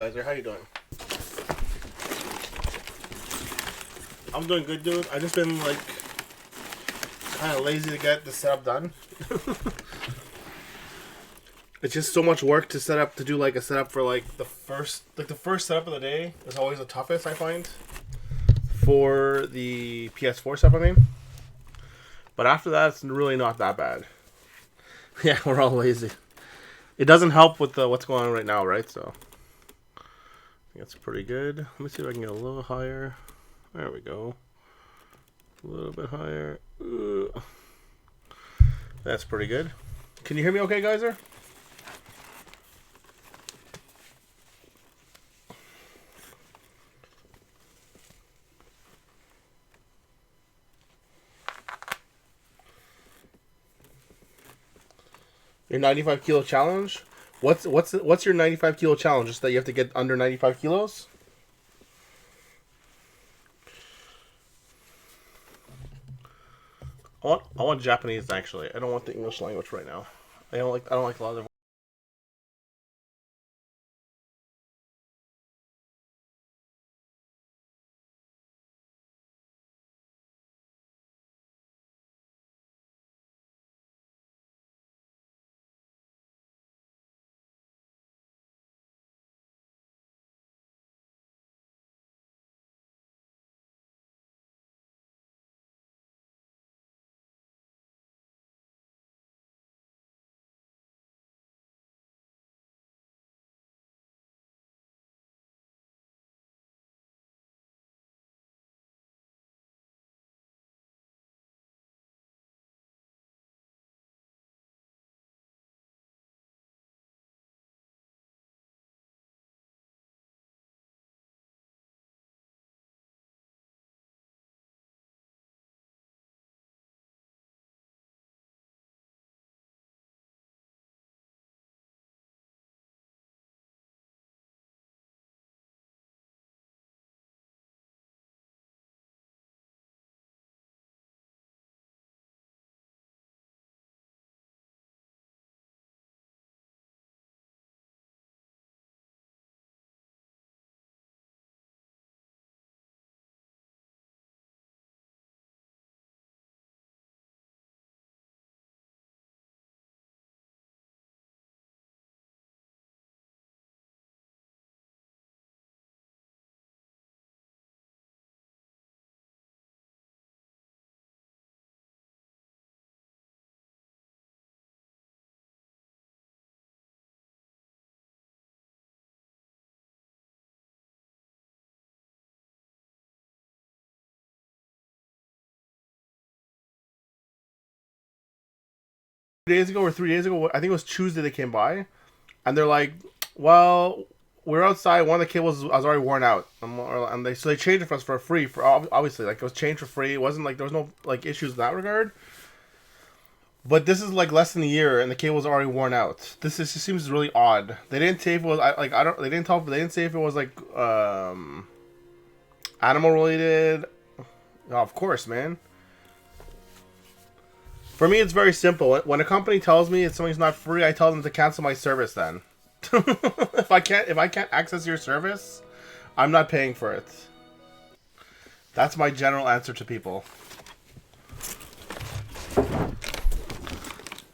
Guys, how you doing? I'm doing good, dude. I just been like kind of lazy to get the setup done. It's just so much work to set up to do like a setup for like the first setup of the day is always the toughest I find for the PS4 stuff. I mean, but after that, it's really not that bad. Yeah, we're all lazy. It doesn't help with what's going on right now, right? So I think that's pretty good. Let me see if I can get a little higher. There we go. A little bit higher. That's pretty good. Can you hear me okay, Geyser? Your 95 kilo challenge? What's your 95 kilo challenge? Just that you have to get under 95 kilos? I want Japanese actually. I don't want the English language right now. I don't like a lot of. Days ago or 3 days ago, I think it was Tuesday. They came by, and they're like, "Well, we're outside. One of the cables was already worn out, and they changed it for us for free. For obviously, like it was changed for free. It wasn't like there was no like issues in that regard. But this is like less than a year, and the cable's already worn out. Just seems really odd. They didn't say if it was like I don't. They didn't talk. They didn't say if it was like animal related. Oh, of course, man. For me, it's very simple. When a company tells me something's not free, I tell them to cancel my service. Then, if I can't access your service, I'm not paying for it. That's my general answer to people.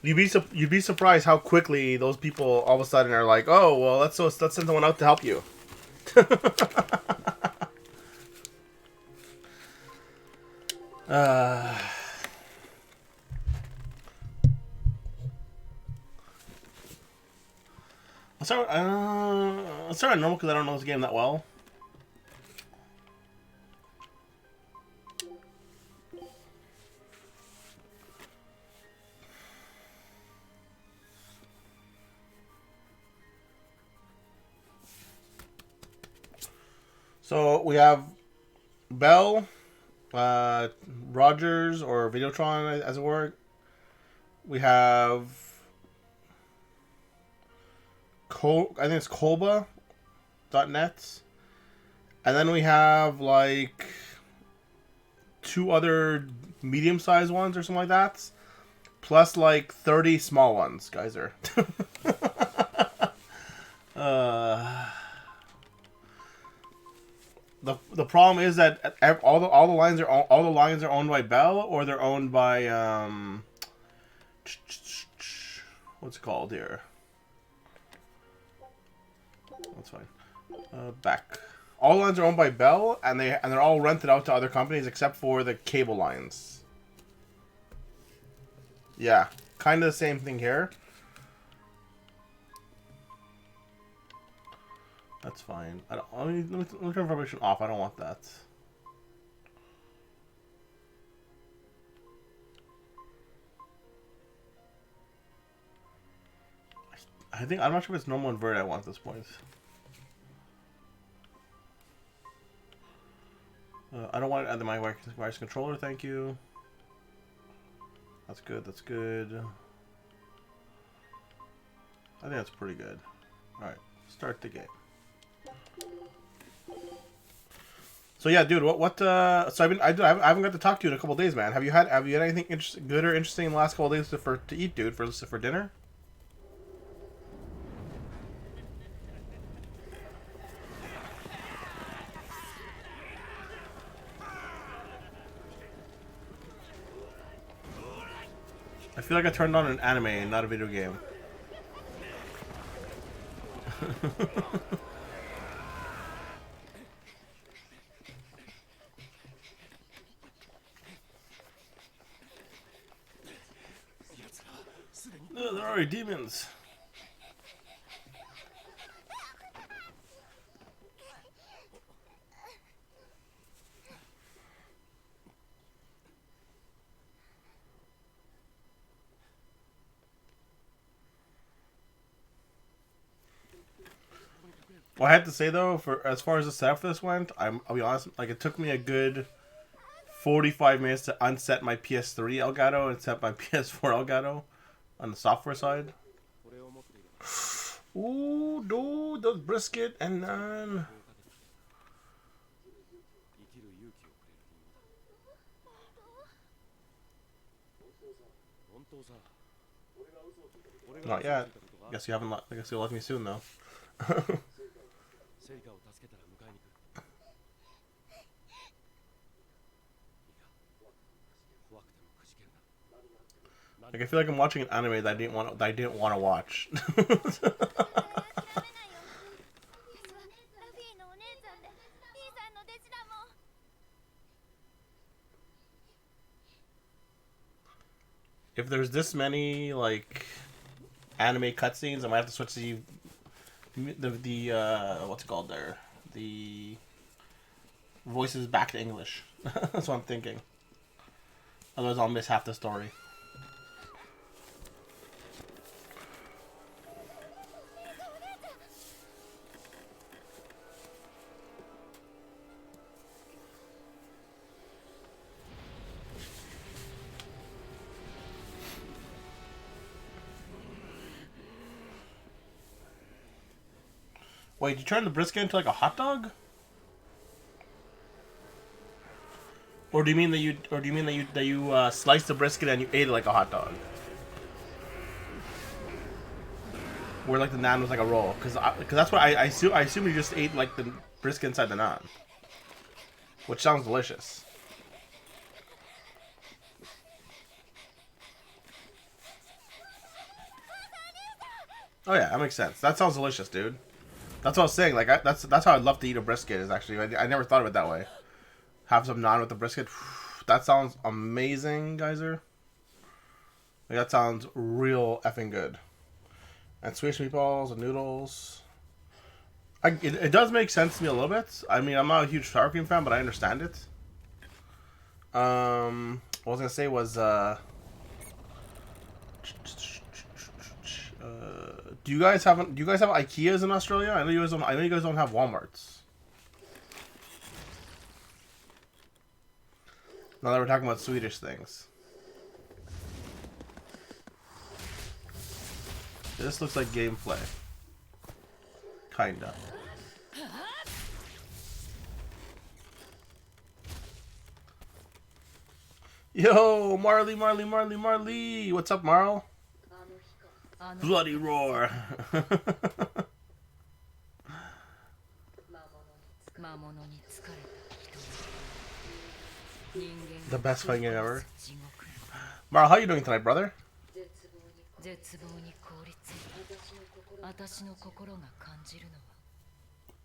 You'd be surprised how quickly those people all of a sudden are like, oh well, let's send someone out to help you. uh, I'll start on normal because I don't know this game that well. So we have Bell, uh, Rogers or Videotron as it were. We have I think it's Kolba.net. And then we have like two other medium sized ones or something like that. Plus like 30 small ones, guys are. uh the problem is that all the lines are owned by Bell, or they're owned by what's it called here? That's fine. Back. All lines are owned by Bell, and they're all rented out to other companies except for the cable lines. Yeah, kind of the same thing here. That's fine. Let me turn vibration off. I don't want that. I think I'm not sure if it's normal invert I want at this point. I don't want it under my wireless controller. Thank you. That's good. That's good. I think that's pretty good. All right, start the game. So yeah, dude, so I haven't got to talk to you in a couple days, man. Have you had anything good or interesting in the last couple days to eat, dude, for dinner? I feel like I turned on an anime and not a video game. No, there are demons. Well, I had to say though, for as far as the setup for this went, I'll be honest, like it took me a good 45 minutes to unset my PS3 Elgato and set my PS4 Elgato on the software side. Ooh, dude, those brisket and naan. Not yet. Guess you haven't. I guess you'll let me soon though. Like I feel like I'm watching an anime that I didn't want to watch. If there's this many like anime cutscenes, I might have to switch the what's it called there, the voices back to English. That's what I'm thinking. Otherwise, I'll miss half the story. Wait, you turn the brisket into like a hot dog? Or do you mean that you sliced the brisket and you ate it like a hot dog? Where like the naan was like a roll, because that's what I assume you just ate like the brisket inside the naan, which sounds delicious. Oh yeah, that makes sense. That sounds delicious, dude. That's what I was saying. Like that's how I'd love to eat a brisket. Is actually I never thought of it that way. Have some naan with the brisket. That sounds amazing, Geyser. Like, that sounds real effing good. And Swedish meatballs and noodles. It does make sense to me a little bit. I mean, I'm not a huge sour cream fan, but I understand it. What I was gonna say was, do you guys have IKEAs in Australia? I know you guys don't have Walmarts. Now that we're talking about Swedish things. This looks like gameplay. Kinda. Yo, Marley. What's up, Marl? Bloody roar. The best fighting game ever. Marl, how you doing tonight, brother?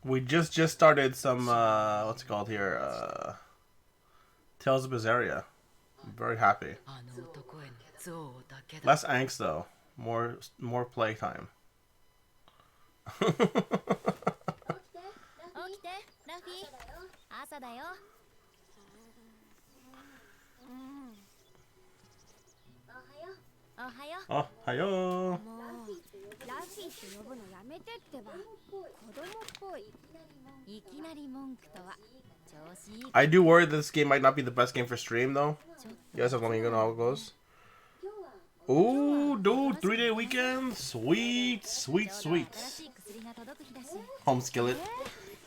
We just started some what's it called here? Tales of Berseria. I'm very happy. Less angst though. More play time. Oh, hiyo. I do worry that this game might not be the best game for stream though. You guys have let me know how it goes. Ooh, dude, 3-day weekend. Sweet. Home skillet.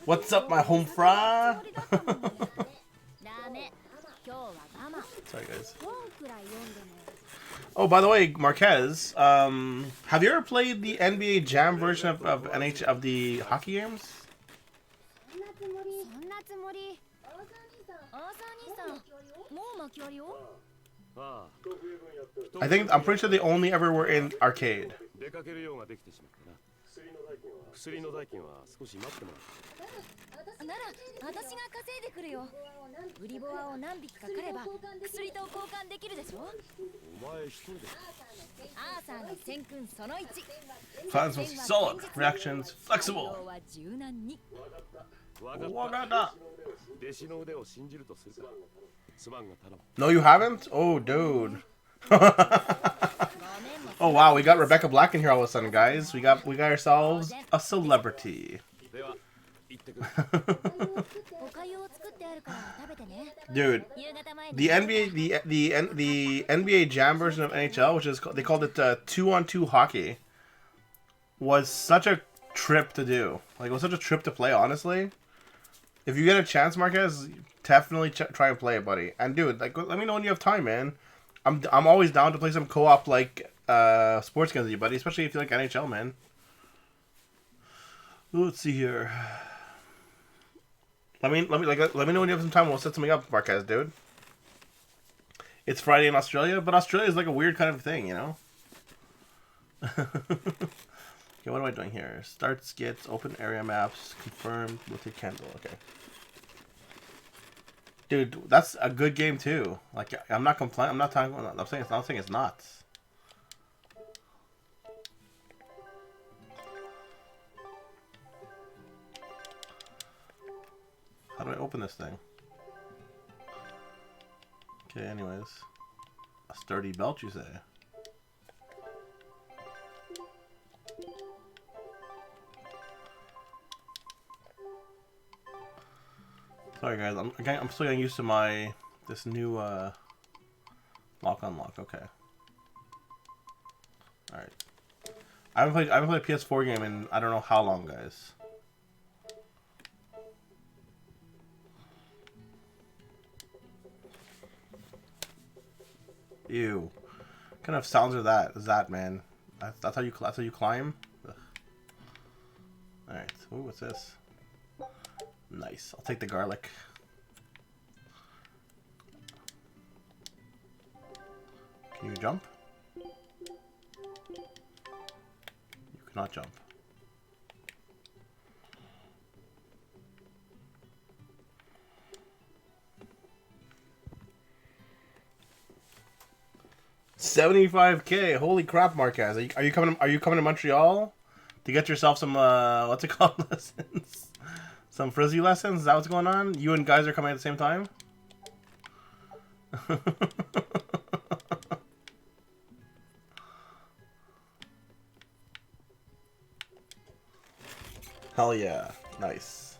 What's up, my home fry? Sorry, guys. Oh, by the way, Marquez, have you ever played the NBA Jam version of the hockey games? I'm pretty sure they only ever were in arcade. Fans was solid, reactions flexible. No, you haven't? Oh, dude. Oh wow, we got Rebecca Black in here all of a sudden, guys. We got ourselves a celebrity. Dude, the NBA Jam version of NHL, which is they called it 2-on-2 hockey, was such a trip to do. Like, it was such a trip to play. Honestly, if you get a chance, Marquez, definitely try and play it, buddy. And dude, like, let me know when you have time, man. I'm always down to play some co-op like sports games with you, buddy. Especially if you like NHL, man. Let's see here. Let me know when you have some time. We'll set something up, Marquez, dude. It's Friday in Australia, but Australia is like a weird kind of thing, you know. Okay, what am I doing here? Start skits, open area maps, confirm, rotate candle. Okay. Dude, that's a good game too. Like, I'm not complaining. I'm not talking. I'm saying it's not. How do I open this thing? Okay, anyways. A sturdy belt, you say? Sorry guys, I'm still getting used to this new lock unlock. Okay. All right. I haven't played a PS4 game in I don't know how long, guys. Ew. What kind of sounds are that? Is that, man? That's how you climb? Ugh. All right. Ooh, what's this? Nice. I'll take the garlic. Can you jump? You cannot jump. $75K. Holy crap, Marquez. Are you coming to Montreal to get yourself some what's it called lessons? Some frisbee lessons? Is that what's going on? You and guys are coming at the same time? Hell yeah. Nice.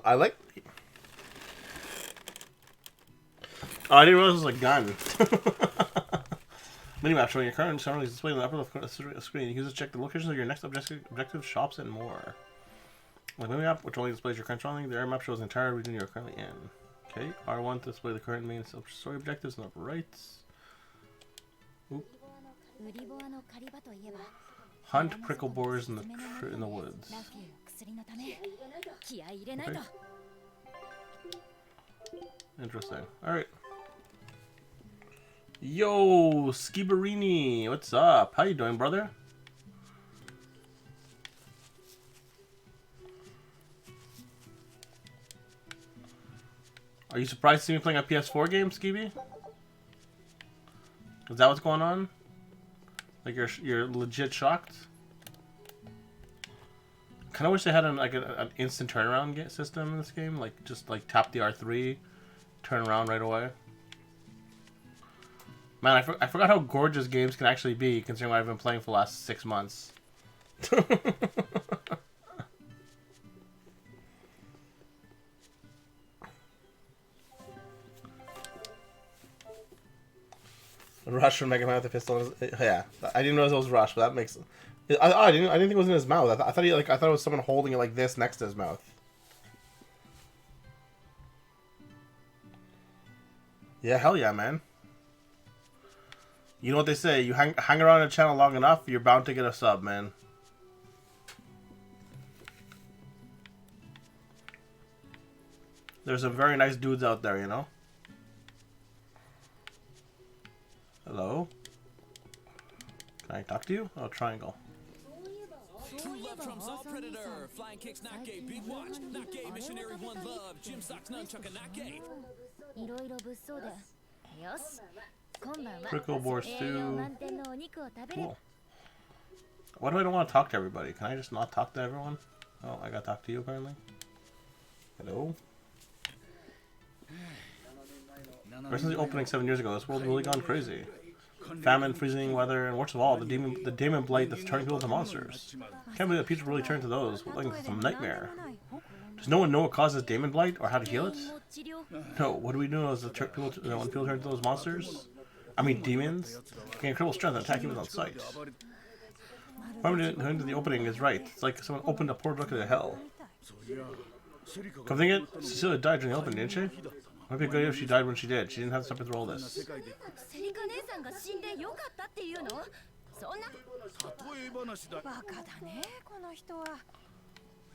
I like... Oh, I didn't realize it was a gun. Minimap showing your current surroundings displayed in the upper left corner of the screen. You can just check the locations of your next objective shops, and more. Like Minimap, which only displays your current surroundings, the area map shows the entire region you are currently in. Okay, R1 to display the current main story objectives and upper right. Oop. Hunt prickle boars in the woods. Okay. Interesting. Alright. Yo, Skibarini, what's up? How you doing, brother? Are you surprised to see me playing a PS4 game, Skibby? Is that what's going on? Like you're legit shocked? Kind of wish they had an instant turnaround system in this game, like just like tap the R3, turn around right away. Man, I forgot how gorgeous games can actually be, considering what I've been playing for the last 6 months. Rush from Mega Man with the pistol. Yeah, I didn't realize it was Rush, but that makes. I didn't think it was in his mouth. I thought I thought it was someone holding it like this next to his mouth. Yeah, hell yeah, man. You know what they say? You hang around a channel long enough, you're bound to get a sub, man. There's some very nice dudes out there, you know. Hello. Can I talk to you? Oh, triangle. True love trumps all predator. Flying kicks not gay. Big watch not gay. Missionary one love. Gym socks nunchuck not gay. Prickle boar stew. Cool. Why do I don't want to talk to everybody? Can I just not talk to everyone? Oh, I gotta talk to you apparently. Hello. Ever since the opening 7 years ago, this world's really gone crazy. Famine, freezing weather, and worst of all, the demon blight that's turning people into monsters. Can't believe that people really turn to those. Like some nightmare. Does no one know what causes demon blight or how to heal it? No. What do we know is that when people turn to those monsters? I mean demons? Gain incredible strength and attack humans on sight. Whoever into the opening is right. It's like someone opened a portal to hell. Come think it, Cecilia died during the opening, didn't she? Might be good if she died when she did. She didn't have to suffer through all this.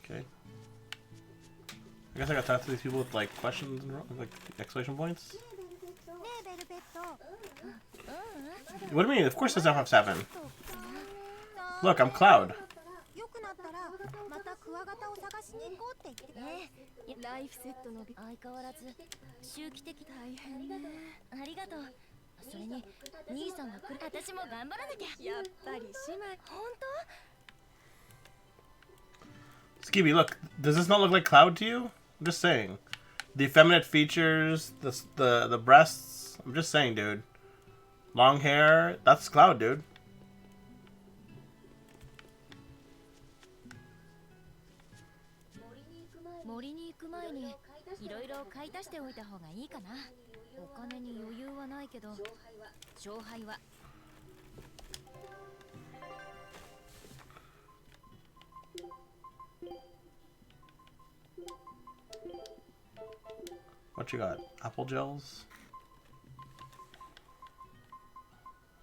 Okay. I guess I gotta talk to these people with like questions and like exclamation points. What do you mean? Of course it doesn't have 7. Look, I'm Cloud. Skibby, look, does this not look like Cloud to you? I'm just saying. The effeminate features, the breasts, I'm just saying, dude. Long hair, that's Cloud, dude. What you got? Apple gels?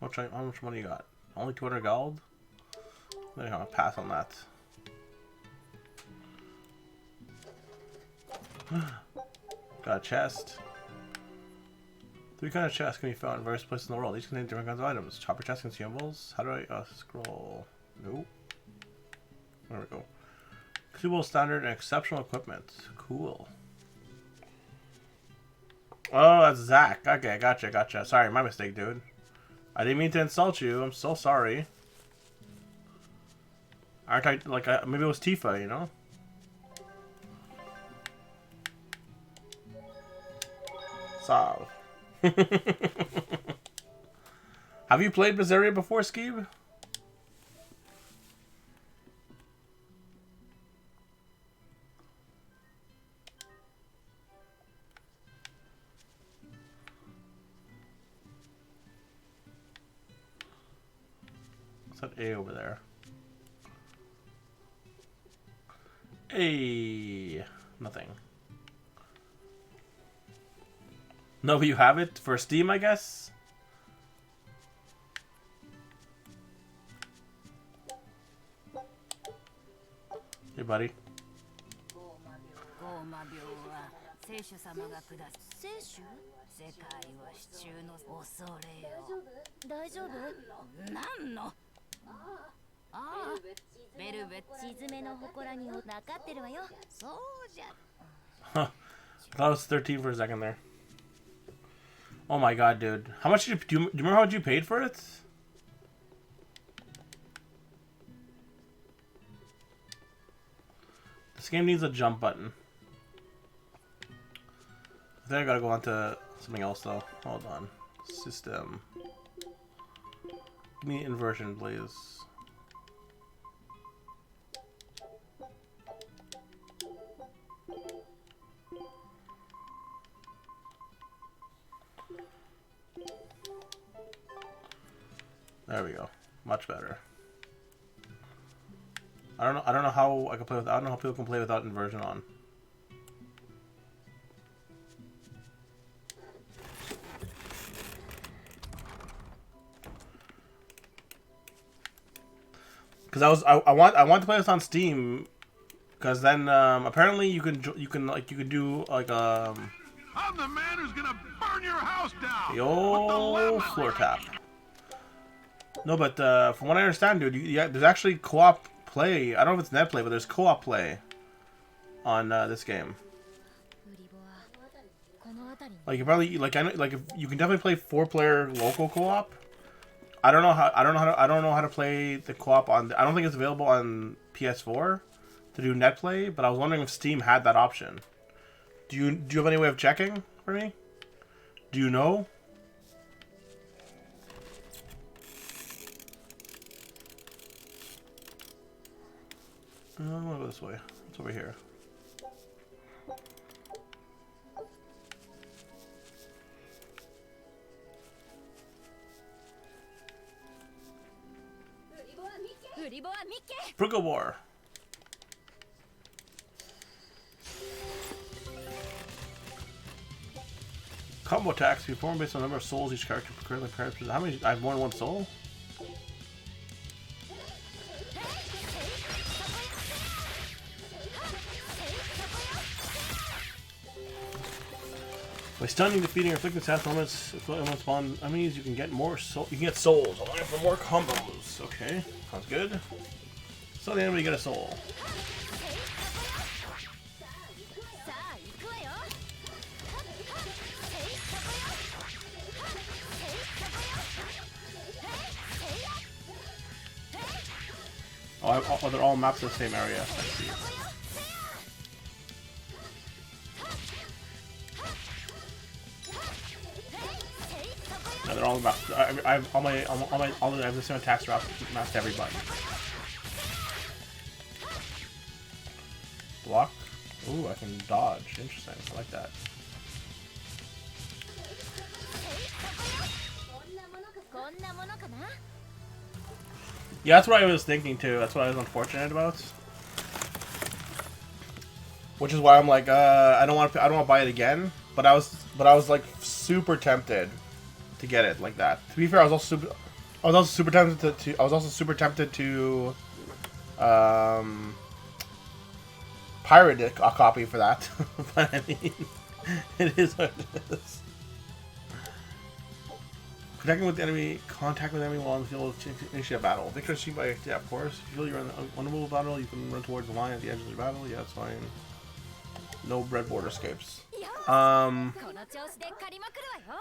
How much money you got? Only 200 gold? I'm gonna pass on that. Got a chest. 3 kinds of chests can be found in various places in the world. Each contain different kinds of items. Chopper chest consumables. How do I scroll? Nope. There we go. Consumable standard and exceptional equipment. Cool. Oh, that's Zach. Okay, gotcha. Sorry, my mistake, dude. I didn't mean to insult you. I'm so sorry. Aren't I, like, maybe it was Tifa, you know? Solve. Have you played Berseria before, Skeeb? What's that A over there? A nothing. No, but you have it for Steam, I guess? Hey, buddy. Huh. I thought it was 13 for a second there. Oh my god, dude. How much did you remember how much you paid for it? This game needs a jump button. I think I gotta go on to something else though. Hold on. System. Give me inversion, please. There we go. Much better. I don't know how I can play with. I don't know how people can play without inversion on. Because I want to play this on Steam. Because then apparently you can do like I'm the man who's gonna burn your house down. the old floor tap. No, but from what I understand, dude, there's actually co-op play. I don't know if it's net play, but there's co-op play on this game. Like apparently, like if you can definitely play 4-player local co-op. I don't know how to play the co-op on. I don't think it's available on PS4 to do net play. But I was wondering if Steam had that option. Do you have any way of checking for me? Do you know? I'm gonna go this way. It's over here. Brooker War. Combo attacks perform based on the number of souls each character currently carries. How many? I have more than one soul? By stunning, defeating, or inflicting stats elements, spawn enemies, you can get more soul. You can get souls, allowing for more combos. Okay, sounds good. So the enemy get a soul. Oh, they're all mapped to the same area. I see. No, they're all mapped. I have I have the same attacks mapped to every button. Block. Ooh, I can dodge. Interesting. I like that. Yeah, that's what I was thinking too. That's what I was unfortunate about. Which is why I'm like, I don't want to buy it again. But I was like super tempted to get it like that. To be fair, I was also super tempted to pirate a copy for that. But I mean, it is what it is. Contact with the enemy while on the field to initiate a battle. Victor achieved by, yeah, of course. If you feel you're in an unwinnable battle, you can run towards the line at the edge of the battle. Yeah, that's fine. No breadboard escapes.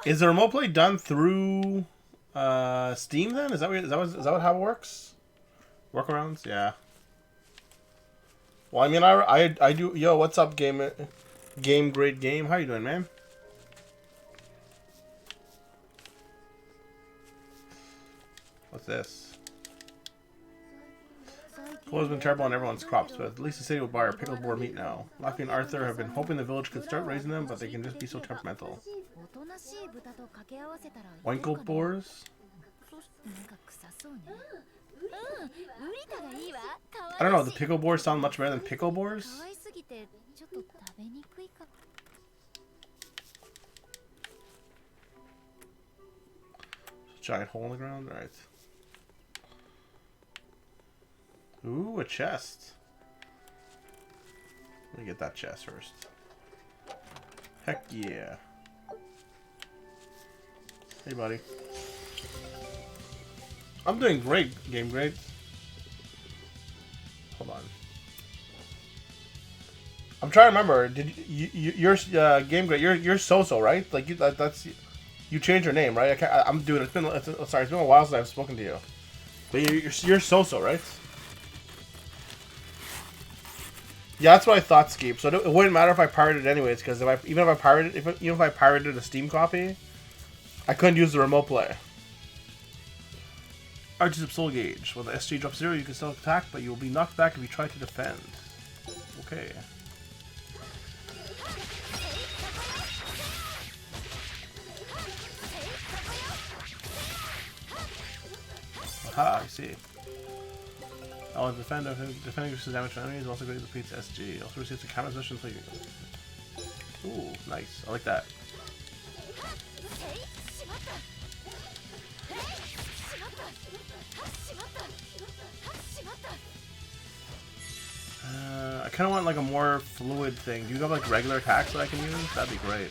Is the remote play done through Steam then? Is that how it works? Workarounds? Yeah. Well, I mean, I do. Yo, what's up, great game? How you doing, man? What's this? Floor's been terrible on everyone's crops, but at least the city will buy our pickled boar meat now. Lucky and Arthur have been hoping the village could start raising them, but they can just be so temperamental. Winkle boars? I don't know, the pickle boars sound much better than pickle boars? Giant hole in the ground? Alright. Ooh, a chest. Let me get that chest first. Heck yeah. Hey, buddy. I'm doing great, game grade. Hold on. I'm trying to remember. Did your game grade? You're so-so, right? Like that's you changed your name, right? I'm doing. It's been sorry. It's been a while since I've spoken to you. But you're so-so, right? Yeah, that's what I thought, Skeep. So it wouldn't matter if I pirated it anyways, because even if I pirated a Steam copy, I couldn't use the remote play. Archie's Soul Gauge. When the SG drops 0, you can still attack, but you will be knocked back if you try to defend. Okay. Aha, I see. Oh, defending versus damage from enemies also greatly depletes SG. Also receives a counter position until you. Ooh, nice. I like that. I kind of want like a more fluid thing. Do you have like regular attacks that I can use? That'd be great.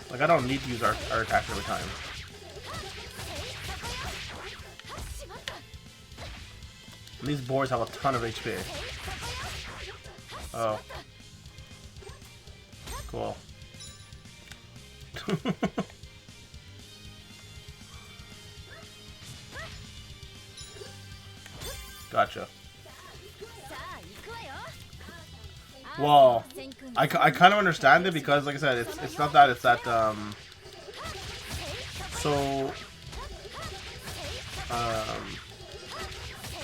Like I don't need to use our attacks every time. And these boars have a ton of HP. Oh. Cool. Gotcha. Well, I kind of understand it because, like I said, it's not that, it's that,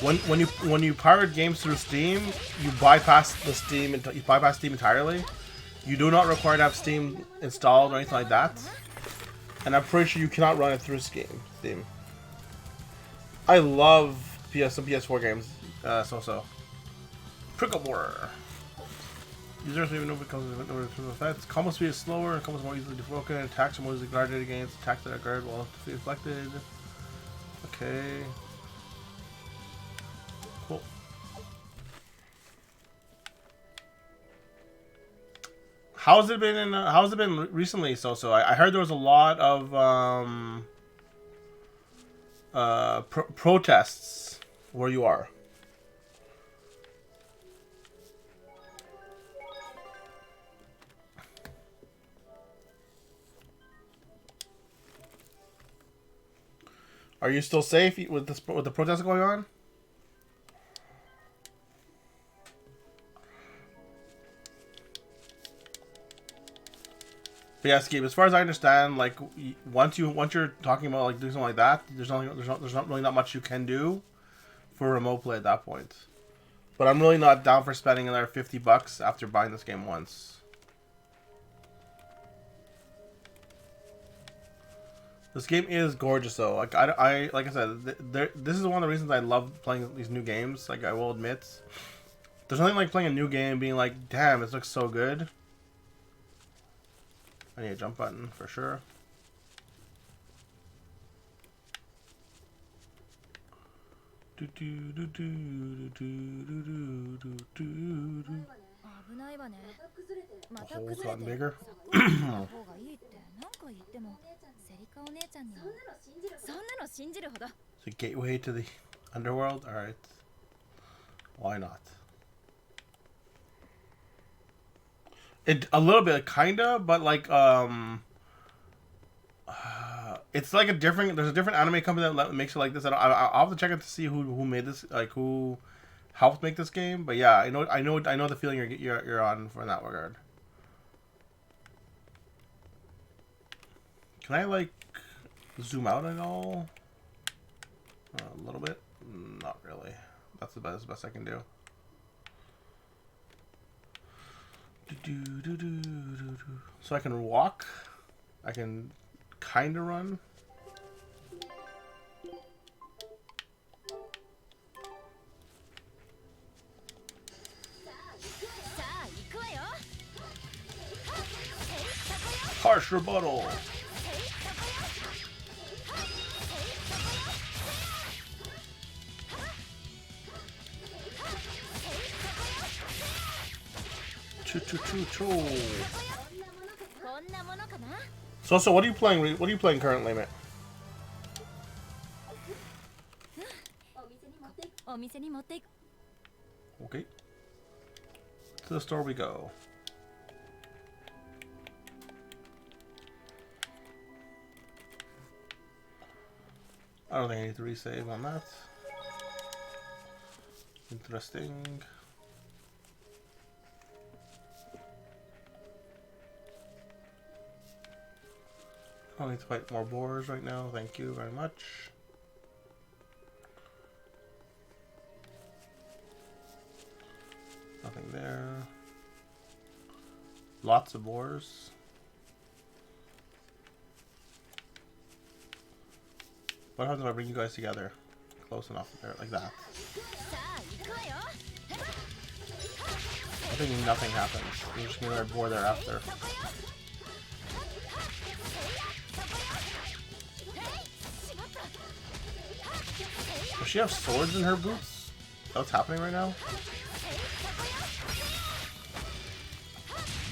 when you pirate games through Steam, you bypass Steam entirely. You do not require to have Steam installed or anything like that, and I'm pretty sure you cannot run it through Steam. I love some PS4 games. So. Prickle Borer. Users don't even know if it comes with effects. Combo speed is slower, and combos more easily broken, attacks are more easily guarded against, attacks that are guarded while deflected. Okay. Cool. How's it been recently, So? I heard there was a lot of protests where you are. Are you still safe with the protests going on? But yeah, Skip, as far as I understand, like once you're talking about like doing something like that, there's not really not much you can do for remote play at that point. But I'm really not down for spending another $50 after buying this game once. This game is gorgeous though. Like like I said, this is one of the reasons I love playing these new games. Like I will admit, there's nothing like playing a new game and being like, damn, this looks so good. I need a jump button for sure. The hole's gotten bigger. It's a gateway to the underworld? Alright. Why not? A little bit, kinda, but like, it's like there's a different anime company that makes it like this. I'll have to check it to see who made this, like who helped make this game. But yeah, I know the feeling you're on for in that regard. Can I like zoom out at all? A little bit? Not really. That's the best I can do. So I can walk. I can kind of run. Harsh rebuttal. So what are you playing? What are you playing currently, mate? Okay. To the store we go. I don't think I need to resave on that. Interesting. I don't need to fight more boars right now. Thank you very much. Nothing there. Lots of boars. What happens if I bring you guys together? Close enough there, like that. I think nothing happens. You're just gonna boar thereafter. Does she have swords in her boots? Is that what's happening right now?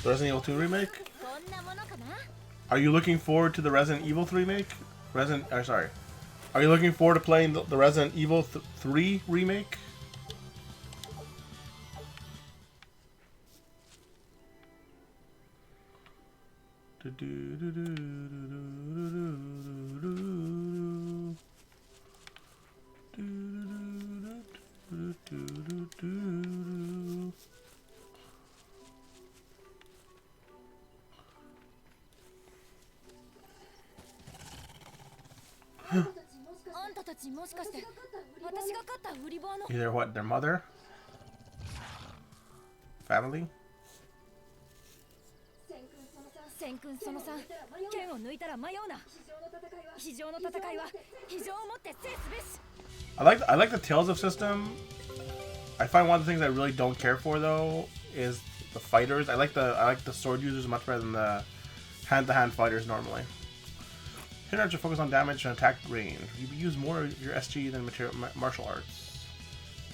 The Resident Evil 2 remake? Are you looking forward to the Resident Evil 3 remake? Sorry. Are you looking forward to playing the Resident Evil 3 remake? Either what? Their mother? Family? I like the Tales of system. I find one of the things I really don't care for though is the fighters. I like the sword users much better than the hand-to-hand fighters normally. Hit arts are focused on damage and attack range. You use more of your SG than martial arts.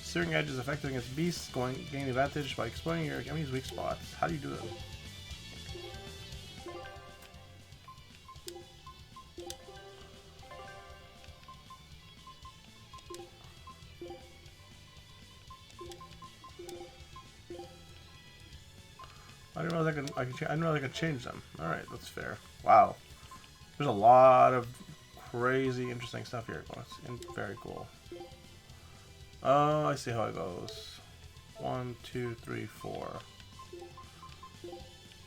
Searing Edge is effective against beasts, gaining advantage by exploiting your enemy's weak spots. How do you do it? I didn't realize I didn't realize I could change them. All right, that's fair. Wow, there's a lot of crazy, interesting stuff here. It's very cool. Oh, I see how it goes. 1, 2, 3, 4.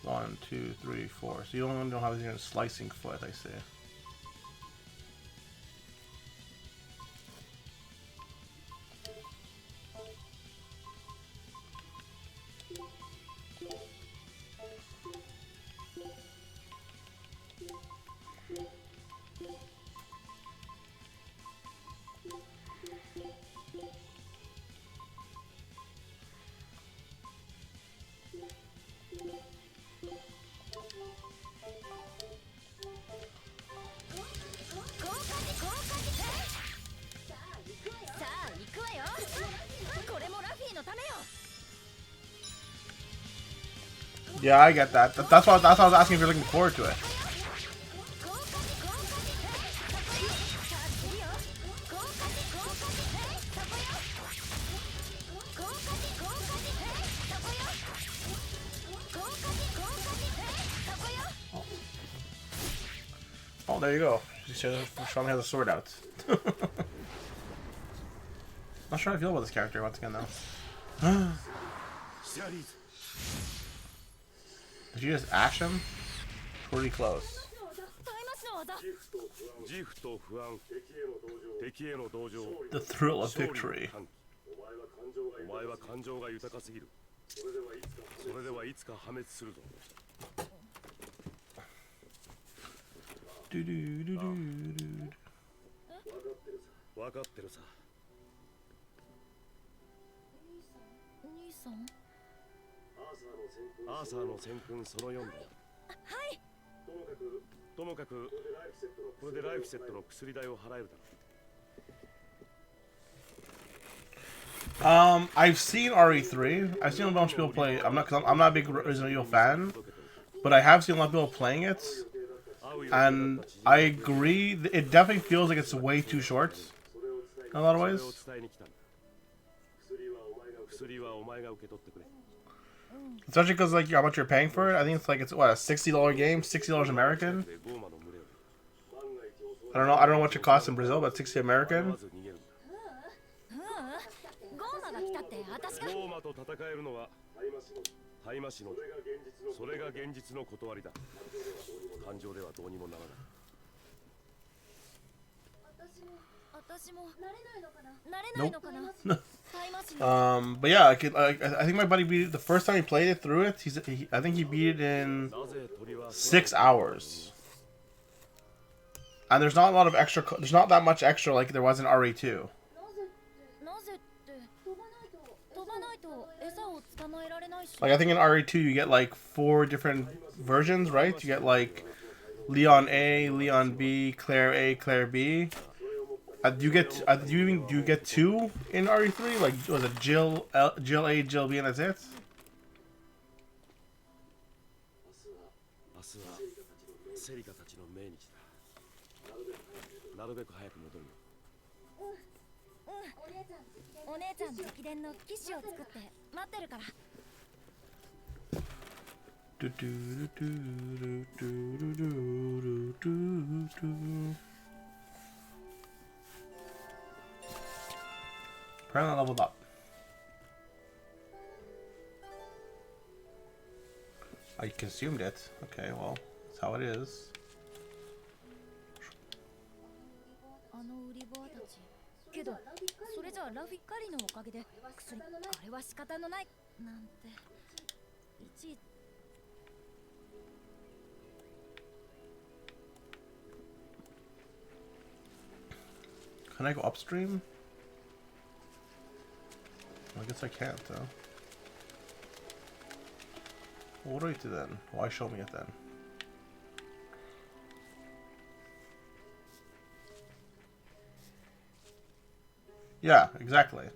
1, 2, 3, 4. So you don't know how you're gonna slicing foot. I see. Yeah, I get that. That's why I was asking if you're looking forward to it. Oh, there you go. Shaman has a sword out. Not sure how I feel about this character once again, though. Did you just ash him? Pretty close. The thrill of victory. I've seen RE3. I've seen a bunch of people play. I'm not a big Resident Evil fan, but I have seen a lot of people playing it, and I agree. It definitely feels like it's way too short in a lot of ways. Especially because like how much you're paying for it. I think it's what, a $60 game, $60 American. I don't know what it costs in Brazil, but 60 American. ゴーマが来たって私が。ゴーマと戦えるのはタイマシのそれが現実の断りだ。感情ではどうにもならない。私も慣れないのかな。 But yeah, I think my buddy beat it the first time he played it through it. I think he beat it in 6 hours. And there's not a lot of extra. There's not that much extra like there was in RE2. Like I think in RE2 you get like 4 different versions, right? You get like Leon A, Leon B, Claire A, Claire B. Do you get 2 in RE3? Like was it Jill A, Jill B, and that's it? お姉ちゃん直伝のキッシュを作って待ってるから。 Apparently I leveled up. I consumed it. Okay, well, that's how it is. あの売り場たち。けど、それじゃあラフィカリのおかげで薬、あれは仕方のないなんて。いち。 Can I go upstream? I guess I can't, though. Well, what do I do then? Why show me it then? Yeah, exactly.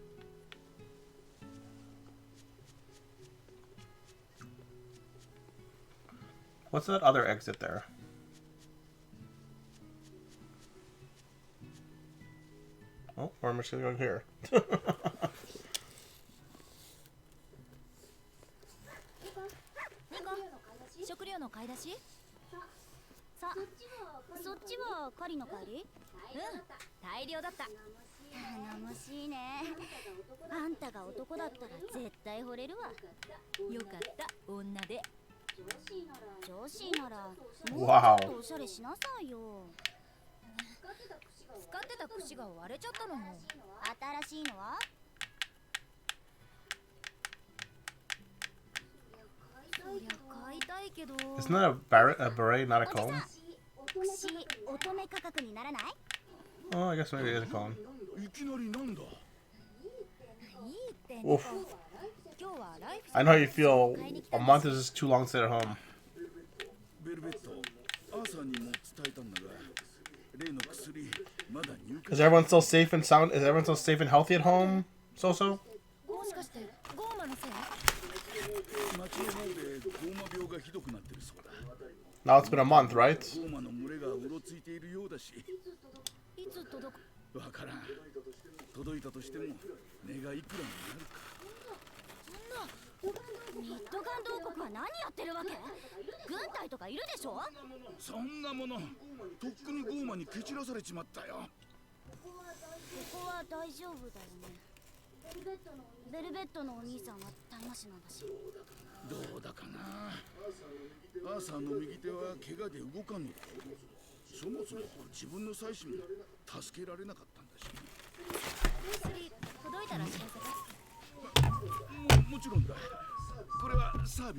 What's that other exit there? Oh, or am I just gonna go here? 食料の買い出し？さ、そっちは狩りの帰り？うん、大量だった。頼もしいね。あんたが男だったら絶対惚れるわ。よかった、女で。女子なら、もうちょっとおしゃれしなさいよ。使ってた串が割れちゃったのよ。新しいのは？ Isn't that a beret, not a cone? Oh, I guess maybe it is a cone. Oof. I know how you feel. A month is just too long to sit at home. Is everyone still safe and sound? Is everyone still safe and healthy at home? So? Now it's been a month, right?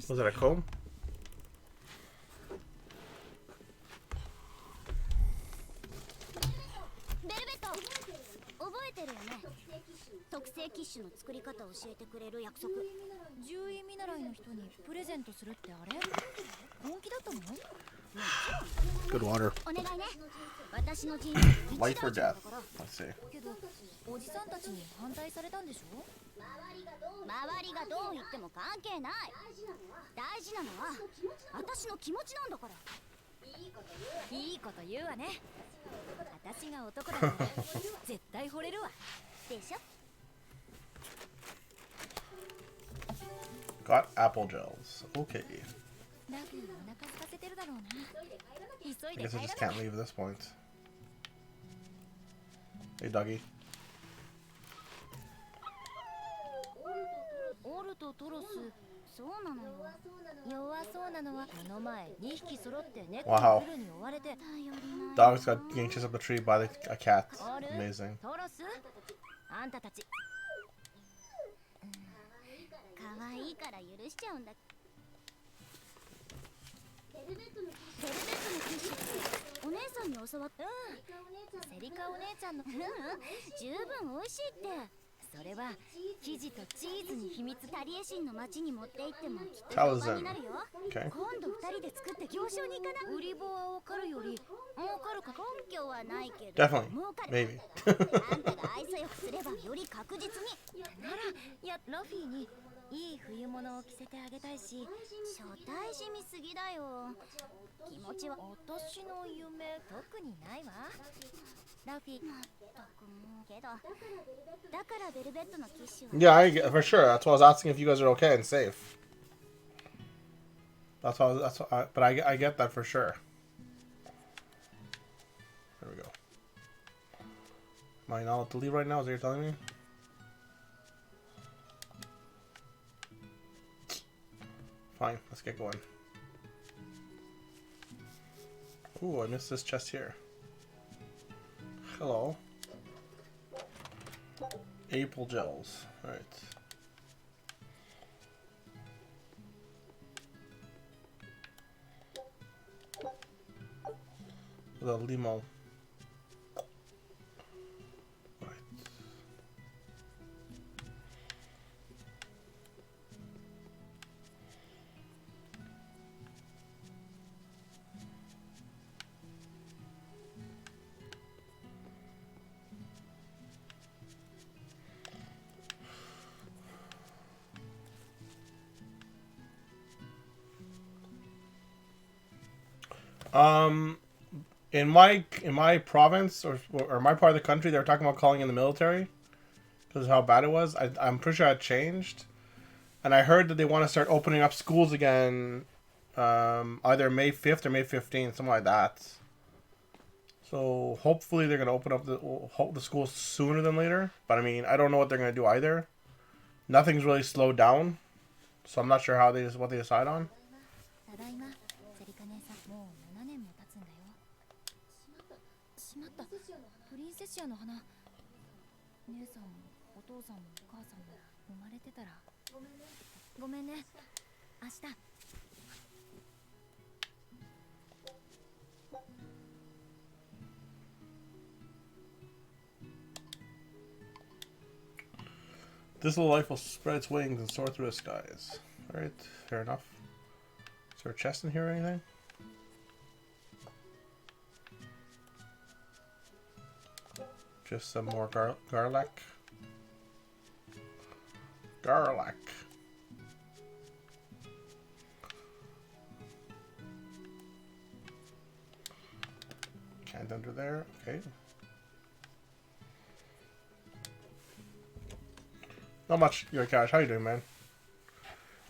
Was it a comb? 特製キッシュの作り方を教えてくれる約束。獣医見習いの人にプレゼントするってあれ？本気だったの？ Good water. お願いね。私の人 Life or death? Let's see. けどおじさんたちに反対されたんでしょ。周りがどう言っても関係ない。大事なのは私の気持ちなんだから。いいこと言うわね。私が男だから絶対惚れるわ。でしょ。 Got apple gels. Okay. ラフィーお腹空かせてるだろうな。急い I で guess I 帰 just らな can't い。 leave at this point. Hey, doggy. オルとトロス、そうなのよ。弱そうなのはこの前2匹揃ってネット Wow. を振るに追われて。 Dogs got getting chased up a tree by a cat. オル Amazing. トロス、あんたたち可愛いから許しちゃうんだ。ベルベットのティッシュってお姉さんに教わった。セリカお姉ちゃんの十分美味しいって。それは生地とチーズに秘密。タリエシンの町に持って行ってもきっと Tell 評 us 判 then. になるよ。 Okay. 今度二人で作って行商に行かない。売り棒は分かるより儲かるか。根拠はないけど Definitely. 儲かる。 Maybe. あんたが愛想よくすればより確実に。ならラフィーにいい冬物を着せてあげたいし。初対しみすぎだよ。気持ちは私の夢特にないわ。ラフィーたくもけどだからベルベットのティッシュは Yeah, I get, for sure. That's why I was asking if you guys are okay and safe. But I get that for sure. There we go. Am I not allowed to leave right now? Is that what you're telling me? Fine, let's get going. Ooh, I missed this chest here. Hello. Apple gels. Alright. The limo. Right. In my province or my part of the country, they were talking about calling in the military because of how bad it was. I'm pretty sure it changed, and I heard that they want to start opening up schools again, either May 5th or May 15th, something like that. So hopefully they're gonna open up the schools sooner than later. But I mean, I don't know what they're gonna do either. Nothing's really slowed down, so I'm not sure what they decide on. ただいま。セリカ姉さんもう7年も経つんだよ。しまった。プリンセシアの花。姉さんもお父さんもお母さんも生まれてたら。ごめんね。明日。This little life will spread its wings and soar through the skies. Alright, fair enough. Is there a chest in here or anything? Just some more garlic. Garlic. Can't under there. Okay. Not much, your cash. How you doing, man?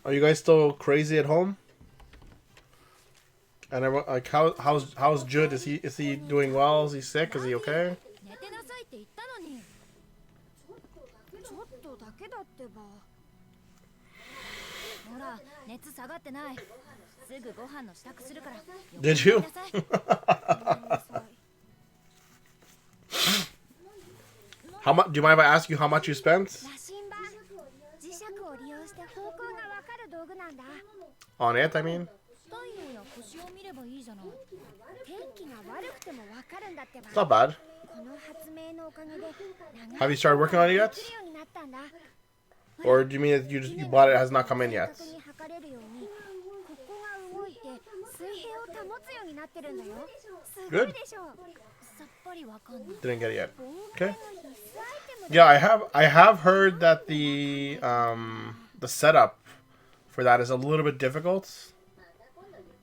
Are you guys still crazy at home? And everyone, like, how's Jude? Is he doing well? Is he sick? Is he okay? 寝てなさいって言ったのに。ちょっとだけだってば。ほら、熱下がってない。すぐご飯の支度するから。 Did you? 横になさい。 How much? Do you mind if I ask you how much you spent 羅針盤。磁石を利用して方向がわかる道具なんだ。 on it? I mean, 太陽や星を見ればいいじゃない。天気が悪くてもわかるんだってば。 it's not bad. この発明のおかげで Have you started working on it yet? できるようになったんだ。 Or do you mean that you bought it? It has not come in yet. 正確に測れるようにここが動いて平を保つようになってるんだよ。すご Good. いでしょ。さっぱりわかんない。 Didn't get it yet. 冒 Okay. 険の必須アイテムだ Yeah, I have heard that the setup for that is a little bit difficult.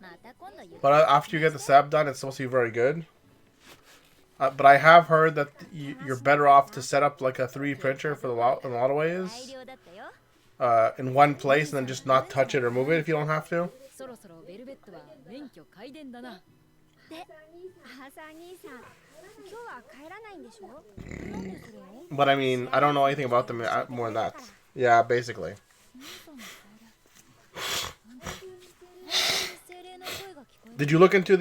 また今度言う But after you get the setup done, it's supposed to be very good. But I have heard that you're better off to set up like a 3D printer for in a lot of 大 ways 量だったよ。 in one place and then just not touch it or move it if you don't have to. そろそろベルベットは免許改伝だな。で、アーサー兄さん、今日は帰らないんでしょ。なんでそれを？ But I mean, I don't know anything about them more than that. Yeah, basically. 精霊の声が聞こえる。 Did you look into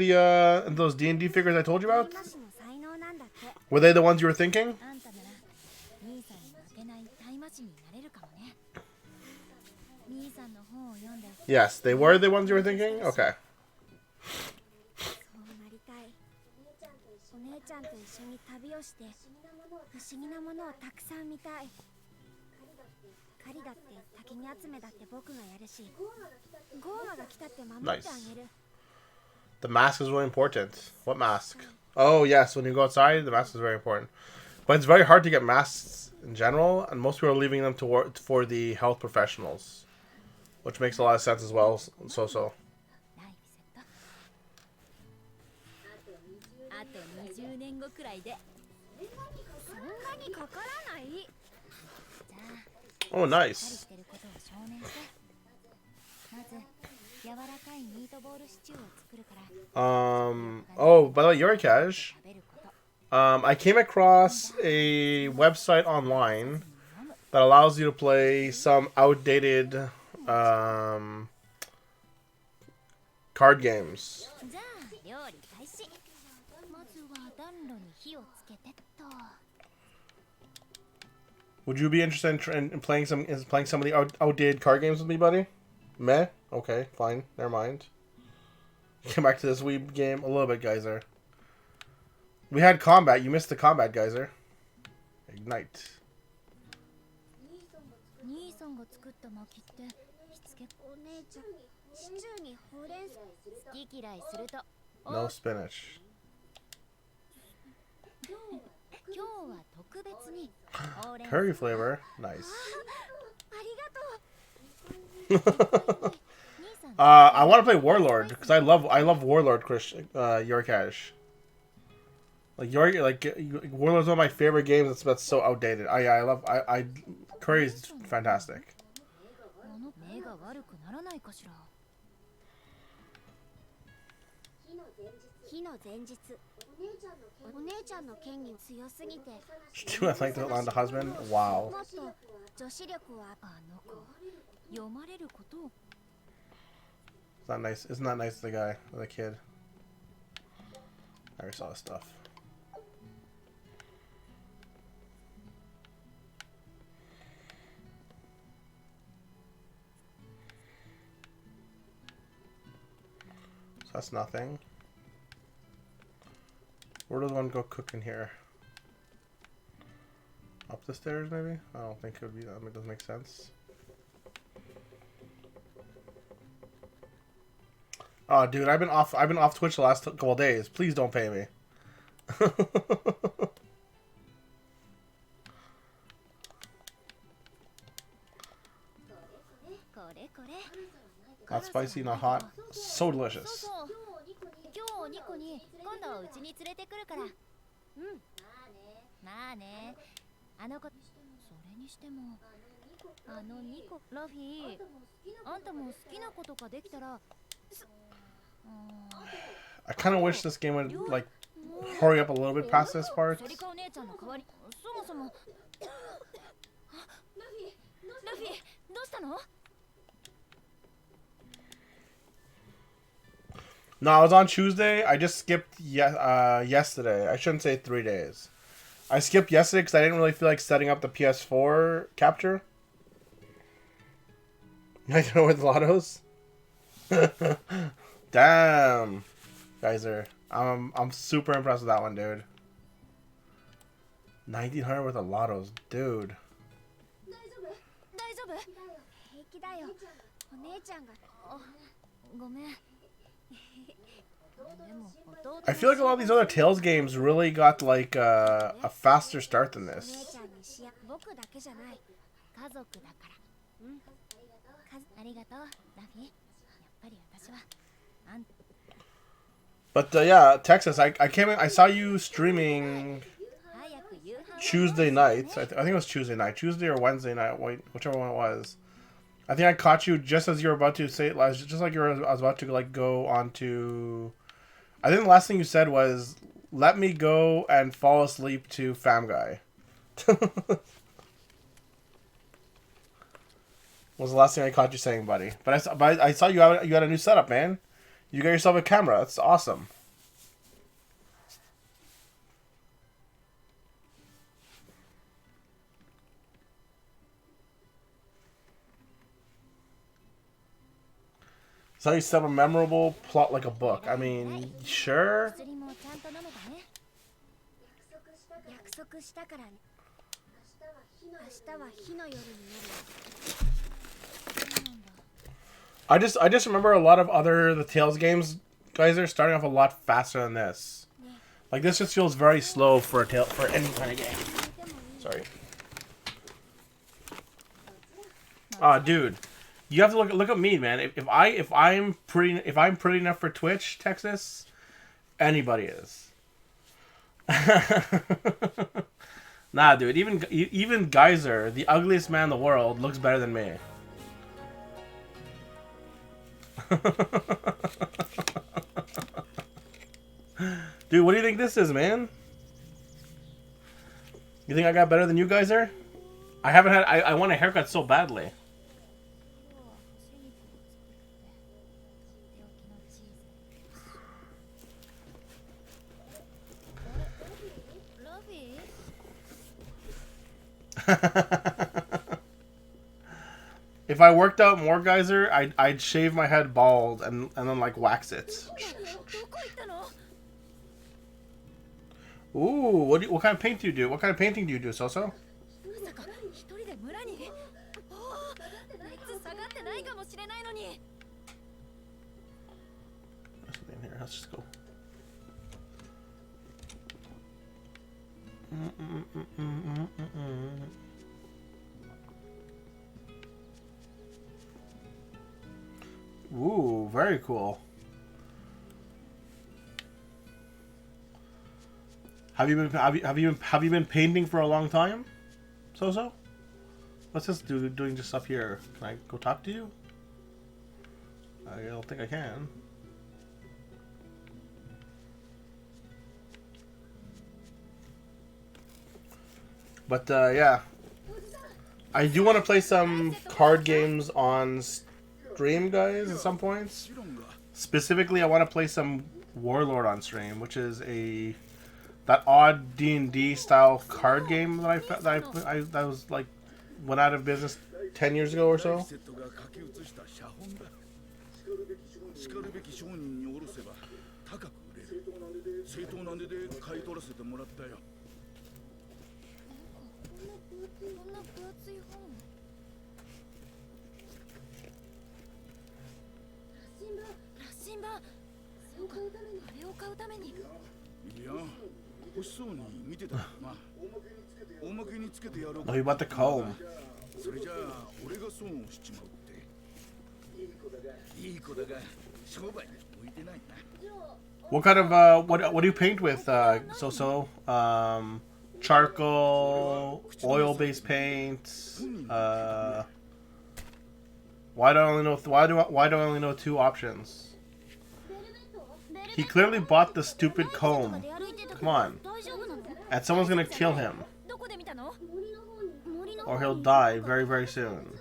those D&D figures I told you about? マシの才能なんだって。 Were they the ones you were thinking? あんたなら兄さんに負けないタイマシンになれるかもね。兄さんの本を読んで Yes, they were the ones you were thinking? Okay. そうなりたい。お姉ちゃんと一緒に旅をして不思議なものをたくさん見たい。狩りだって滝に集めだって僕がやるし、ゴーマが来たって守ってあげる。 The mask is really important. What mask? Oh, yes, when you go outside, the mask is very important. But it's very hard to get masks in general, and most people are leaving them for the health professionals, which makes a lot of sense as well. So. ナイフセット。あと20年後くらいで。そんなにかからない。じゃあ Oh, しっかり nice. してることを証明して。まず柔らかいミートボールシチューを作るから Oh, by the way, Yorikash, 食べること。 I came across a website online that allows you to play some outdated card games. じゃあ料理開始。まずは暖炉に火をつけてっと。 Would you be interested in playing some of the outdated card games with me, buddy? Meh? Okay, fine. Never mind. Come back to this Wii game a little bit, Geyser. We had combat. You missed the combat, Geyser. Ignite. 兄さんが作った薪って火付けお姉ちゃん、シチューにほうれん草。好き嫌いすると No spinach. 今日は特別にほうれん Curry flavor. Nice. ありがとう。 兄さん I want to play Warlord because I love Warlord, Yorkash. Warlord's one of my favorite games. That's so outdated. I Curry is fantastic. あの目が悪くならないかしら。火の前日、お姉ちゃんの剣に強すぎて、 Do I like to land a husband? Wow. もっと女子力はあの子読まれることを It's not nice. Isn't that nice to the guy, or the kid? I already saw this stuff. So that's nothing. Where does one go cook in here? Up the stairs, maybe? I don't think it would be that. It doesn't make sense. Oh, dude, I've been off Twitch the last couple of days. Please don't pay me. これこれ Not spicy, not hot. So そう delicious. そう今日おニコに今度はうちに連れてくるからまあねあの子それにしてもあのニコラフィーあんたも好きなことができたら I kind of wish this game would like hurry up a little bit past this part. セリカお姉ちゃんの代わりそもそもラフィーどうしたの No, I was on Tuesday. I just skipped yesterday. I shouldn't say 3 days. I skipped yesterday because I didn't really feel like setting up the PS4 capture. I don't know with lottos. Damn, Geyser. I'm super impressed with that one, dude. 1900 with the lottos, dude. 大丈夫平気だよ。お姉ちゃんがごめん I feel like a lot of these other Tales games really got like a faster start than this. 僕だけじゃない。家族だから。うん。ありがとう、ラフィ。やっぱり私は。But yeah, Texas, I saw you streaming Tuesday night. I think it was Tuesday night. Tuesday or Wednesday night, whichever one it was. I think I caught you just as you were about to say, just like I was about to like go on to. I think the last thing you said was, "Let me go and fall asleep to Fam Guy." Was the last thing I caught you saying, buddy? But I saw you had a new setup, man. You got yourself a camera. That's awesome. So you set a memorable plot like a book. I mean, sure. I just remember a lot of the Tales games, guys, are starting off a lot faster than this. Like this just feels very slow for any kind of game. Sorry. Ah, dude, you have to look at me, man. If I'm pretty enough for Twitch, Texas, anybody is. Nah, dude. Even Geyser, the ugliest man in the world, looks better than me. Dude, what do you think this is, man? You think I got better than you guys are? I haven't had. I want a haircut so badly. If I worked out more, Geyser, I'd shave my head bald and then like wax it. Ooh, what kind of paint do you do? What kind of painting do you do, Soso? Here, let's just go. Ooh, very cool. Have you been painting for a long time, Soso? What's this dude doing just up here? Can I go talk to you? I don't think I can. But yeah, I do want to play some card games on stream, guys, at some points. Specifically, I want to play some Warlord on stream, which is that odd D&D style card game that was like went out of business 10 years ago or so. Oh, you bought the comb. What kind of what do you paint with, so charcoal, oil-based paint? Why do I only know two options? He clearly bought the stupid comb. Come on. And someone's gonna kill him. Or he'll die very, very soon.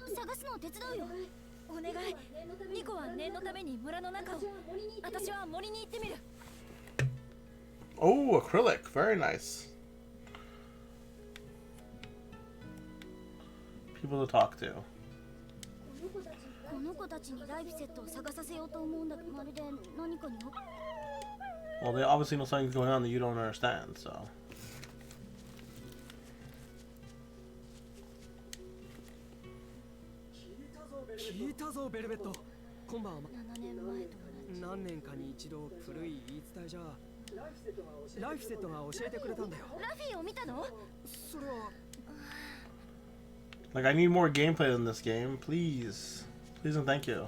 Oh, acrylic. Very nice. People to talk to. Well, they obviously know something's going on that you don't understand, so. 何年かに一度古い言い伝えじゃライフセットが教えてくれたんだよ。ラフィーを見たの？それは Like, I need more gameplay in this game, please. Please and thank you.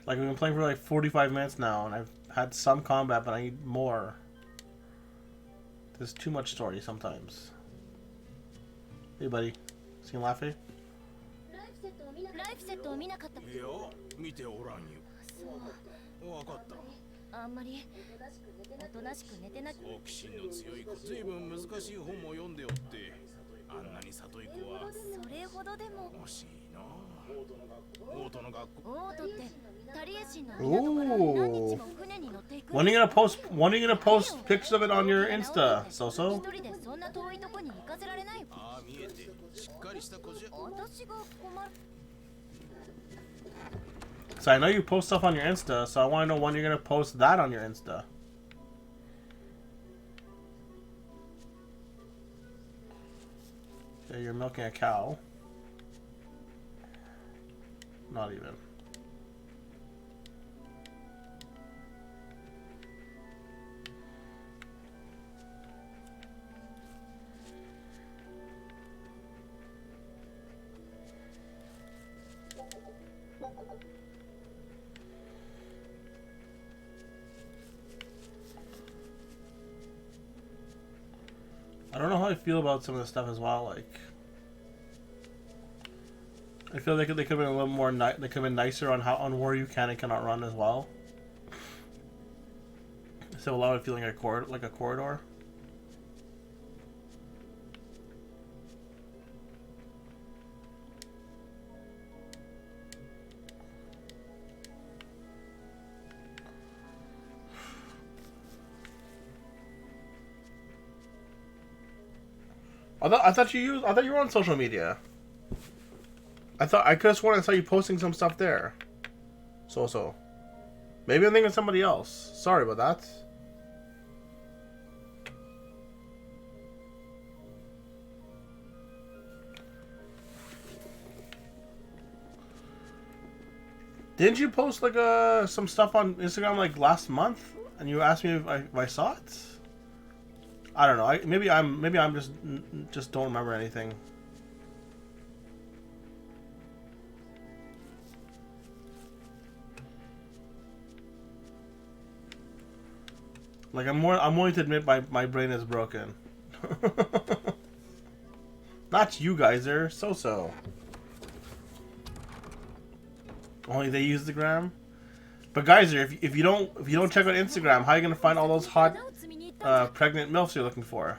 Like, we've been playing for like 45 minutes now, and I've had some combat, but I need more. There's too much story sometimes. Hey, buddy. Seen Laffy? ライフセットを見なかった。いや、見ておらんよ。わかった。あんまりおとなしく寝てなく。好奇心の強い子、ずいぶん難しい本も読んでおって、あんなに里い子は。それほどでも。惜しいな。オートの学校。オートってタリエシンの港から何日も船に乗っていく。When are you gonna post pictures of it on your Insta, Soso? 一人でそんな遠いとこに行かせられない。ああ、見えてしっかりした子じゃ。私が困る。So I know you post stuff on your Insta, so I want to know when you're gonna post that on your Insta. Okay, you're milking a cow. Not even. I don't know how I feel about some of this stuff as well. Like, I feel like they could have been a little more. They could have been nicer on where you can and cannot run as well. Instead of allowing it feeling like a corridor. I thought you were on social media. I could have sworn I saw you posting some stuff there. So. Maybe I'm thinking of somebody else. Sorry about that. Didn't you post like some stuff on Instagram like last month, and you asked me if I saw it? I don't know. Maybe I'm just don't remember anything. Like I'm willing to admit my brain is broken. Not you guys, they're so. Only they use the gram. But guys, if you don't check out Instagram, how are you gonna find all those hot pregnant MILFs you're looking for?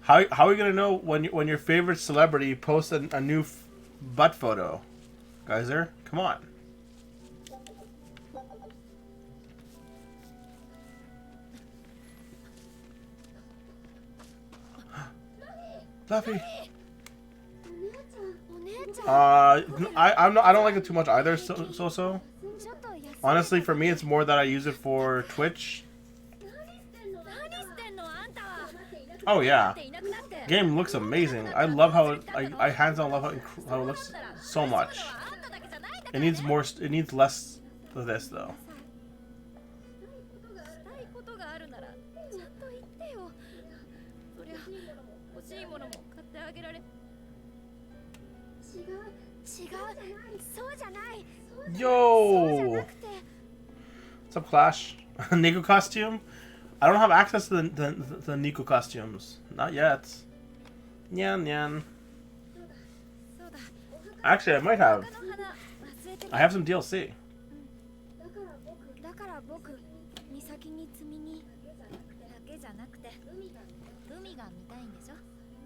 How are we gonna know when your favorite celebrity posts a new butt photo? Geyser, come on. Fluffy. I don't like it too much either. So. Honestly, for me, it's more that I use it for Twitch. Oh yeah, game looks amazing. I love how I hands on love how it looks so much. It needs more. It needs less of this though. Yo, what's up, Clash? Nico costume. I don't have access to the Nico costumes. Not yet. Nyan. Actually, I might have. I have some DLC.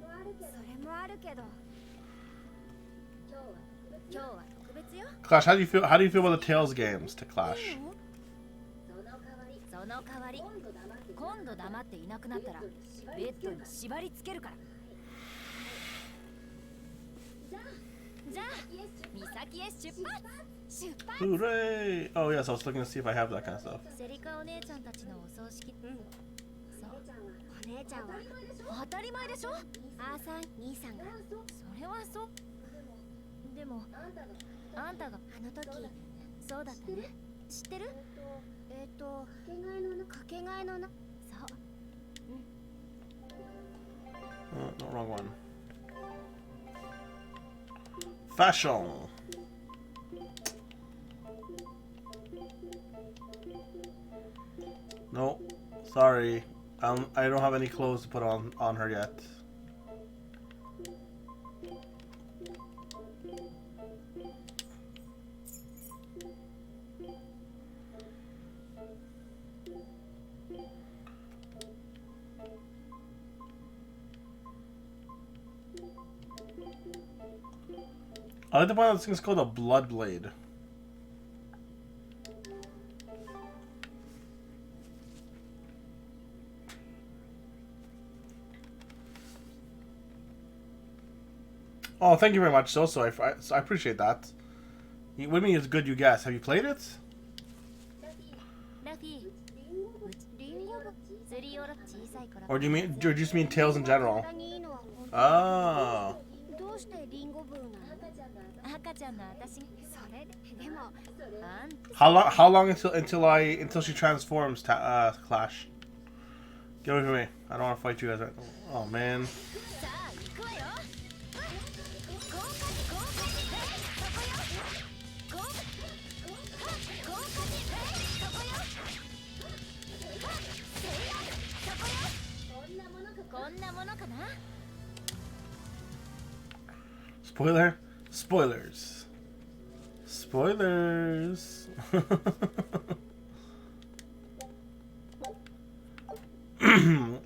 れもあるけど今日は特別よ Clash, how do you feel? How do you feel about the Tales games to Clash? その代わり今度黙っていなくなったらベッドに縛り付けるからじゃあ岬へ出発 Hooray! Oh yes, I was looking to see if I have that kind of stuff. セリカお姉ちゃんたちのお葬式そうお姉ちゃんは当たり前でしょあーさん兄さんがそれはそうでもあんたがあの時そうだったね知ってるかけがえのなそう No, wrong one. Fashion. No, sorry. I don't have any clothes to put on her yet. I like the one this thing's called a blood blade. Oh, thank you very much, so I appreciate that. What do you mean it's good, you guess? Have you played it? ラフィーリンゴ部釣り用の小さい頃 Or do you just mean Tales in general? にいいのは本当 Ah. どうしてリンゴ部なの赤ちゃんの私それでもあん How long until she transforms? Clash. Get away from me! I don't want to fight you guys right now. Oh man. さあ行くわよ豪華にそこよ豪華にそこよこんなものかな Spoiler? Spoilers. Spoilers.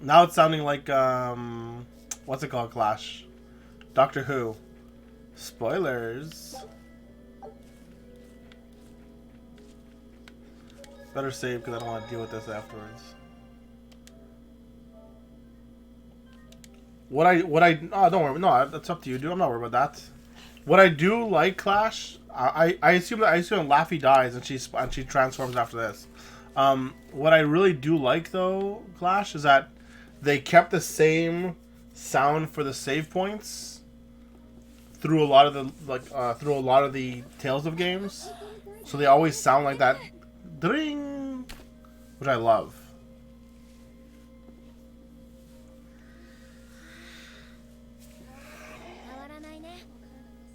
Now it's sounding like what's it called, Clash? Doctor Who. Spoilers. Better save because I don't want to deal with this afterwards. Oh, don't worry. No, that's up to you, dude. I'm not worried about that. What I do like, Clash, I assume Laffy dies and she transforms after this. What I really do like though, Clash, is that they kept the same sound for the save points through a lot of the Tales of games. So they always sound like that, ding, which I love. 変わらないね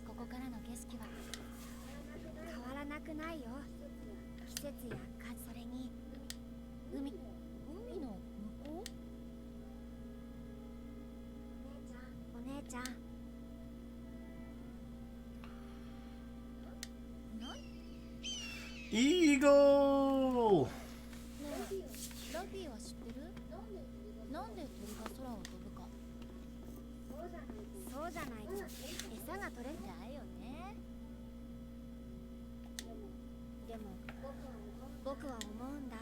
ここからの景色は変わらなくないよ季節や風それに海の向こうお姉ちゃんEagle! ねえラフィーは知ってるなんで鳥が空を飛ぶかそうじゃないと餌が取れないよねでも僕は思うんだ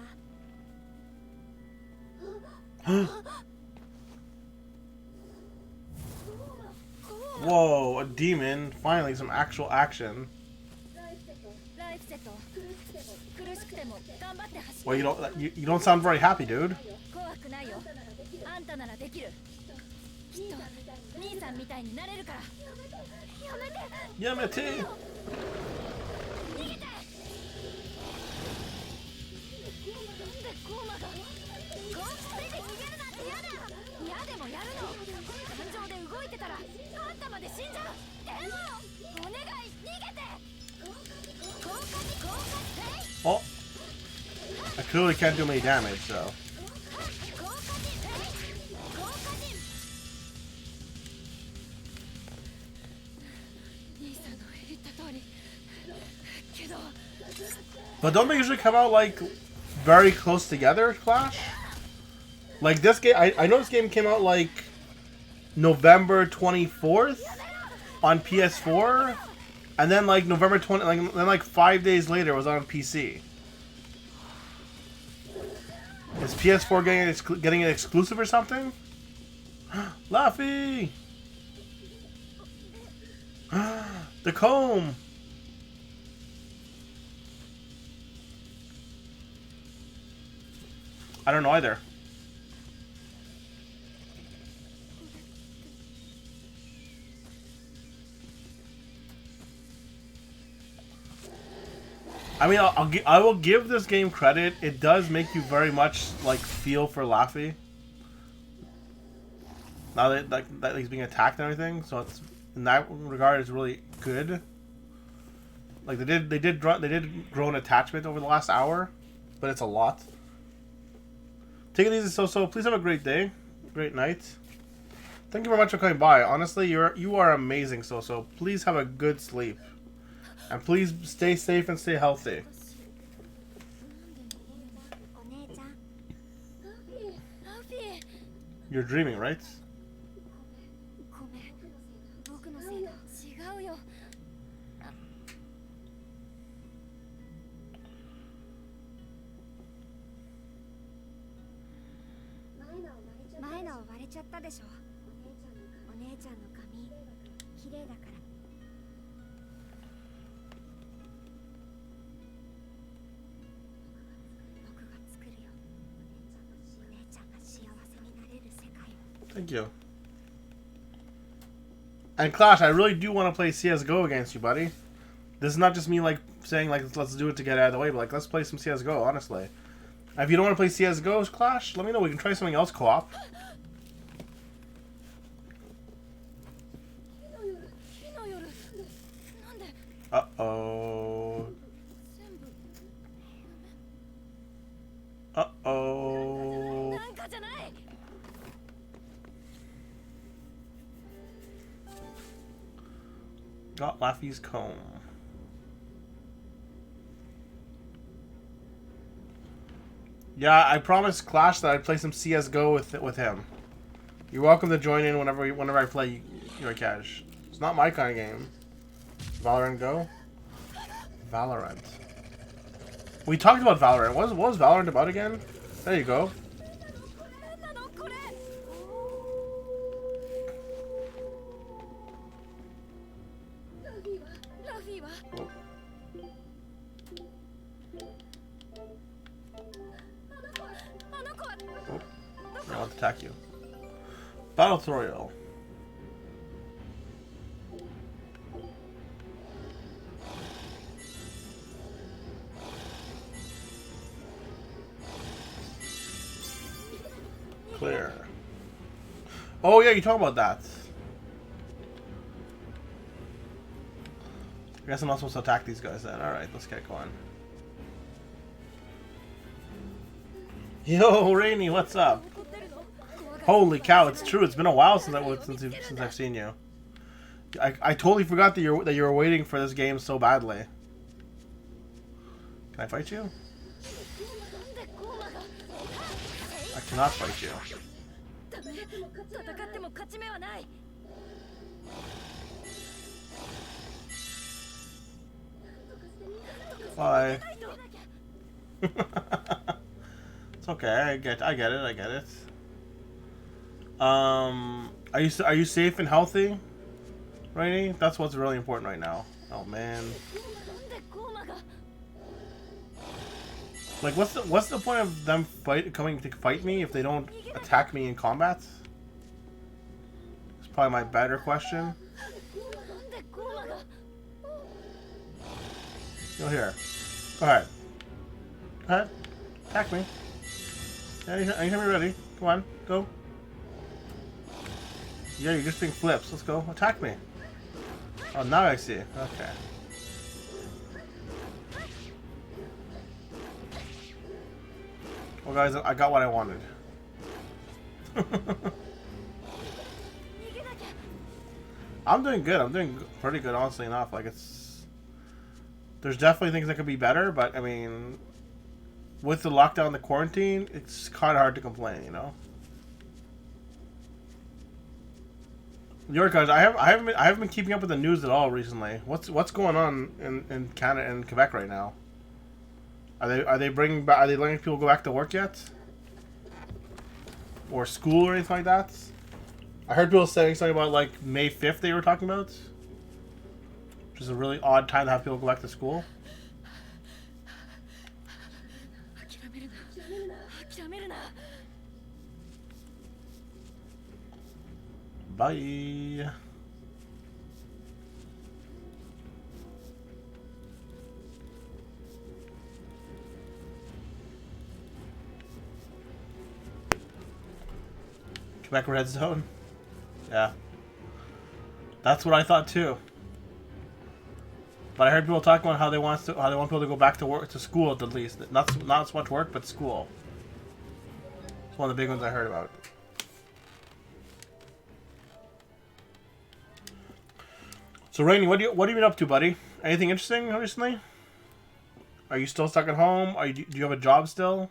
Whoa, a demon. Finally, some actual action. ライフセット苦しくても頑張って走 Well, you don't sound very happy, dude. 怖くないよあんたならできるきっと兄さんみたいになれるからやめて Yamete! 逃げてなんでゴーマがゴースで逃げるなんて嫌だ嫌でもやるの感情で動いてたらあんたまで死んじゃうでもお願い逃げて豪華に Oh! I clearly can't do any damage, so. 豪華に兄さんの言った通りけど But don't they usually come out, like, very close together, Clash? Like, this game, I know this game came out, like, November 24th on PS4, and then like November 20, then like 5 days later it was on PC. Is PS4 getting an exclusive or something? Laffy! The comb! I don't know either. I mean, I will give this game credit. It does make you very much like feel for Laffy. Now that he's being attacked and everything, so it's in that regard it's really good. Like they did grow an attachment over the last hour, but it's a lot. Take it easy, So. Please have a great day, great night. Thank you very much for coming by. Honestly, you are amazing, So. Please have a good sleep. And please stay safe and stay healthy. You're dreaming, right? ごめん、僕のせいだ。違うよ。前の割れちゃったでしょ。お姉ちゃんの髪綺麗だから。僕が作るよ。お姉ちゃんが幸せになれる世界を。 Thank you. And Clash, I really do want to play CS:GO against you, buddy. This is not just me like saying like let's do it to get out of the way, but like let's play some CS:GO, honestly. If you don't want to play CS:GO, Clash, let me know. We can try something else co-op. Uh-oh. Uh-oh. Got Laffy's comb. Yeah, I promised Clash that I'd play some CS:GO with him. You're welcome to join in whenever I play your cash. It's not my kind of game. Valorant Go? Valorant. We talked about Valorant. What was Valorant about again? There you go. Oh. Oh. I'll attack you. Battle tutorial. Clear. Oh yeah, you talk about that. I guess I'm not supposed to attack these guys then. Alright, let's get going. Yo, Rainy, what's up? Holy cow, it's true. It's been a while since I've seen you. I totally forgot that you were waiting for this game so badly. Can I fight you? I cannot fight you. Bye. It's okay. I get it. Are you safe and healthy, Rainy? That's what's really important right now. Oh man. Like, what's the point of them coming to fight me if they don't attack me in combat? It's probably my better question. Go here. Go ahead. Go ahead. Attack me. Anytime you're ready. Come on. Go. Yeah, you're just doing flips. Let's go. Attack me. Oh, now I see. Okay. Well, guys, I got what I wanted. I'm doing good. I'm doing pretty good, honestly enough. Like, there's definitely things that could be better, but, I mean, with the lockdown and the quarantine, it's kind of hard to complain, you know? Your guys, I haven't been keeping up with the news at all recently. What's going on in Canada and Quebec right now? Are they bringing back? Are they letting people go back to work yet? Or school or anything like that? I heard people saying something about like May 5th they were talking about, which is a really odd time to have people go back to school. Bye. Quebec Red Zone. Yeah. That's what I thought too. But I heard people talking about how they want people to go back to work, to school at least. Not so much work, but school. It's one of the big ones I heard about. So Rainy, what have you been up to, buddy? Anything interesting recently? Are you still stuck at home? Do you have a job still?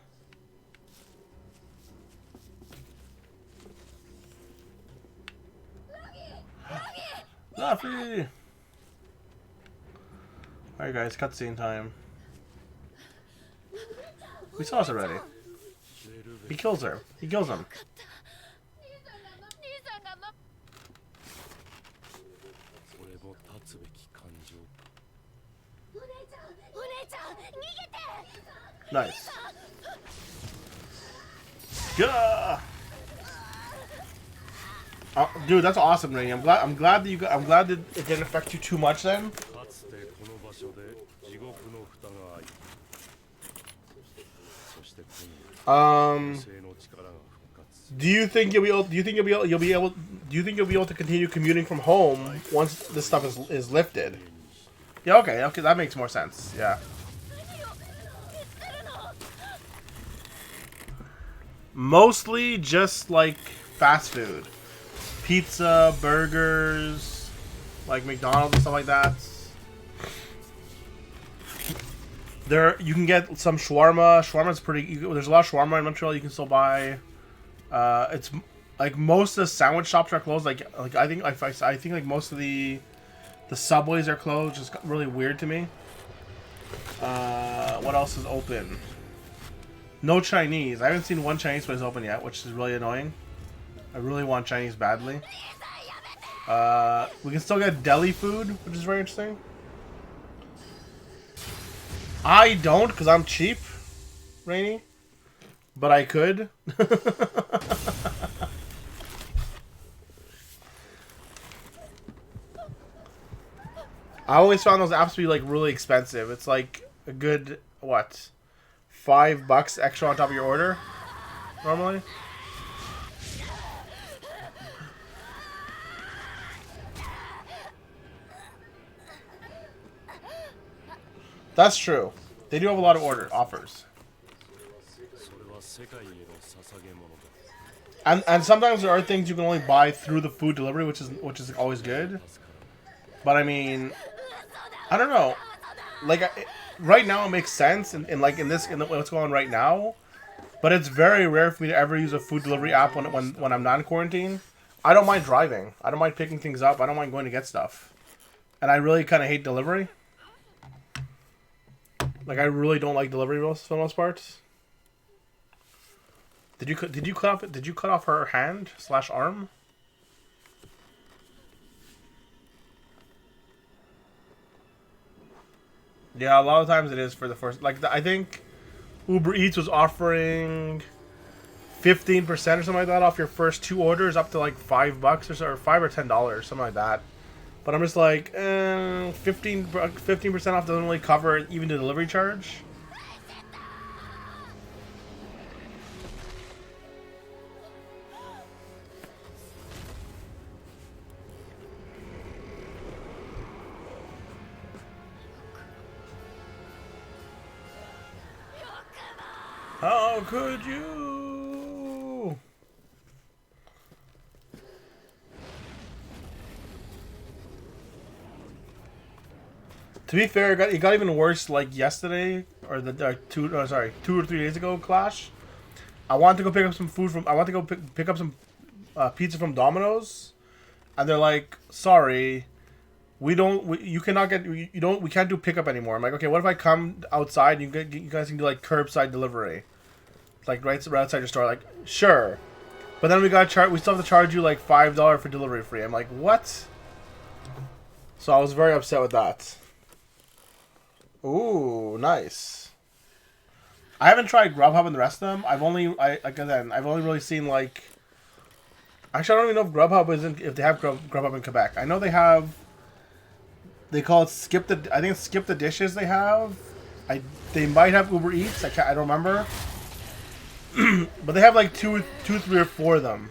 Luffy! Alright guys, cutscene time. We saw this already. He kills her. He kills him. つべき感情。お姉ちゃん逃げて。 Nice. Gah! Oh, dude, that's awesome, Rainy. I'm glad that it didn't affect you too much then. Do you think you'll be able to continue commuting from home once this stuff is lifted? Yeah, okay, that makes more sense. Yeah. Mostly just like fast food. Pizza, burgers, like McDonald's and stuff like that. You can get some shawarma. Shawarma's pretty. There's a lot of shawarma in Montreal you can still buy. It's like most of the sandwich shops are closed. Like I think like most of the Subways are closed. Just really weird to me. What else is open? No Chinese. I haven't seen one Chinese place open yet, which is really annoying. I really want Chinese badly. We can still get deli food, which is very interesting. I don't, because I'm cheap, Rainy. But I could. I always found those apps to be like really expensive. It's like a good, what, $5 extra on top of your order, normally. That's true. They do have a lot of offers. And sometimes there are things you can only buy through the food delivery, which is always good. But I mean, I don't know. Like right now, it makes sense, and like what's going on right now. But it's very rare for me to ever use a food delivery app when I'm not in quarantine. I don't mind driving. I don't mind picking things up. I don't mind going to get stuff. And I really kind of hate delivery. Like I really don't like delivery for the most part. Did you cut off her hand / arm? Yeah, a lot of times it is for the first. Like I think Uber Eats was offering 15% or something like that off your first 2 orders, up to like $5 or so, or $5 or $10, something like that. But I'm just like, 15% off doesn't really cover even the delivery charge. How could you? To be fair, it got even worse. Like yesterday, or the 2 or 3 days ago, Clash. I wanted to go pick up some food from. I want to go pick up some pizza from Domino's, and they're like, sorry, you cannot get, we can't do pickup anymore. I'm like, okay, what if I come outside and you guys can do like curbside delivery, like right outside your store? Like, sure, but then we still have to charge you like $5 for delivery fee. I'm like, what? So I was very upset with that. Ooh, nice. I haven't tried Grubhub and the rest of them. I've only really seen like. Actually, I don't even know if Grubhub if they have Grubhub in Quebec. I know they have. They call it Skip the. I think it's Skip the Dishes. They have. They might have Uber Eats. I don't remember. But they have like two, 3, or 4 of them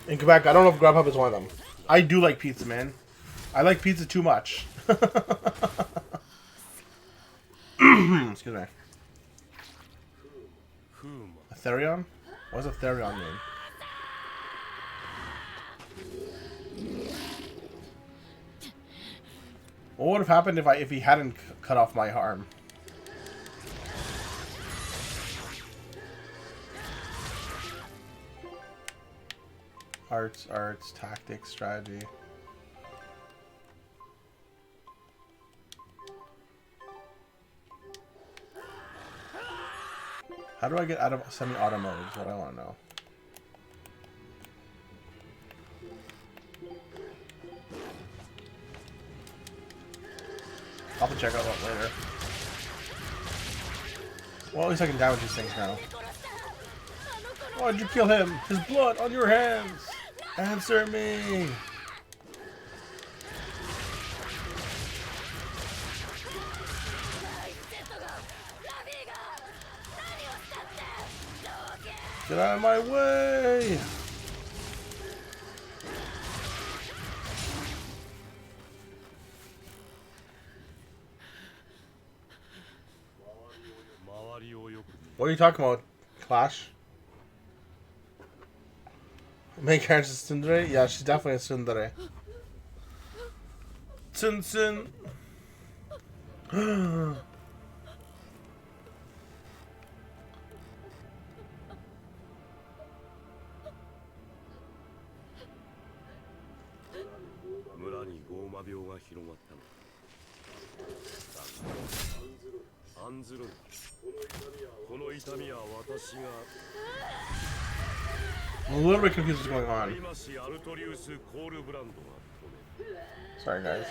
in Quebec. I don't know if Grubhub is one of them. I do like pizza, man. I like pizza too much. Excuse me. Therion? What does a Therion mean? What would have happened if he hadn't cut off my arm? Arts, tactics, strategy. How do I get out of semi-auto mode is what I want to know. I'll have to check out that later. Well, at least I can damage these things now. Why did you kill him? His blood on your hands! Answer me! Get out of my way! What are you talking about, Clash? Main character is tsundere? Yeah, she's definitely a tsundere. Tsun. I'm a little bit confused what's going on. Sorry, guys.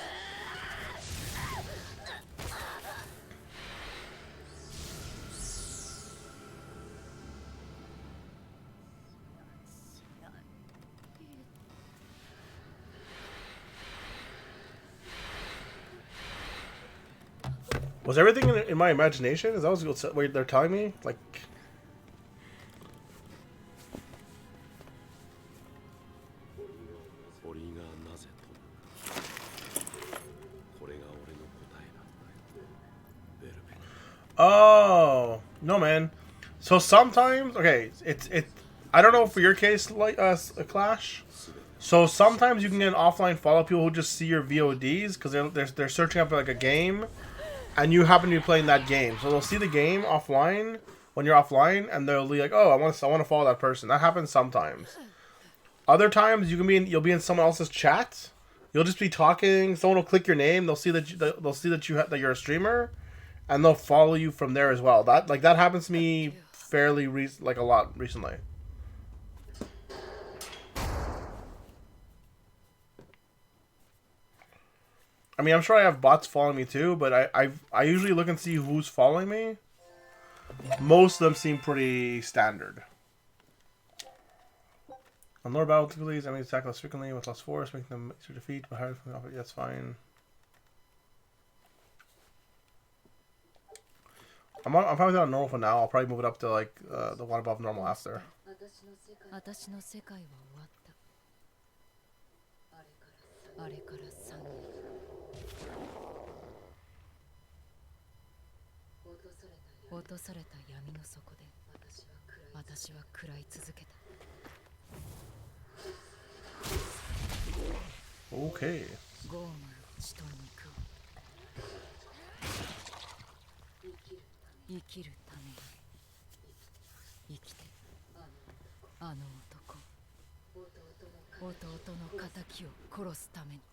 Was everything in my imagination? Is that what they're telling me? Like... Oh no, man. So sometimes, okay, it's I don't know for your case, like a Clash. So sometimes you can get an offline follow people who just see your VODs because they're searching up like a game, and you happen to be playing that game. So they'll see the game offline when you're offline, and they'll be like, "Oh, I want to follow that person." That happens sometimes. Other times you'll be in someone else's chat. You'll just be talking. Someone will click your name. They'll see that that you're a streamer. And they'll follow you from there as well. That happens to me fairly a lot recently. I mean, I'm sure I have bots following me too, but I usually look and see who's following me. Most of them seem pretty standard. On lower battle difficulties, enemies attack less frequently with less force, making them easier to defeat. But higher, that's fine. I'm probably not normal for now. I'll probably move it up to like the one above normal after. Okay. 生きるために生きてあの男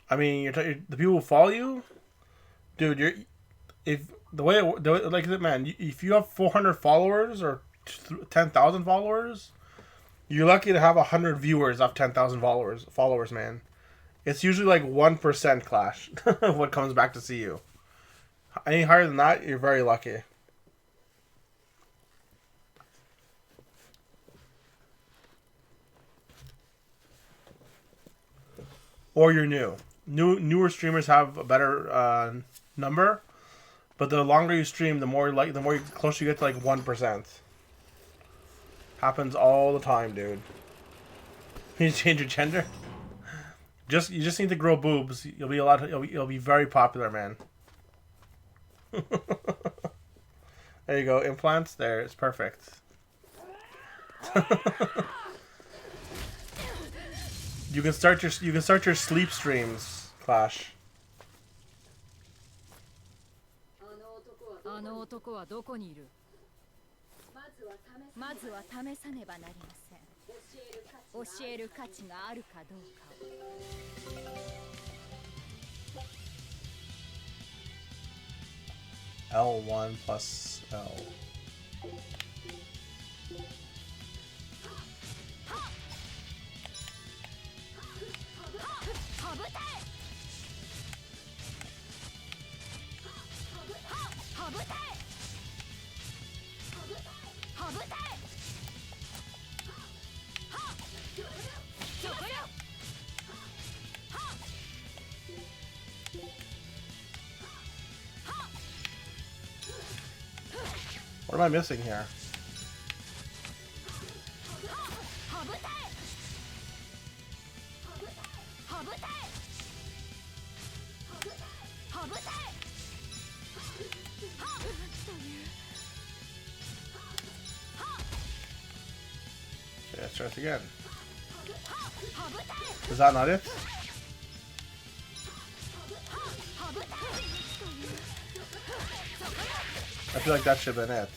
I mean, the people who follow you, dude. Like that, man. If you have 400 followers or 10,000 followers, you're lucky to have 100 viewers of 10,000 followers. Followers, man. It's usually like 1% Clash. What comes back to see you. Any higher than that, you're very lucky. Or you're new. Newer streamers have a better number, but the longer you stream, the more closer you get to like 1%. Happens all the time, dude. You change your gender. You just need to grow boobs. You'll be very popular, man. There you go. Implants. There. It's perfect. You can start your sleep streams, Clash. あの男はどこにいる？まずは試さねばなりません。教える価値があるかどうかを。L1 plus L. What am I missing here? Okay, let's try this again. Is that not it? I feel like that should have been it.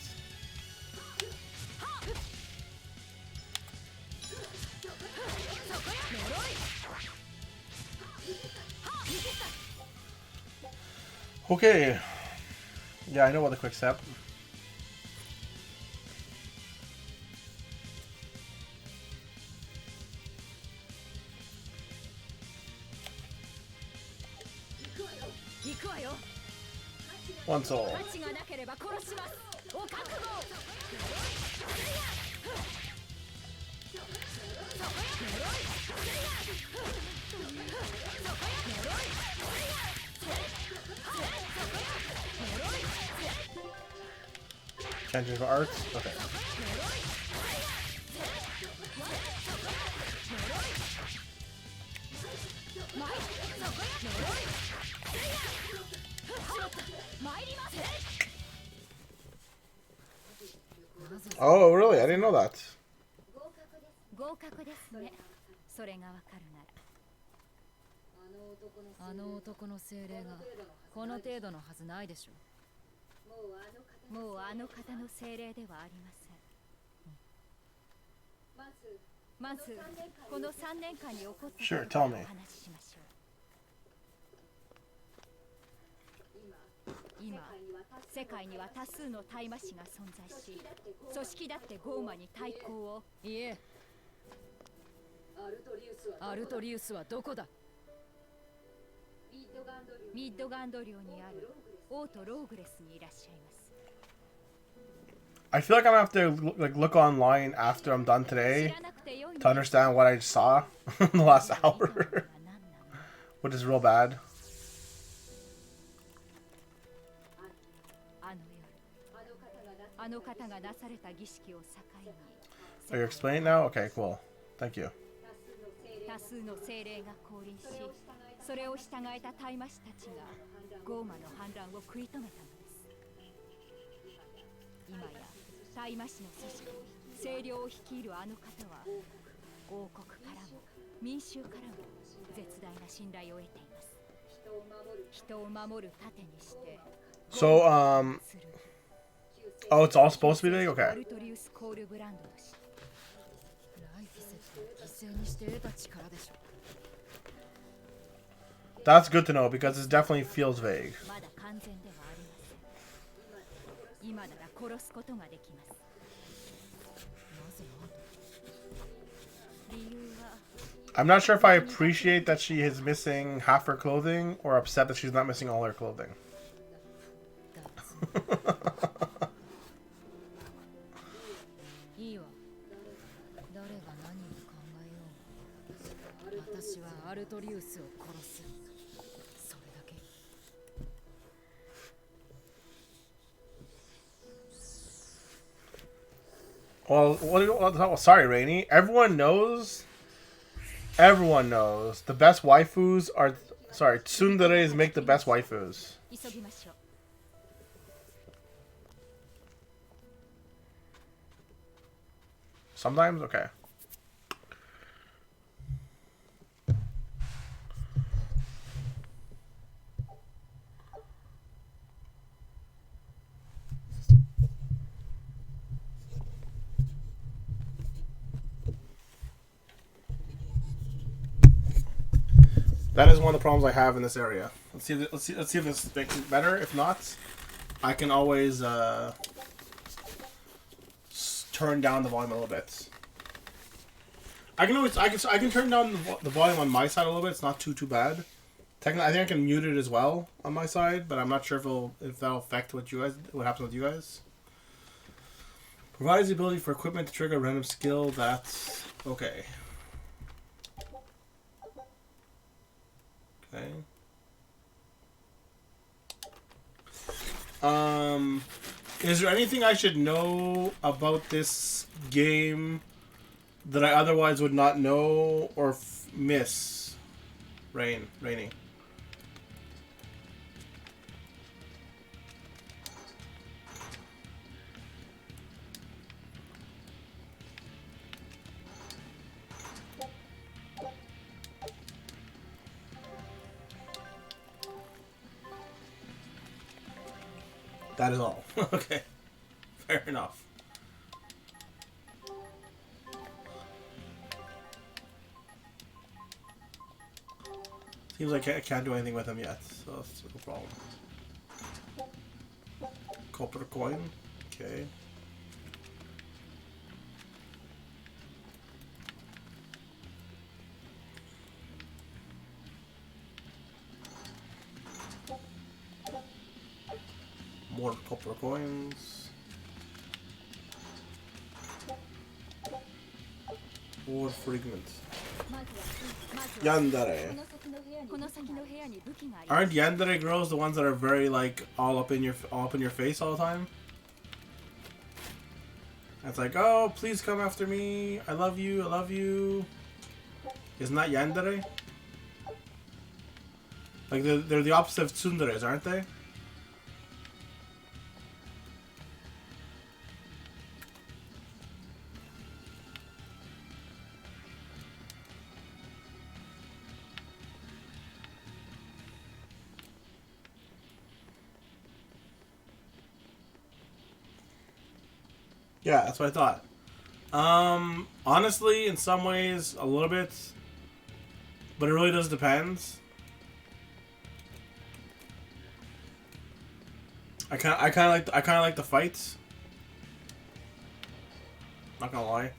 Okay. Yeah, I know what the quick step. One soul. Changes of arts? Okay. Oh, really? I didn't know that. 合格ですね。それがわかるなら。あの男の精霊がこの程度のはずないでしょ。もうあの方の精霊ではありません。まずこの3年間に起こったことをお話ししましょう。今世界には多数の大魔師が存在し、組織だってゴーマに対抗を。いえ、アルトリウスはどこだ？ミッドガンド領にある王都ローグレスにいらっしゃいます。I feel like I'm gonna have to like look online after I'm done today to understand what I saw in the last hour, which is real bad. Are you explaining now? Okay, cool. Thank you. 多数の精霊が降臨し、それを従えた大魔師たちがゴーマの反乱を食い止めたのです。今や大魔師の組織、精霊を率いるあの方は王国からも民衆からも絶大な信頼を得ています。人を守る盾にして。So oh, it's all supposed to be big? Okay. That's good to know because it definitely feels vague. まだ完全ではありません。今なら殺すことができます。なぜあんた？理由は I'm not sure if I appreciate that she is missing half her clothing or upset that she's not missing all her clothing. いいわ。誰が何を考えよう。私はアルトリウスを殺す。それだけ。Well, sorry, Rainy. Everyone knows. Everyone knows the best waifus are. Sorry, tsunderes make the best waifus. 急ぎましょう。 Sometimes, okay. That is one of the problems I have in this area. Let's see. Let's see if this makes it better. If not, I can always turn down the volume a little bit. I can turn down the volume on my side a little bit. It's not too bad. Technically, I think I can mute it as well on my side, but I'm not sure if that'll affect what happens with you guys. Provides the ability for equipment to trigger a random skill. That's okay. Okay. Is there anything I should know about this game that I otherwise would not know or miss? Rainy. That is all. Okay. Fair enough. Seems like I can't do anything with him yet, so that's no problem. Copper coin. Okay. More copper coins. More fragments. Yandere. Aren't yandere girls the ones that are very like all up in your face all the time? It's like, oh, please come after me. I love you. I love you. Isn't that yandere? Like they're the opposite of tsunderes, aren't they? Yeah, that's what I thought. Honestly, in some ways, a little bit, but it really does depend. I kind of like the fights. Not gonna lie.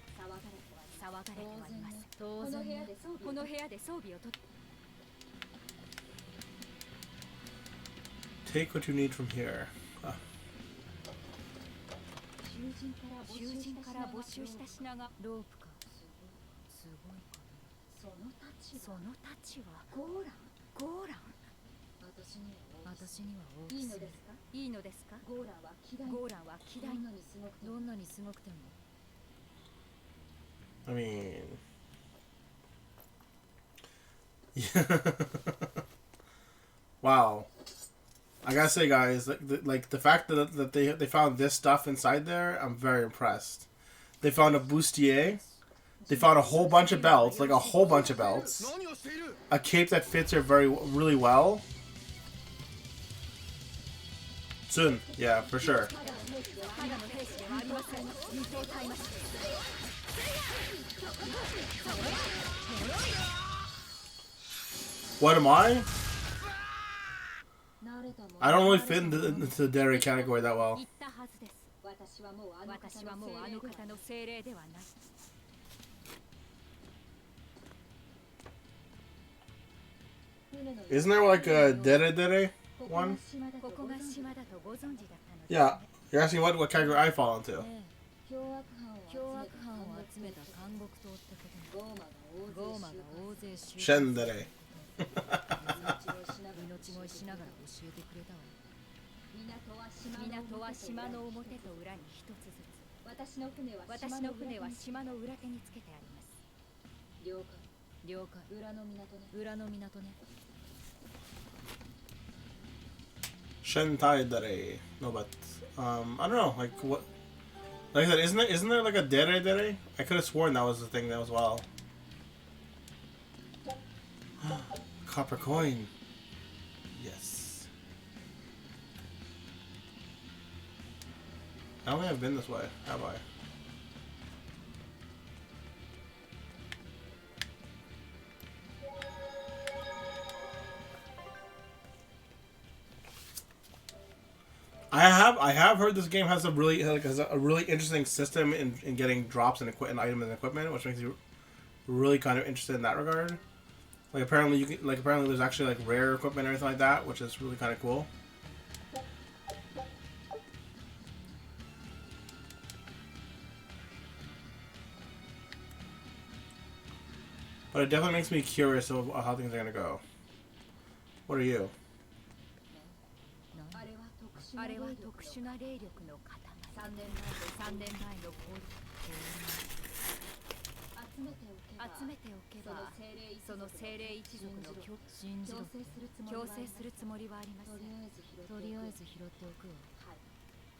Take what you need from here. 囚人から没収した品がロープかすごいかなその太刀はゴーラン私には大きすぎるいいのですかゴーランは嫌いどんなにすごくても I mean, yeah. Wow. I gotta say, guys, like the fact that they found this stuff inside there, I'm very impressed. They found a bustier. They found a whole bunch of belts, like a whole bunch of belts. A cape that fits her really well. Soon, yeah, for sure. What am I? I don't really fit into the dairy category that well. 言ったはずです。私はもうあの方の精霊ではない。 Isn't there like a dere one? ここが島だとご存知だったのですね。 Yeah. You're asking what category I fall into. 凶悪犯を集めた監獄島ってことね。ゴーマが大勢集結。 Shen dere. 命乞いしながら教えてくれたわ。港は島の表と裏に一つずつ。私の船は島の裏手につけてあります。了解。裏の港ね。 Shentai dere. No, but I don't know. Like what? Like I said, isn't there like a dere? I could have sworn that was the thing as well. Copper coin. Yes. I don't think I've been this way, have I? I have heard this game has a really interesting system in getting drops and items and equipment, which makes you really kind of interested in that regard. Like apparently there's actually like rare equipment and everything like that, which is really kind of cool. But it definitely makes me curious of how things are gonna go. What are you? あれは特殊な霊力の塊。3年前の氷。集めておけば、その精霊一族の強制するつもりはありません。とりあえず拾っておくわ。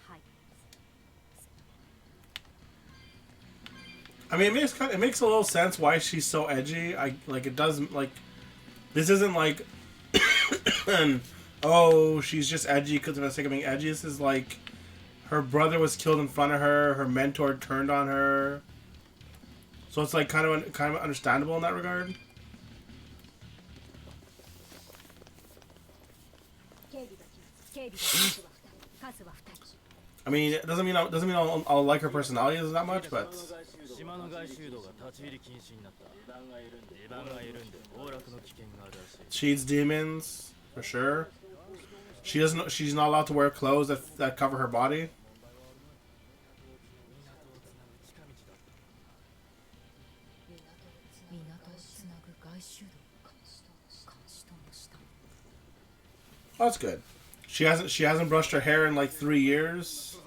はい。 I mean, it makes a little sense why she's so edgy. It does like this isn't like oh, she's just edgy because of the sake of being edgy. This is like her brother was killed in front of her. Her mentor turned on her. So it's like kind of understandable in that regard. I mean, it doesn't mean I'll like her personality that much, but she's demons for sure. She's not allowed to wear clothes that cover her body. Oh, that's good. She hasn't brushed her hair in like 3 years.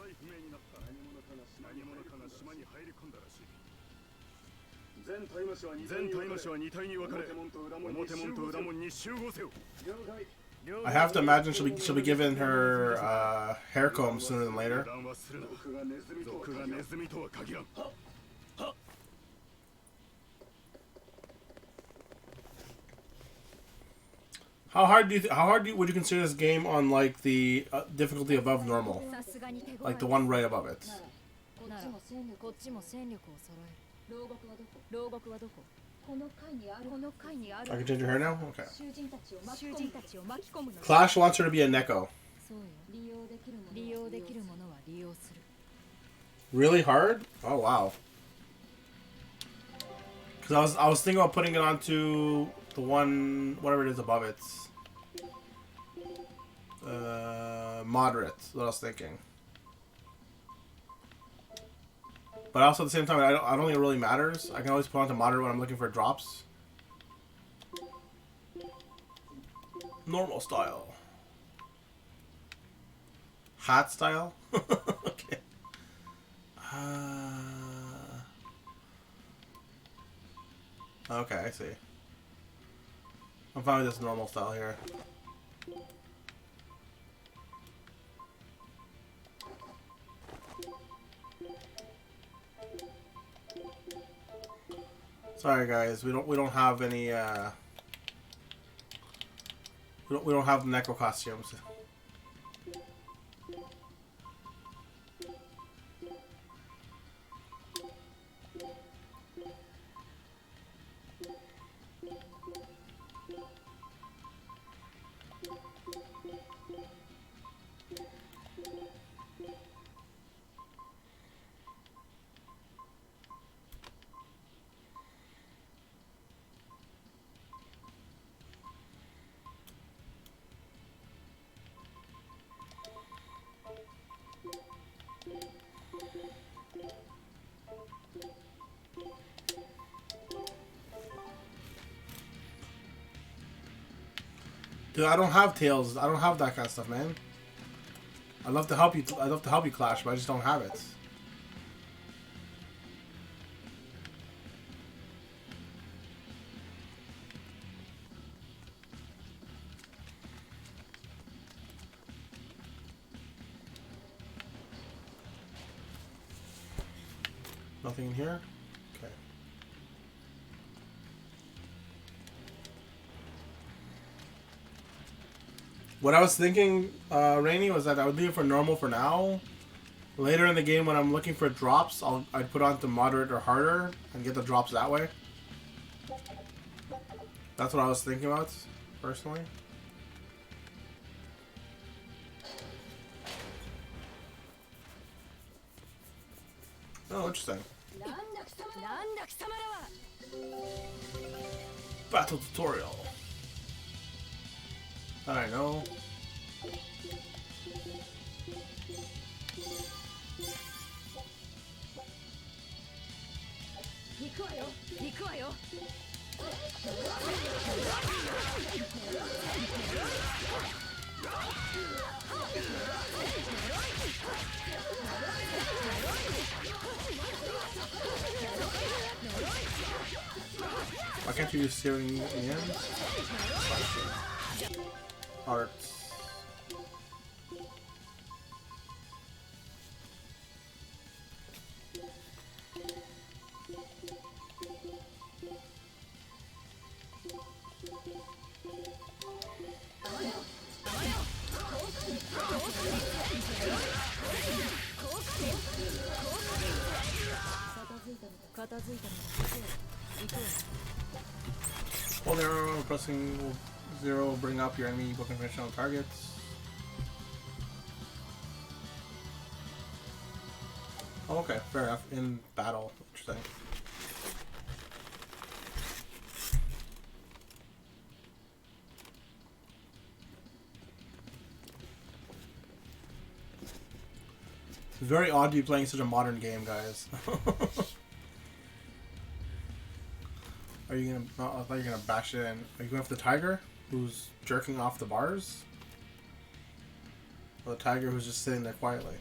I have to imagine she'll be given her hair comb sooner than later. How hard would you consider this game on like the difficulty above normal, like the one right above it? I can change your hair now? Okay. Clash wants her to be a Neko. Really hard? Oh wow. Because I was thinking about putting it onto the one, whatever it is above it. Moderate. That's what I was thinking. But also at the same time, I don't think it really matters. I can always put onto moderate when I'm looking for drops. Normal style. Hat style? Okay. Okay, I see. I'm fine with this normal style here. Sorry guys, we don't have any we don't have the Neko costumes. Dude, I don't have tails. I don't have that kind of stuff, man. I'd love to help you. I'd love to help you, Clash, but I just don't have it. Nothing in here? Okay. What I was thinking, Rainy, was that I would leave it for normal for now. Later in the game, when I'm looking for drops, I'd put on to moderate or harder and get the drops that way. That's what I was thinking about, personally. Oh, interesting. Battle tutorial. I know. Why can't you use searing in the end? Hearts. Hold arrow, pressing 0 will bring up your enemy book conventional targets. Oh, okay, fair enough. In battle, interesting. It's very odd to be playing such a modern game, guys. Are you gonna? Oh, I thought you were gonna bash it in. Are you going for the tiger, who's jerking off the bars, or the tiger who's just sitting there quietly?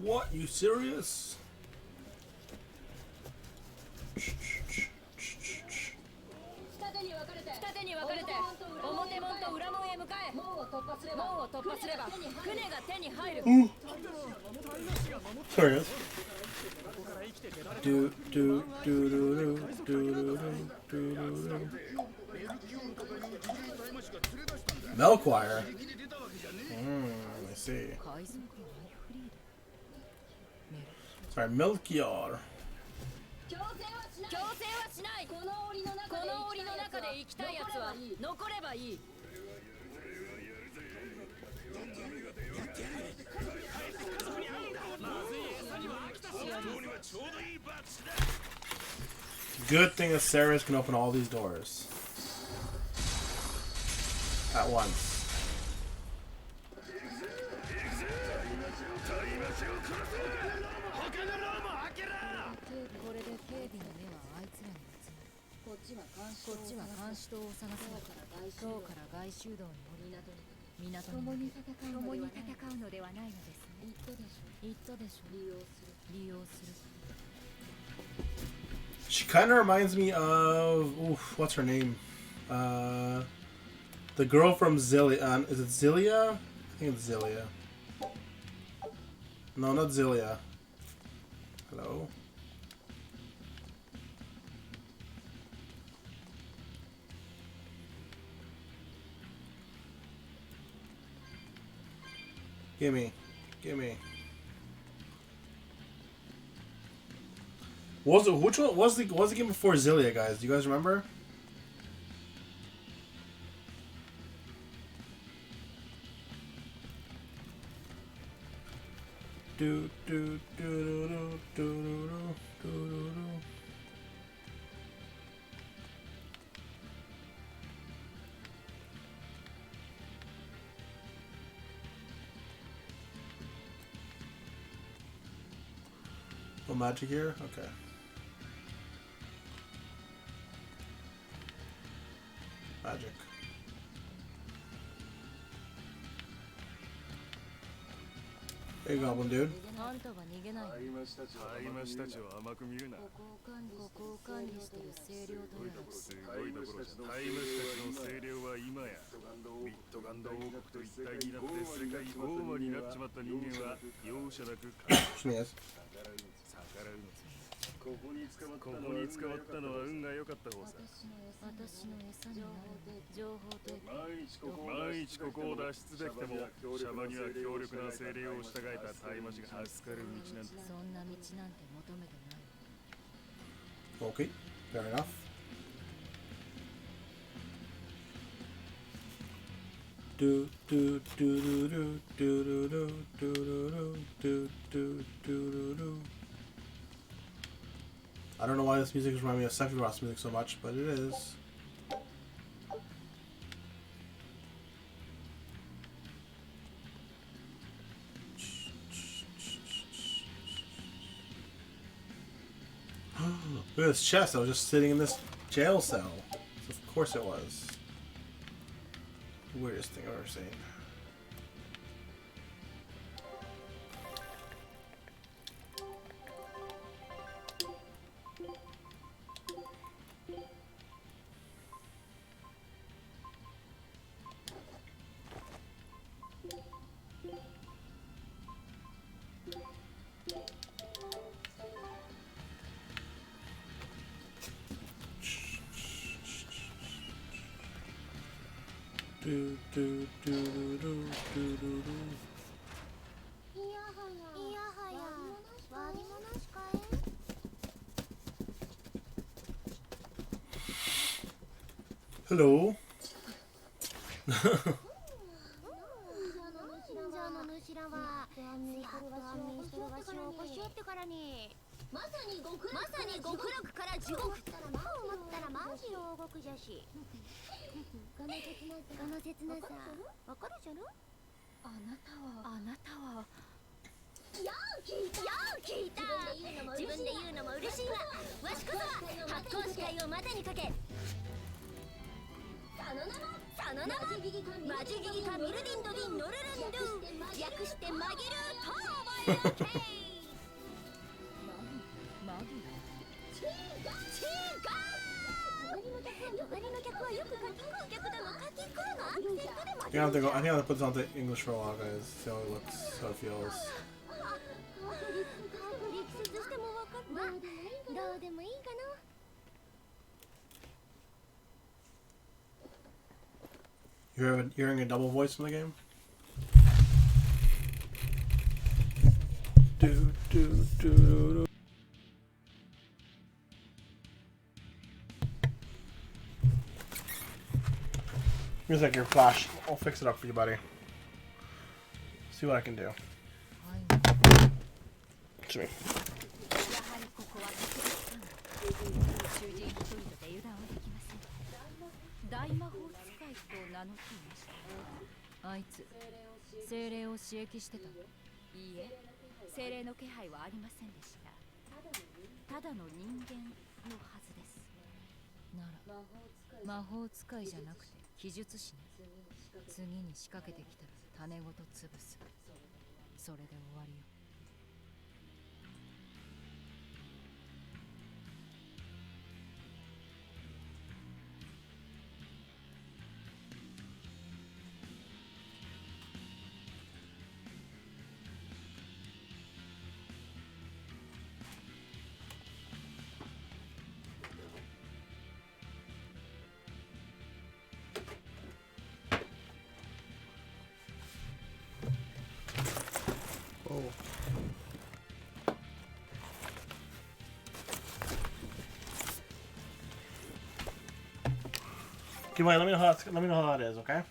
What? You serious? Sorry. Do do do do do do do do do. Melkwire. I see. Sorry, Melchior. Good thing that Ceres can open all these doors at once. She kind of reminds me of what's her name? The girl from Zilia. Is it Zilia? I think it's Zilia. No, not Zilia. Hello. Gimme. Which one was the game before Zilia, guys? Do you guys remember? do do do do do do do do. No magic here? Okay. Magic. Hey, Goblin Dude. あんたは逃げないの。買い増したちを甘く見るな。ここを管理してる清涼隊だ。すごいところじゃ。タイムスたちの清涼は今やビットガンド王国と一体になって世界大魔になっちまった人間は容赦なく逆らうのさ。ここに捕まったのは運が良かった方さ。私の餌になる情報提供。万一ここを脱出できてもシャバには強力な精霊を従えたタイマシが助かる道なんて。そんな道なんて求めてない。Okay, fair enough. Do do do do do do do do do do do do. I don't know why this music is reminding me of Sephiroth's music so much, but it is. Look at this chest. I was just sitting in this jail cell. Of course it was. Weirdest thing I've ever seen. Do do do do do do do. いやはや割り物しかえ。 Hello. じゃあの主らはやっと安眠してるわしを起こしよってからに。まさに極楽から地獄ったら思ったらマジ牢獄じゃし。この切なさわかるじゃろ。あなたはよう聞いた。自分で言うのも嬉しいわ。わしこそは発行司会を股にかけ。その名もマジギギカミルディンドディンノルルンドゥ、略してマギルと覚えとけ。マギ隣の客はよくかき食う客だの。かき食うのアクセントでマギ Yeah, I think I have to put this on to English for a while, guys. See how it looks, how it feels. 力説してもわかる。まあどうでもいいかな。 You're hearing a double voice in the game? Do do do do. Here's like your flash. I'll fix it up for you, buddy. See what I can do. To me. やはりここは特別官。囚人一人とて油断はできません。大魔法使いと名乗っていました。あいつ精霊を刺激してた。いいえ、精霊の気配はありませんでした。ただの人間のはずです。なら魔法使いじゃなくて奇術師ね。次に仕掛けてきたら種ごと潰す。それで終わりよ。Okay, wait, let me know how that is, okay?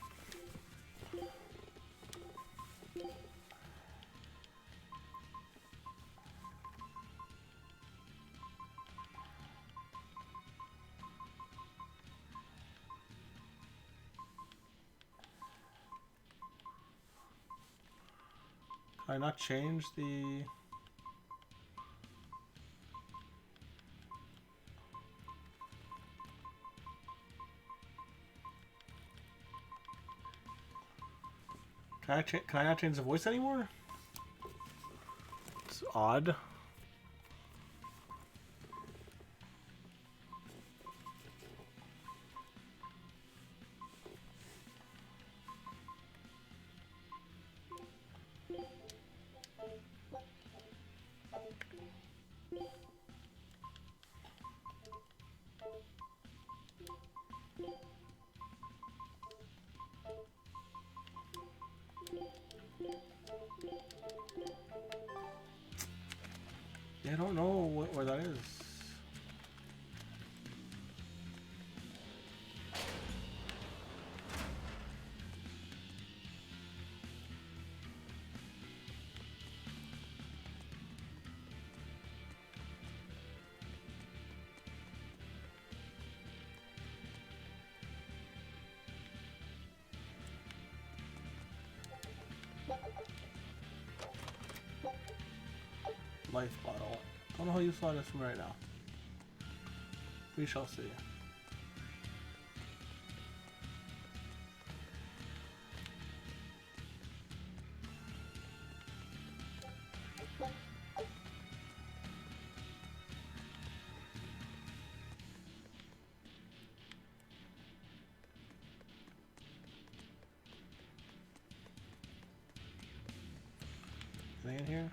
Can I not change the... Can I not change the voice anymore? It's odd. Yeah, I don't know where that is. Life bottle. Don't know how useful that is from right now. We shall see. Anything in here?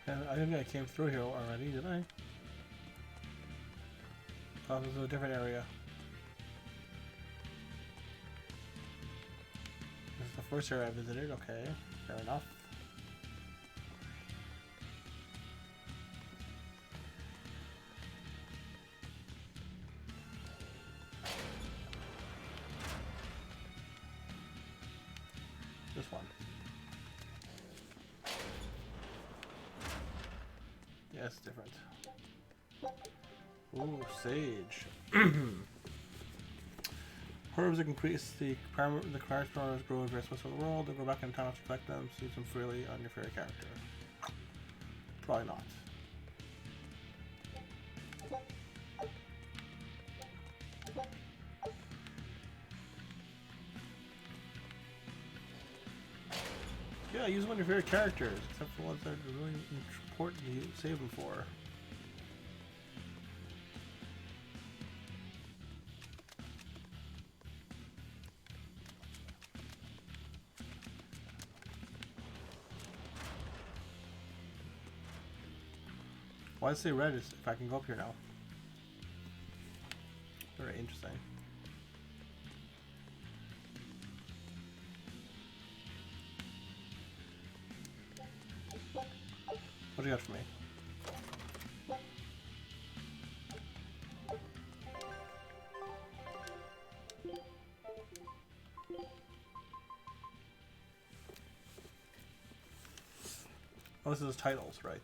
I think I came through here already, didn't I? Oh, this is a different area. This is the first area I visited, okay. Fair enough. This one. Yeah, it's different. Ooh, sage. Herbs that increase the character powers grow in various parts of the world. They go back in time to collect them, so use them freely on your favorite character. Probably not. Yeah, use them on your favorite characters, except for ones that are really important you save them for. Why does it say red if I can go up here now? Very interesting. What do you got for me? Oh, this is titles, right?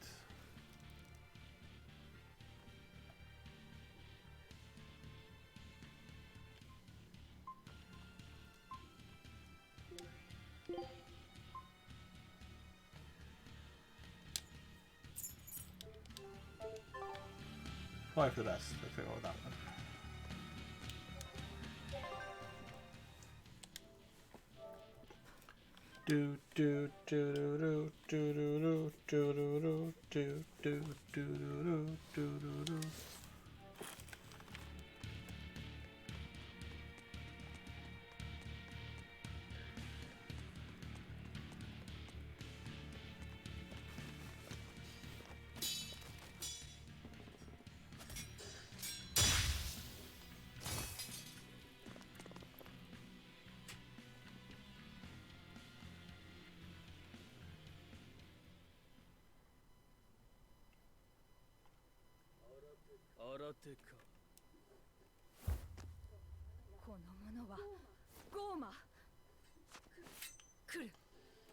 Probably for the best. Let's go with that one. Do do do do do do do do do do do do do do.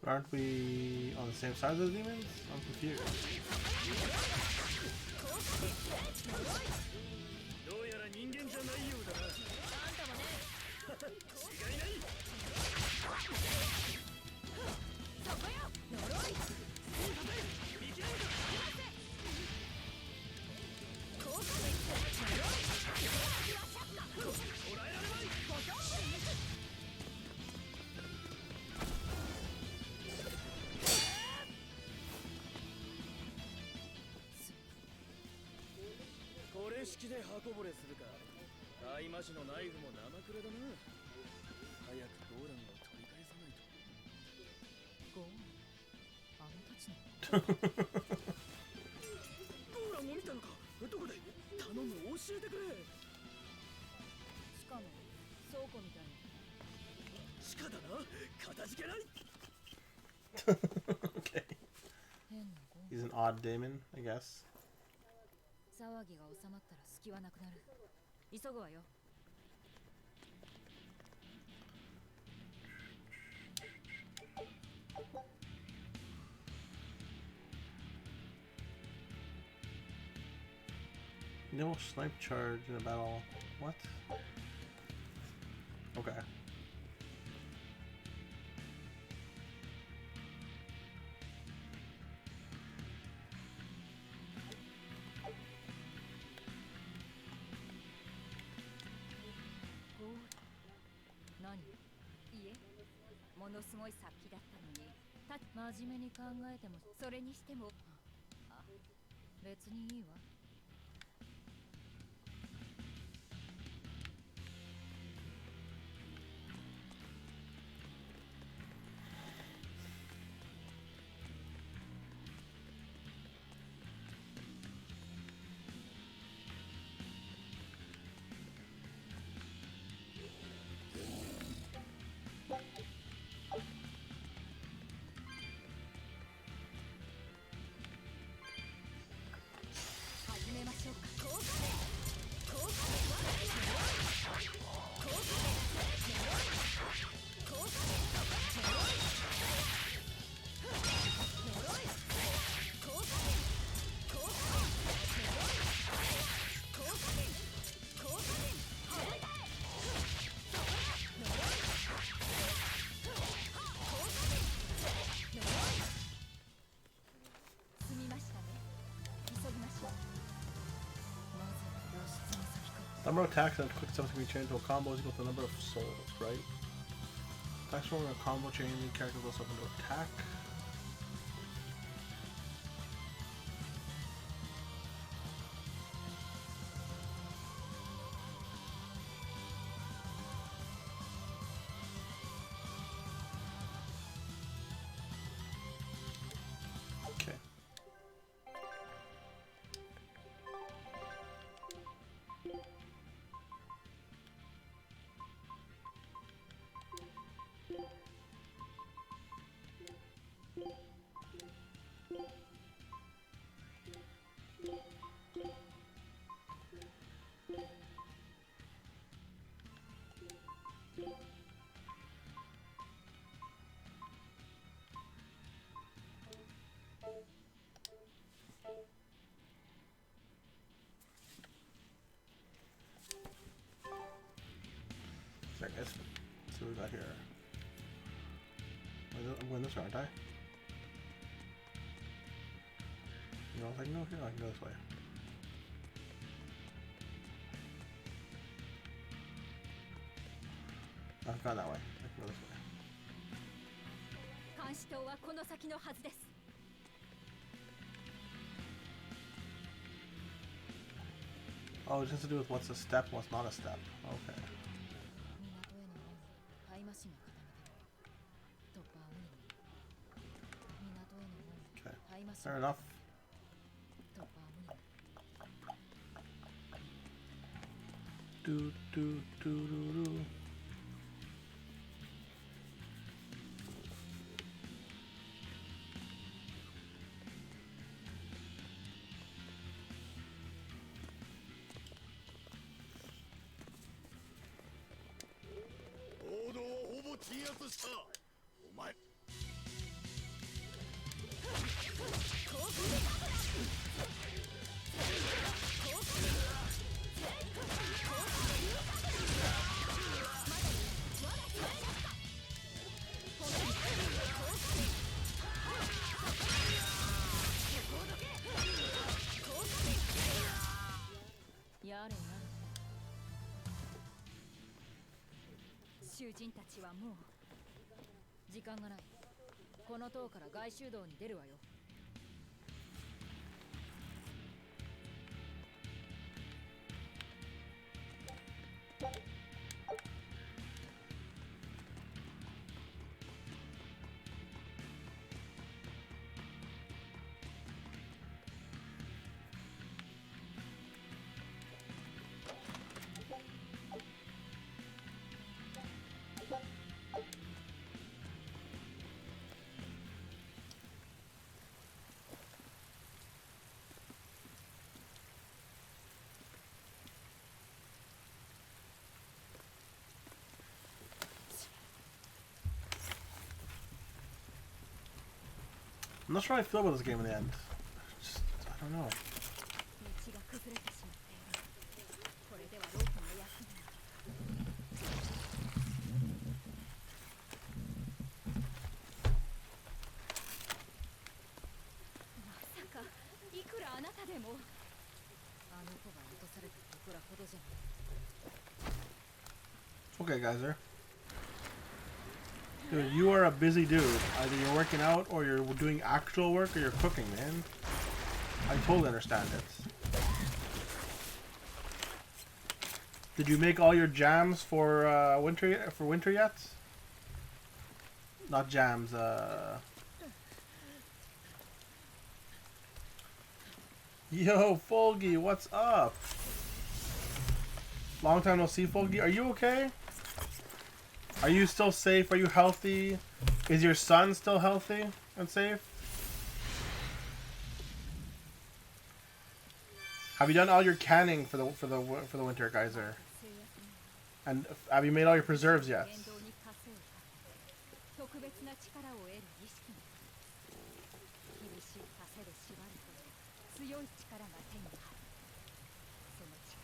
Aren't we on the same side of the demons? I'm confused. Okay. He's an odd demon, I guess. 騒ぎが収まったら隙はなくなる。急ぐわよ。No snipe charge in a battle. What? Okay. What? 何？いえ、ものすごい殺気だったのに、真面目に考えても、それにしても、あ、別にいいわ。Number of attacks and quick steps can be changed to a combo is equal to the number of souls, right? Attacks forming a combo chain, the character goes up into attack. Okay. So I guess, let's see what we got here. I'm going this way, aren't I? You know, I can go here, I can go this way. I've gone that way. I can go this way. 島はこの先のはずです。 Oh, it has to do with what's a step, what's not a step. Okay. 港への門をタイマシンが固めてる。突破は無理ね。港への門を Okay. タイマシン Fair が enough. 突破は無理ね。 Do do do do do.やれやれ。囚人たちはもう時間がない。この塔から外修道に出るわよ。 I'm not sure how I feel about this game in the end. Just, I don't know. 道が崩れてしまっている。これではロープが役に立つ。まさかいくらあなたでも。あの子が落とされたところほどじゃない。 Okay, Geyser. Dude, you are a busy dude. Either you're working out, or you're doing actual work, or you're cooking, man. I totally understand it. Did you make all your jams for winter yet? Not jams. Yo, Folgy, what's up? Long time no see, Folgy. Are you okay? Are you still safe? Are you healthy? Is your son still healthy and safe? Have you done all your canning for the winter, Geyser? And have you made all your preserves yet? 特別な力を得る儀式に厳しい枷で縛ることで強い力が手に入る。その力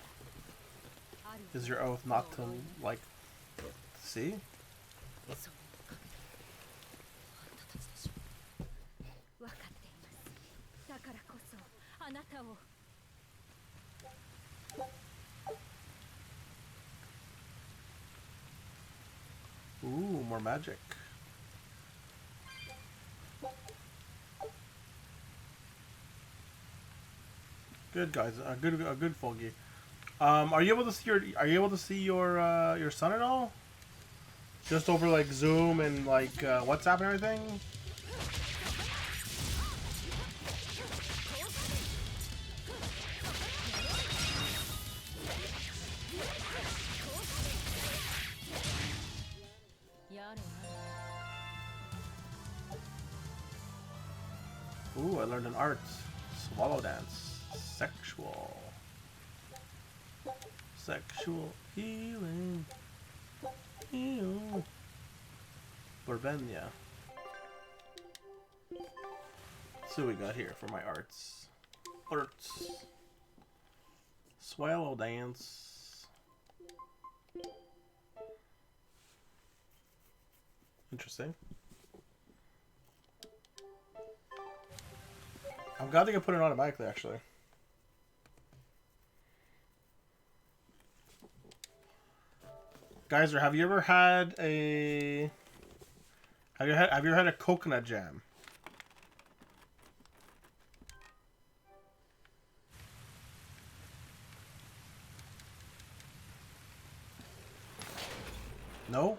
ある Is your oath not to like see? それをかけたあんたたちでしょ。分かっています。だからこそあなたを。 Ooh, more magic. Good guys, a good Folgy. Are you able to see your son at all? Just over like Zoom and like WhatsApp and everything? Ooh, I learned an art. Swallow dance. Sexual. Sexual healing. Heal. Borbenia. Let's see what we got here for my arts. Arts. Swallow dance. Interesting. I'm glad they can put it automatically, actually. Geyser, have you ever had Have you ever had a coconut jam? No?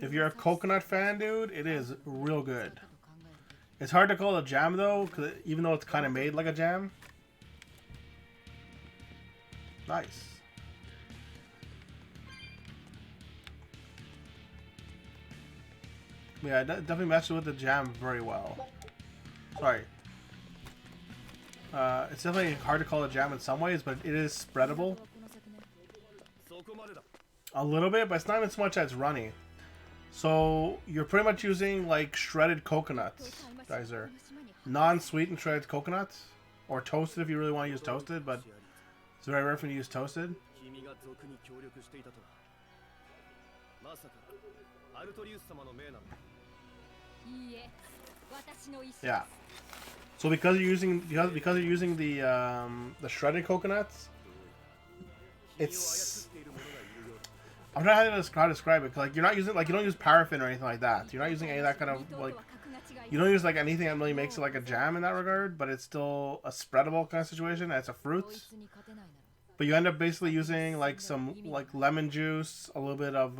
If you're a coconut fan, dude, it is real good. It's hard to call it a jam, though, cause even though it's kind of made like a jam. Nice. Yeah, it definitely meshes with the jam very well. Sorry. It's definitely hard to call it a jam in some ways, but it is spreadable. A little bit, but it's not even so much that it's runny. So, you're pretty much using, like, shredded coconuts. Guys are non-sweetened shredded coconuts. Or toasted if you really want to use toasted, but it's very rare for you to use toasted. Yeah. So because you're using the shredded coconuts, it's, I'm trying to describe it. Like, you're not using, like, you don't use paraffin or anything like that. You're not using any of that kind of, like, you don't use like anything that really makes it like a jam in that regard, but it's still a spreadable kind of situation. It's a fruit, but you end up basically using like some like lemon juice, a little bit of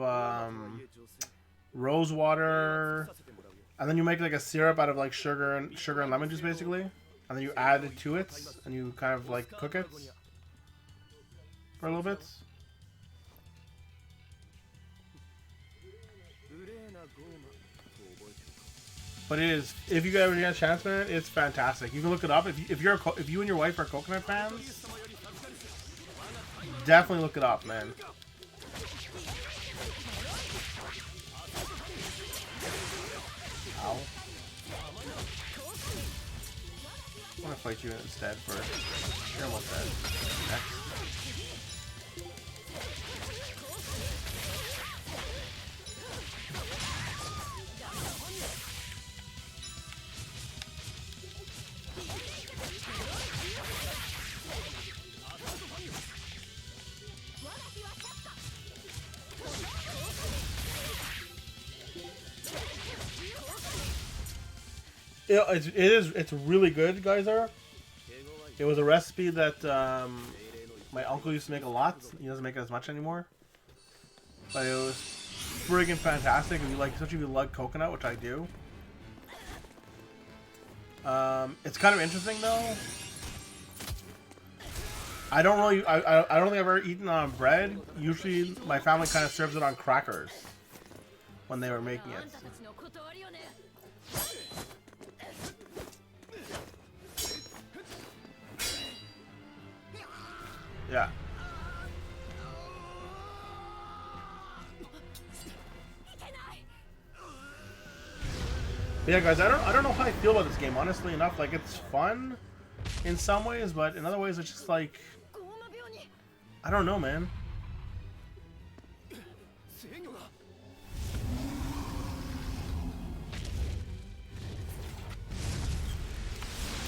rose water, and then you make like a syrup out of like sugar and lemon juice basically, and then you add it to it, and you kind of like cook it for a little bit. But it is, if you ever get a chance, man, it's fantastic. You can look it up. If you and your wife are coconut fans, definitely look it up, man. Ow. I'm gonna fight you instead first. You're almost dead. Next. It's really good, guys. It was a recipe that my uncle used to make a lot. He doesn't make it as much anymore, but it was friggin' fantastic. If you like, especially if you like coconut, which I do. It's kind of interesting though. I don't think I've ever eaten on bread. Usually, my family kind of serves it on crackers when they were making it. Yeah. But yeah, guys, I don't know how I feel about this game. Honestly enough, like it's fun in some ways, but in other ways, it's just like I don't know, man.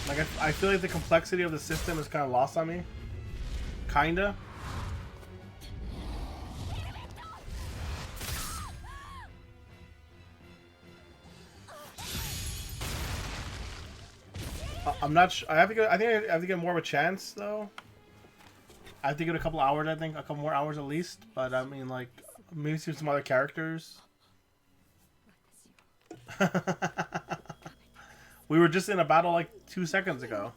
Like I feel like the complexity of the system is kind of lost on me. Kinda. I'm not sure. I think I have to get more of a chance though. I have to give it a couple hours. I think a couple more hours at least. But I mean, like maybe see some other characters. We were just in a battle like 2 seconds ago.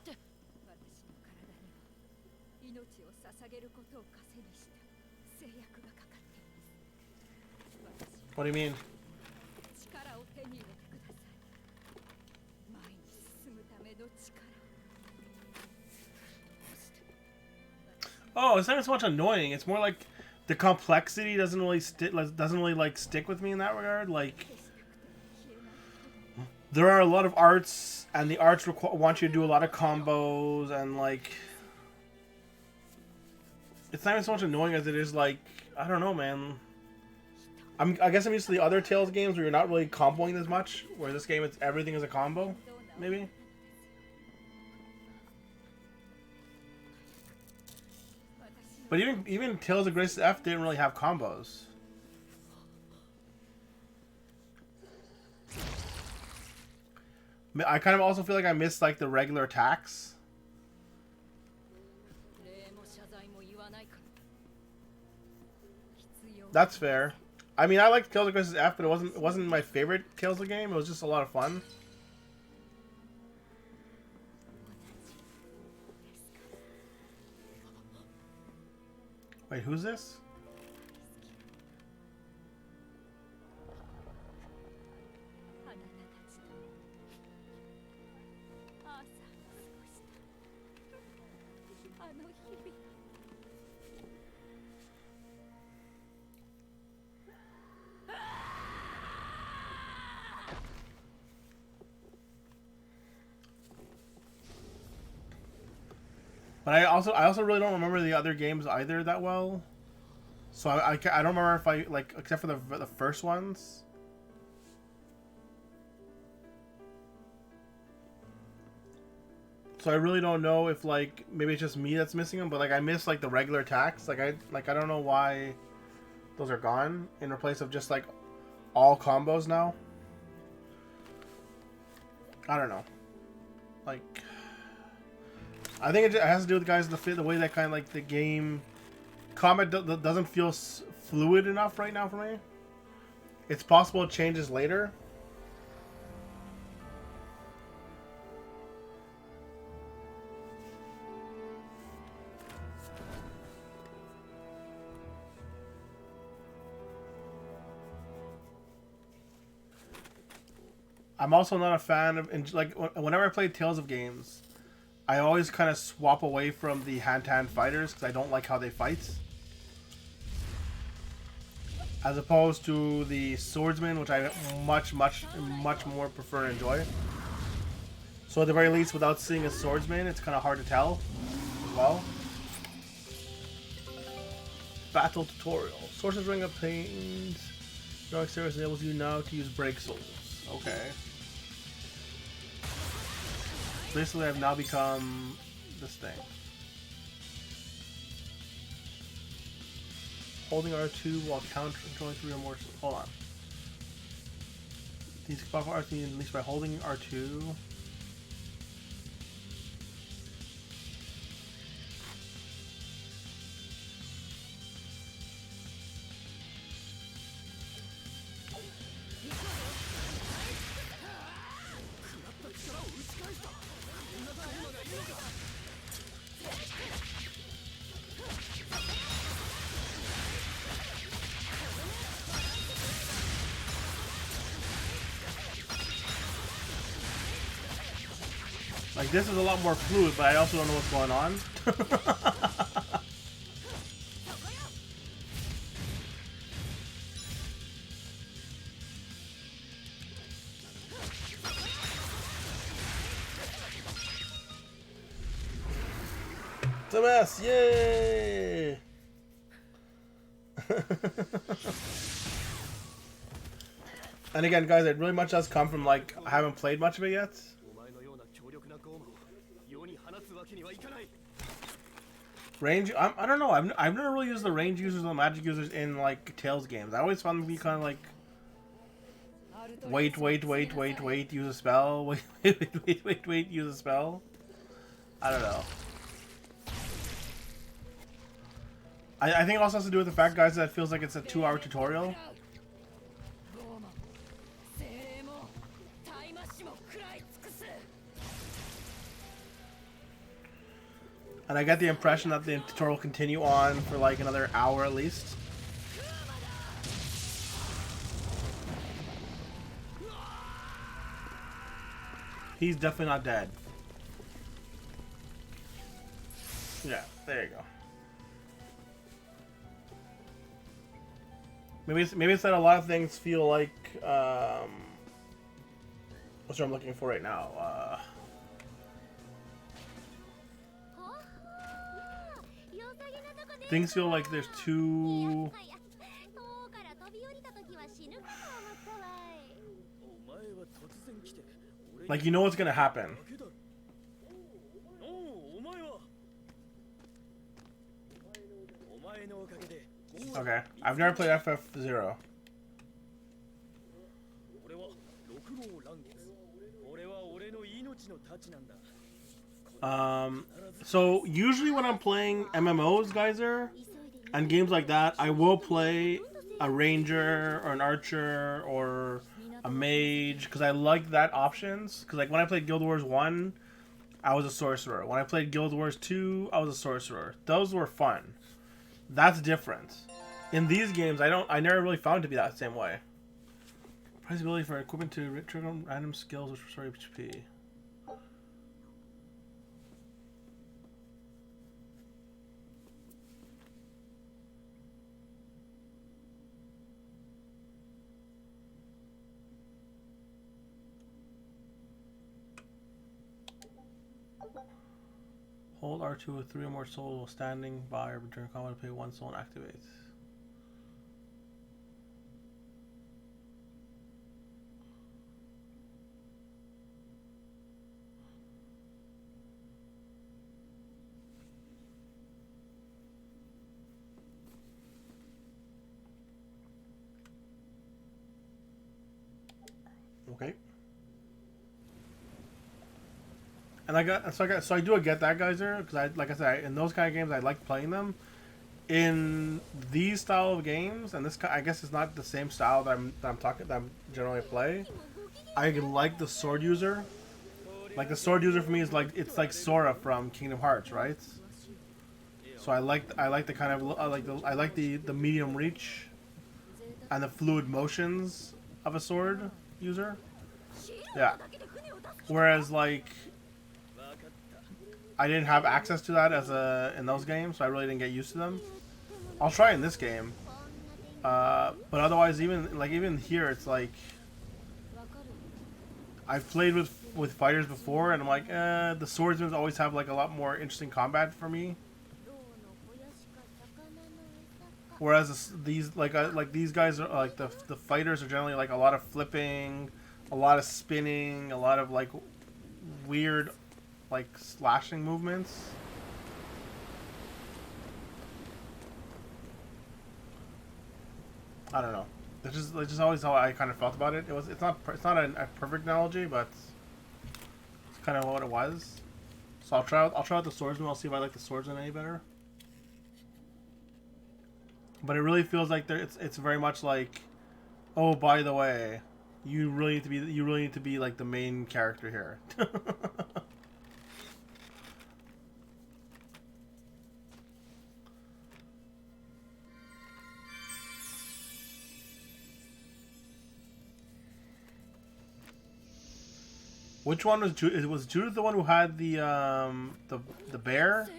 What do you mean? Oh, it's not so much annoying. It's more like the complexity doesn't really stick with me in that regard. Like there are a lot of arts, and the arts want you to do a lot of combos, and like it's not even so much annoying as it is like I don't know, man. I guess I'm used to the other Tales games where you're not really comboing as much. Where this game, it's everything is a combo, maybe. But even Tales of Grace F didn't really have combos. I kind of also feel like I missed like the regular attacks. That's fair. I mean, I liked Tales of Grace F, but it wasn't my favorite Tales of game. It was just a lot of fun. Wait, who's this? But I also really don't remember the other games either that well. So I don't remember if I like, except for the first ones. So I really don't know if like maybe it's just me that's missing them, but like I miss like the regular attacks. Like I don't know why those are gone in place of just like all combos now. I don't know. Like I think it has to do with guys the way that kind of like the game combat doesn't feel fluid enough right now for me. It's possible it changes later. I'm also not a fan of, like, whenever I play Tales of games, I always kind of swap away from the hand-to-hand fighters because I don't like how they fight. As opposed to the swordsman, which I much more prefer and enjoy. So at the very least, without seeing a swordsman, it's kind of hard to tell as well. Battle tutorial. Sources Ring obtained. Dark Service enables you now to use break souls. Okay. Basically, I've now become this thing. Holding R2 while controlling 3 or more. Hold on. These powerful R2 at least by holding R2. Like, this is a lot more fluid, but I also don't know what's going on. It's a mess! Yay! And again, guys, it really much does come from, like, I haven't played much of it yet. Range, I don't know. I've never really used the range users and the magic users in like Tales games. I always found them to be kind of like wait, use a spell. Wait, use a spell. I don't know. I think it also has to do with the fact, guys, that it feels like it's a 2-hour tutorial. And I get the impression that the tutorial will continue on for like another hour at least. He's definitely not dead. Yeah, there you go. Maybe it's that a lot of things feel like what's what I'm looking for right now. Things feel like there's too... Like, you know what's gonna happen. Okay, I've never played FF0. So usually when I'm playing MMOs, Geyser, and games like that, I will play a ranger or an archer or a mage because I like that options. Because like when I played Guild Wars 1, I was a sorcerer. When I played Guild Wars 2, I was a sorcerer. Those were fun. That's different. In these games, I never really found it to be that same way. Price ability for equipment to trigger random skills which restore HP. Hold R2 with 3 or more souls while standing by or during combat to pay 1 soul and activate. Okay. And so I do get that, Geyser, because like I said, in those kind of games I like playing them. In these style of games, and this I guess it's not the same style that I'm generally play. I like the sword user. Like the sword user for me is like it's like Sora from Kingdom Hearts, right? So I like the kind of I like the medium reach and the fluid motions of a sword user. Yeah. Whereas like I didn't have access to that in those games, so I really didn't get used to them. I'll try in this game, but otherwise, even here, it's like I've played with fighters before, and I'm like, the swordsmen always have like a lot more interesting combat for me. Whereas these these guys are like the fighters are generally like a lot of flipping, a lot of spinning, a lot of like weird like slashing movements. I don't know. It's just always how I kind of felt about it. It's not a perfect analogy, but it's kind of what it was. So I'll try out the swordsman. I'll see if I like the swordsman any better. But it really feels like it's very much like, oh, by the way, you really need to be like the main character here. Which one was Judith? Was Judith the one who had the bear?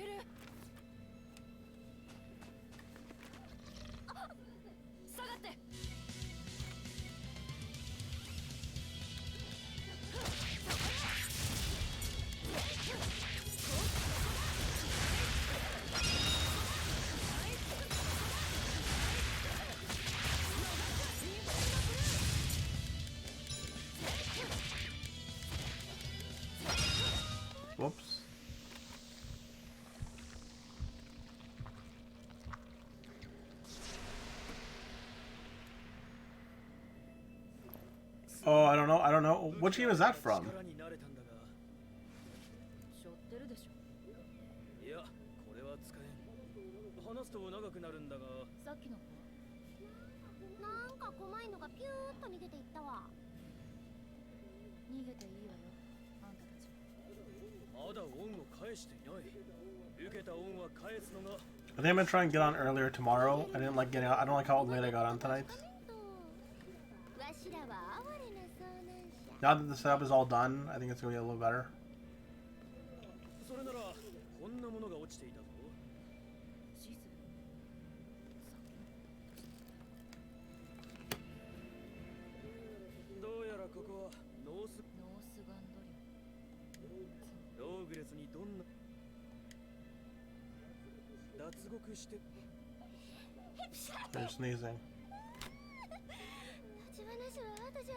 Whoops. Oh, I don't know. Which game is that from? なんか怖いのがピューッと逃げていったわ。逃げていいわよ、あんたたち。まだ恩を返していない。受けた恩は返すのが。I think I'm gonna try and get on earlier tomorrow. I don't like how late I got on tonight. Now that the setup is all done, I think it's gonna be a little better. それならこんなものが落ちていたぞ。どうやらここはノースガンドリオーグレスにどんな脱獄して They're sneezing. 立ち話は後じゃ。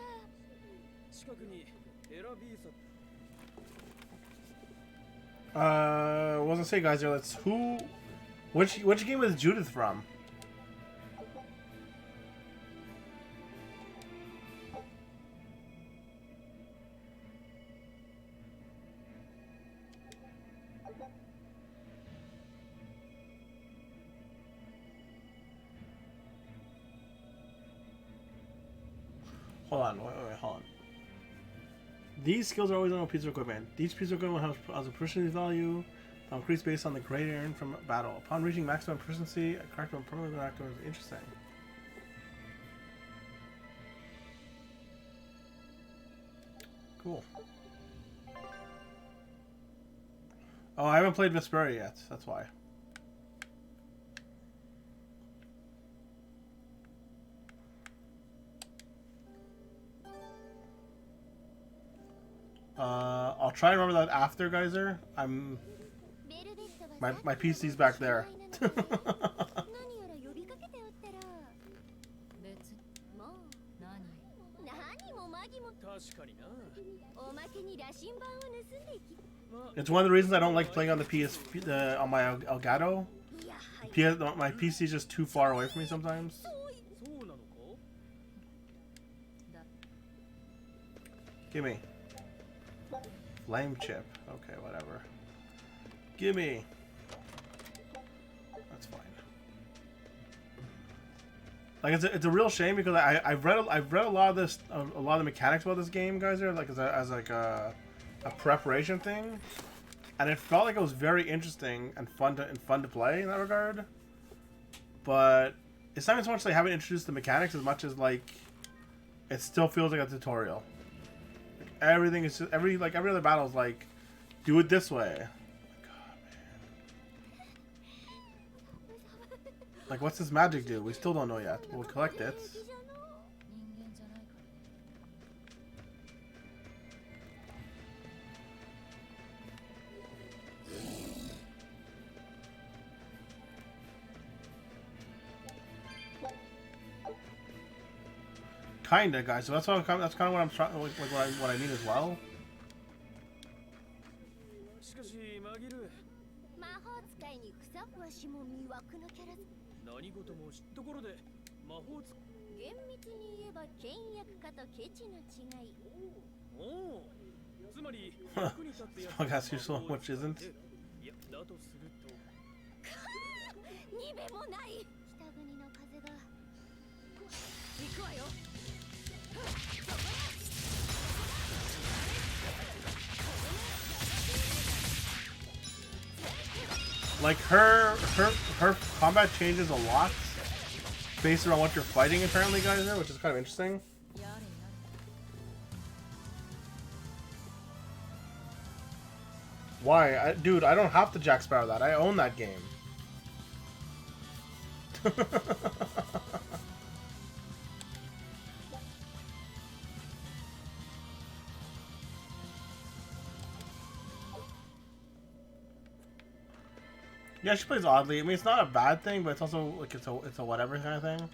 近くにエラビーサ What was I say, guys? Let's who Which game is Judith from? Hold on, wait, hold on. These skills are always on a piece of equipment. Each piece of equipment has a proficiency value that increase based on the grade earned from battle. Upon reaching maximum proficiency, a character will permanently active. Interesting. Cool. Oh, I haven't played Berseria yet. That's why. I'll try and remember that after Geyser. My PC's back there. 別もう何もマギも確かにな。おまけに羅針盤を盗んでいき It's one of the reasons I don't like playing on the PSP on my Elgato. My PC is just too far away from me sometimes. そうなのか？ Gimme. Flame chip. Okay, whatever. Gimme. That's fine. Like it's a real shame because I've read a lot of this a lot of the mechanics about this game, guys. Are like as like a preparation thing, and it felt like it was very interesting and fun to play in that regard. But it's not even so much they haven't introduced the mechanics as much as like it still feels like a tutorial. Like, everything is just, every other battle is like, do it this way. God, man. Like, what's this magic do? We still don't know yet. We'll collect it. 人間じゃないからね Kinda, guys. So that's kind of what I'm trying, like what I mean as well. しかしマギル、魔法使いに草わしも魅惑のキャラ何事も知っところで魔法使厳密に言えば倹約家とケチの違いおお、つまり役に立つやつ Podcast you so much isn't. いや、だとするとにべもない北国の風が行くわよ Like her combat changes a lot based on what you're fighting, apparently, guys, which is kind of interesting. やれやれ Why, dude? I don't have to Jack Sparrow that. I own that game. Yeah, she plays oddly. I mean, it's not a bad thing, but it's also like it's a whatever kind of thing.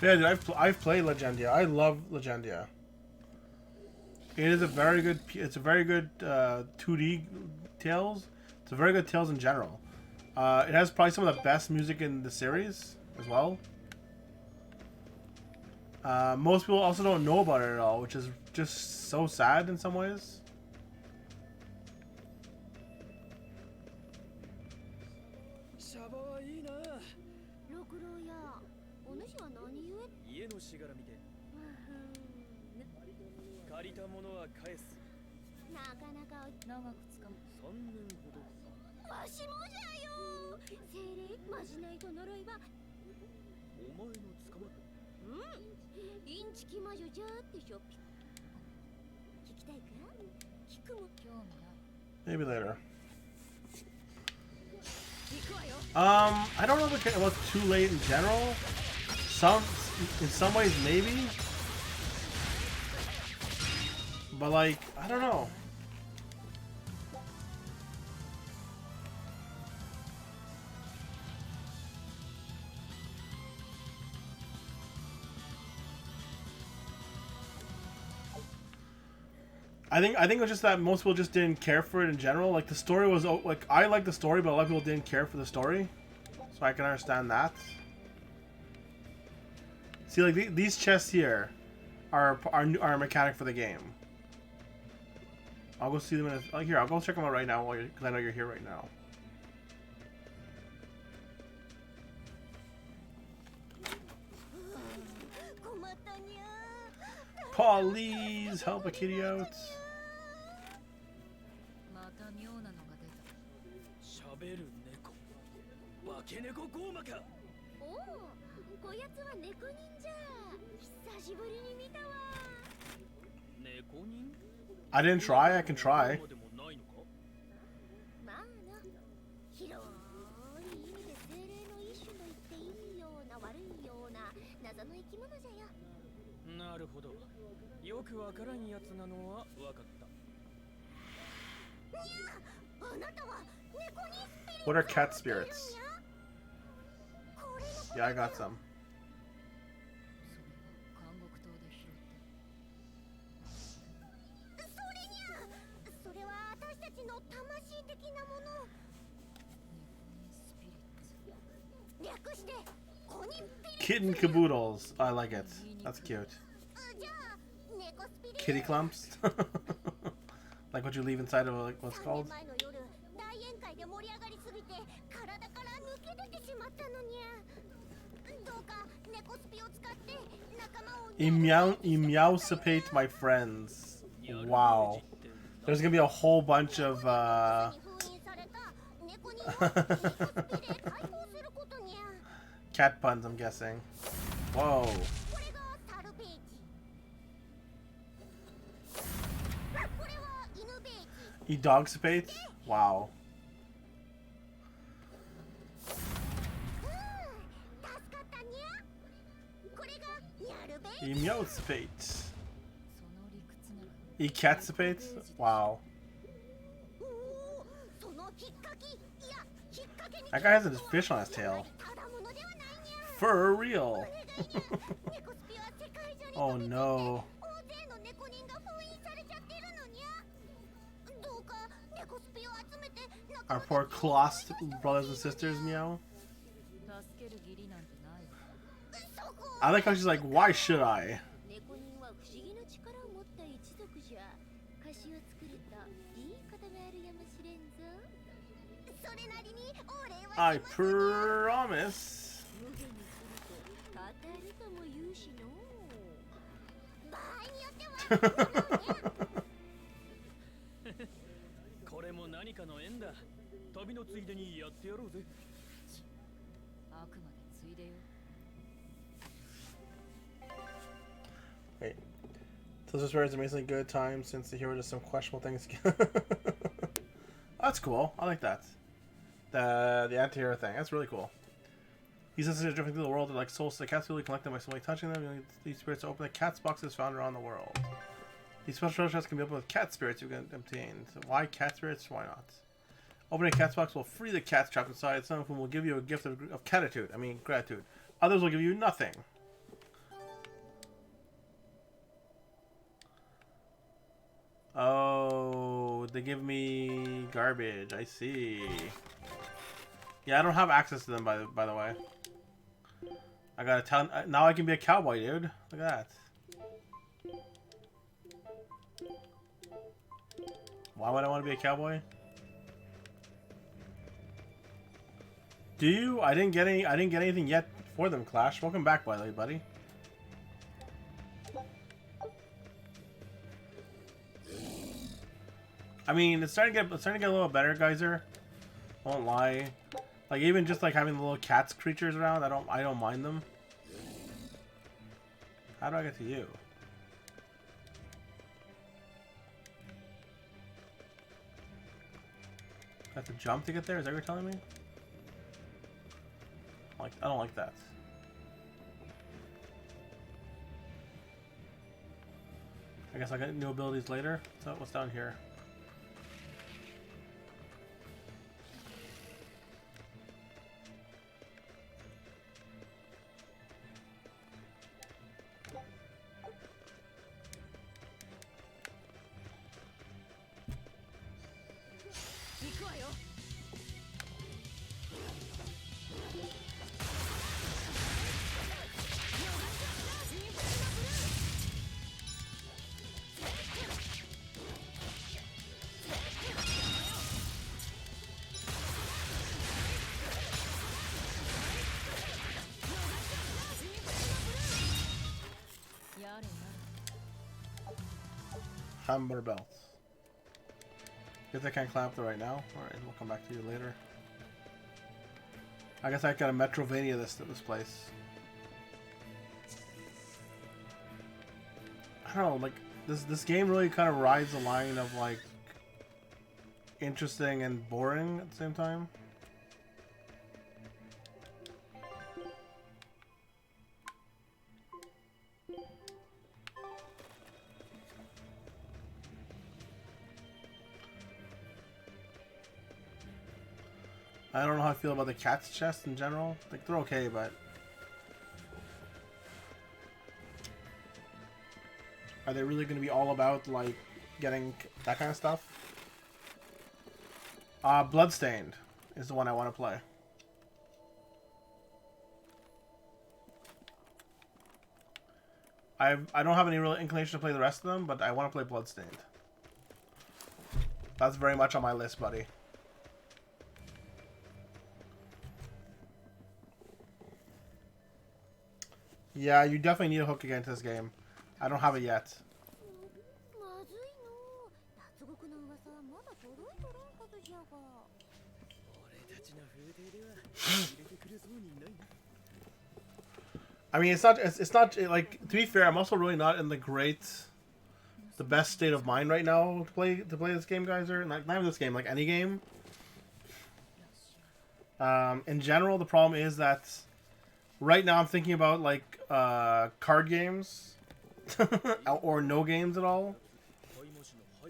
Yeah, dude, I've played Legendia. I love Legendia. It is a very good. It's a very good 2D Tales. It's a very good Tales in general. It has probably some of the best music in the series as well. Most people also don't know about it at all, which is just so sad in some ways. シャバはいいな。六郎やお主は何故家のしがらみで借りたものは返す。なかなか長くつかむ3年ほど。わしもじゃよ精霊まじないと呪いはお前の捕まっインチキ魔女じゃってしょ。聞きたいか？聞くも興味ない。 Maybe later. 行くわよ。I don't know if it was too late in general. In some ways, maybe. But like, I don't know. I think it was just that most people just didn't care for it in general. Like the story was like I liked the story, but a lot of people didn't care for the story. So I can understand that. See, like these chests here are a mechanic for the game. I'll go see them in a, like here. I'll go check them out right now because I know you're here right now. Please help a kitty out. また妙なのが出た。喋る猫。化け猫ゴーマか。おお、こやつは猫忍者。久しぶりに見たわ。猫人？ I didn't try. I can try. まあな、広い意味で精霊の一種と言っていいような悪いような謎の生き物じゃよ。なるほど。よくわからんやつなのはわかった。あなたは猫にスピリッツ What are cat spirits? Yeah, I got some. それにゃ、それは私たちの魂的なもの。略してコニピリッツ。 Kitten caboodles. I like it. That's cute. じゃあ猫スピリッツ。 Kitty clumps. Like what you leave inside of like what's called? 3年前の夜、大宴会で盛り上がりすぎて体から抜け出てしまったのにゃ。どうか猫スピを使って仲間を Emeowsipate my friends. Wow. There's gonna be a whole bunch of 封印された猫人を猫スピで解放することにゃ。 cat puns, I'm guessing. Whoa. これがサルベージ。これは犬ベージ。 Edogsipate? Wow. 助かったにゃ。これがニャルベージ。 Emeowsipate. その理屈なら Ecatsipate? Wow. おお、その引っかき、いや、引っ掛けに That guy has a fish on his tail. ただものではないにゃ。 For real. お願いにゃ。猫スピは世界中に Oh 飛び交って no. 大勢の猫人が封印されちゃってるのにゃ。どうか猫スピを集めて仲 Our 間 poor clost brothers and sisters, meow. 助ける義理なんてないわ。そこ I like how she's like, why should I? 猫人は不思議な力を持った一族じゃ。歌詞を作るといいことがあるやもしれんぞ。それなりにお礼は I します。 promise. 無限にすると語るとも言うしの。場合によってはこれも何かの縁だ。旅のついでにやってやろうぜ。あくまでついでよ。 Wait. So this is amazingly good time since the hero does some questionable things. That's cool. I like that. The anti-hero thing. That's really cool. These instances are drifting through the world are like souls to the cats. You collect them by simply touching them. You need these spirits to open the cat's boxes found around the world. These special treasure chests can be opened with cat spirits you can obtain. So why cat spirits? Why not? Opening a cat's box will free the cats trapped inside. Some of whom will give you a gift of catitude. I mean gratitude. Others will give you nothing. Oh, they give me garbage. I see. Yeah, I don't have access to them by the way. I gotta tell now I can be a cowboy, dude. Look at that. Why would I want to be a cowboy? Do you? I didn't get anything yet for them, Clash. Welcome back, by the way, buddy. I mean, it's starting to get a little better, Geyser. Won't lie. Like even just like having the little cats creatures around, I don't mind them. How do I get to you? I have to jump to get there? Is that what you're telling me? Like, I don't like that. I guess I get new abilities later. So what's down here? Hammer belts. Guess I can't climb up there right now. Alright, we'll come back to you later. I guess I got a Metrovania this place. I don't know, like this game really kind of rides the line of like interesting and boring at the same time. I don't know how I feel about the cat's chest in general. Like, they're okay, but... Are they really going to be all about, like, getting that kind of stuff? Bloodstained is the one I want to play. I don't have any real inclination to play the rest of them, but I want to play Bloodstained. That's very much on my list, buddy. Yeah, you definitely need a hook against this game. I don't have it yet. I mean, it's not like, to be fair, I'm also really not in the best state of mind right now to play this game, guys. Or not even this game, like any game. In general, the problem is that right now I'm thinking about like card games or no games at all.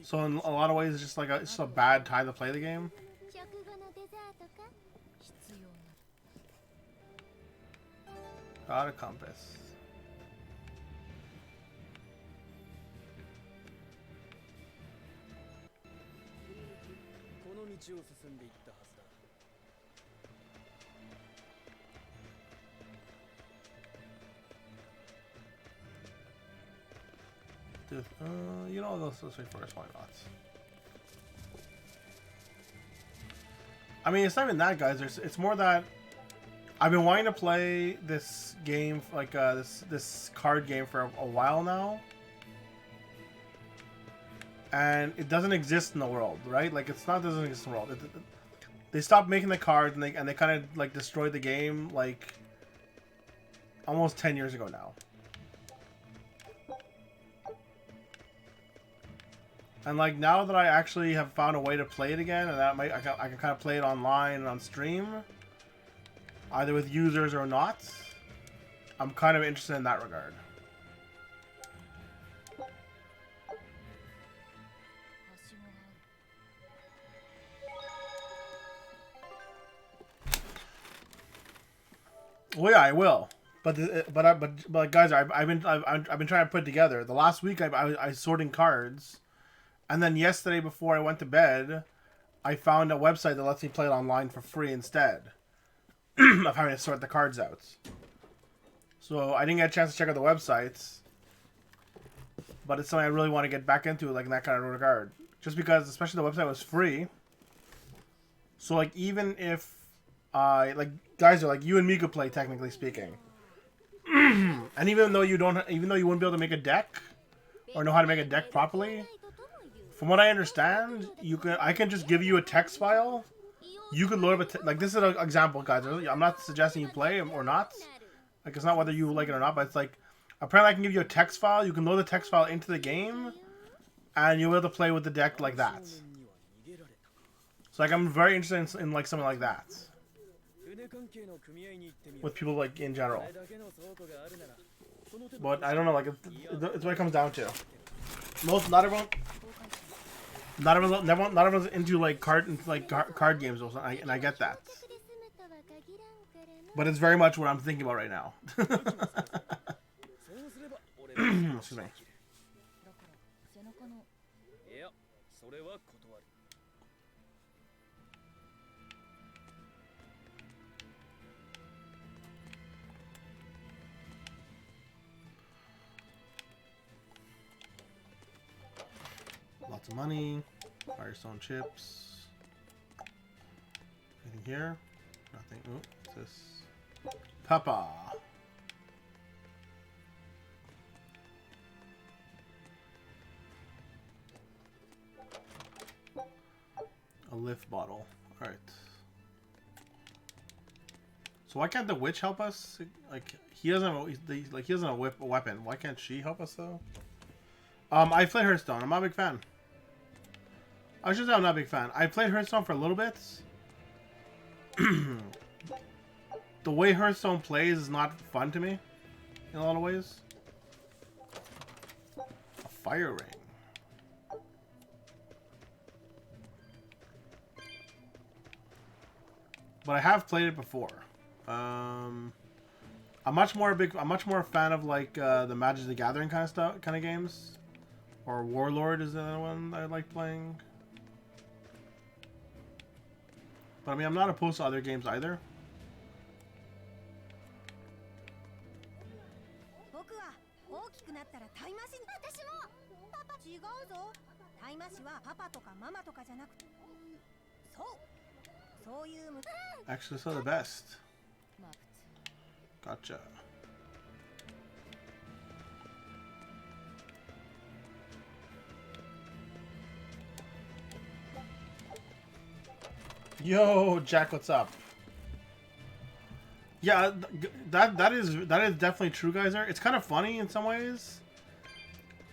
So in a lot of ways, it's just like it's a bad time to play the game. Got a compass. Dude, you know, let's wait first. Why not? I mean, it's not even that, guys. It's more that I've been wanting to play this game, like this card game, for a while now, and it doesn't exist in the world, right? Like, it's not doesn't exist in the world. They stopped making the cards, and they kind of like destroyed the game like almost 10 years ago now. And like now that I actually have found a way to play it again, and that I can kind of play it online and on stream, either with users or not, I'm kind of interested in that regard. Well, yeah, I will. But guys, I've been trying to put it together. The last week I was sorting cards. And then yesterday, before I went to bed, I found a website that lets me play it online for free instead of having to sort the cards out. So I didn't get a chance to check out the websites, but it's something I really want to get back into, like in that kind of regard. Just because, especially the website was free. So like, even if like guys are like you and me could play, technically speaking, and even though you wouldn't be able to make a deck or know how to make a deck properly. From what I understand, I can just give you a text file. You could load up like, this is an example, guys. I'm not suggesting you play or not. Like, it's not whether you like it or not, but it's like, Apparently, I can give you a text file. You can load the text file into the game, and you'll be able to play with the deck like that. So, like, I'm very interested in like something like that with people like in general. But I don't know. Like, it's what it comes down to. Not everyone's into like card games or something, and I get that. But it's very much what I'm thinking about right now. Excuse me. Lots of money. Firestone chips. Anything here? Nothing. Oh, what's this? Papa. A lift bottle. Alright. So why can't the witch help us? Like he doesn't have he doesn't have a weapon. Why can't she help us though? I played Hearthstone. I'm not a big fan. I should say I'm not a big fan. I played Hearthstone for a little bit. The way Hearthstone plays is not fun to me in a lot of ways. A fire ring. But I have played it before. I'm much more a fan of like the Magic the Gathering kind of games. Or Warlord is another one I like playing. But I mean, I'm not opposed to other games either. Actually, so the best. Gotcha. Yo, Jack, what's up? Yeah, that is definitely true, Geyser. It's kind of funny in some ways.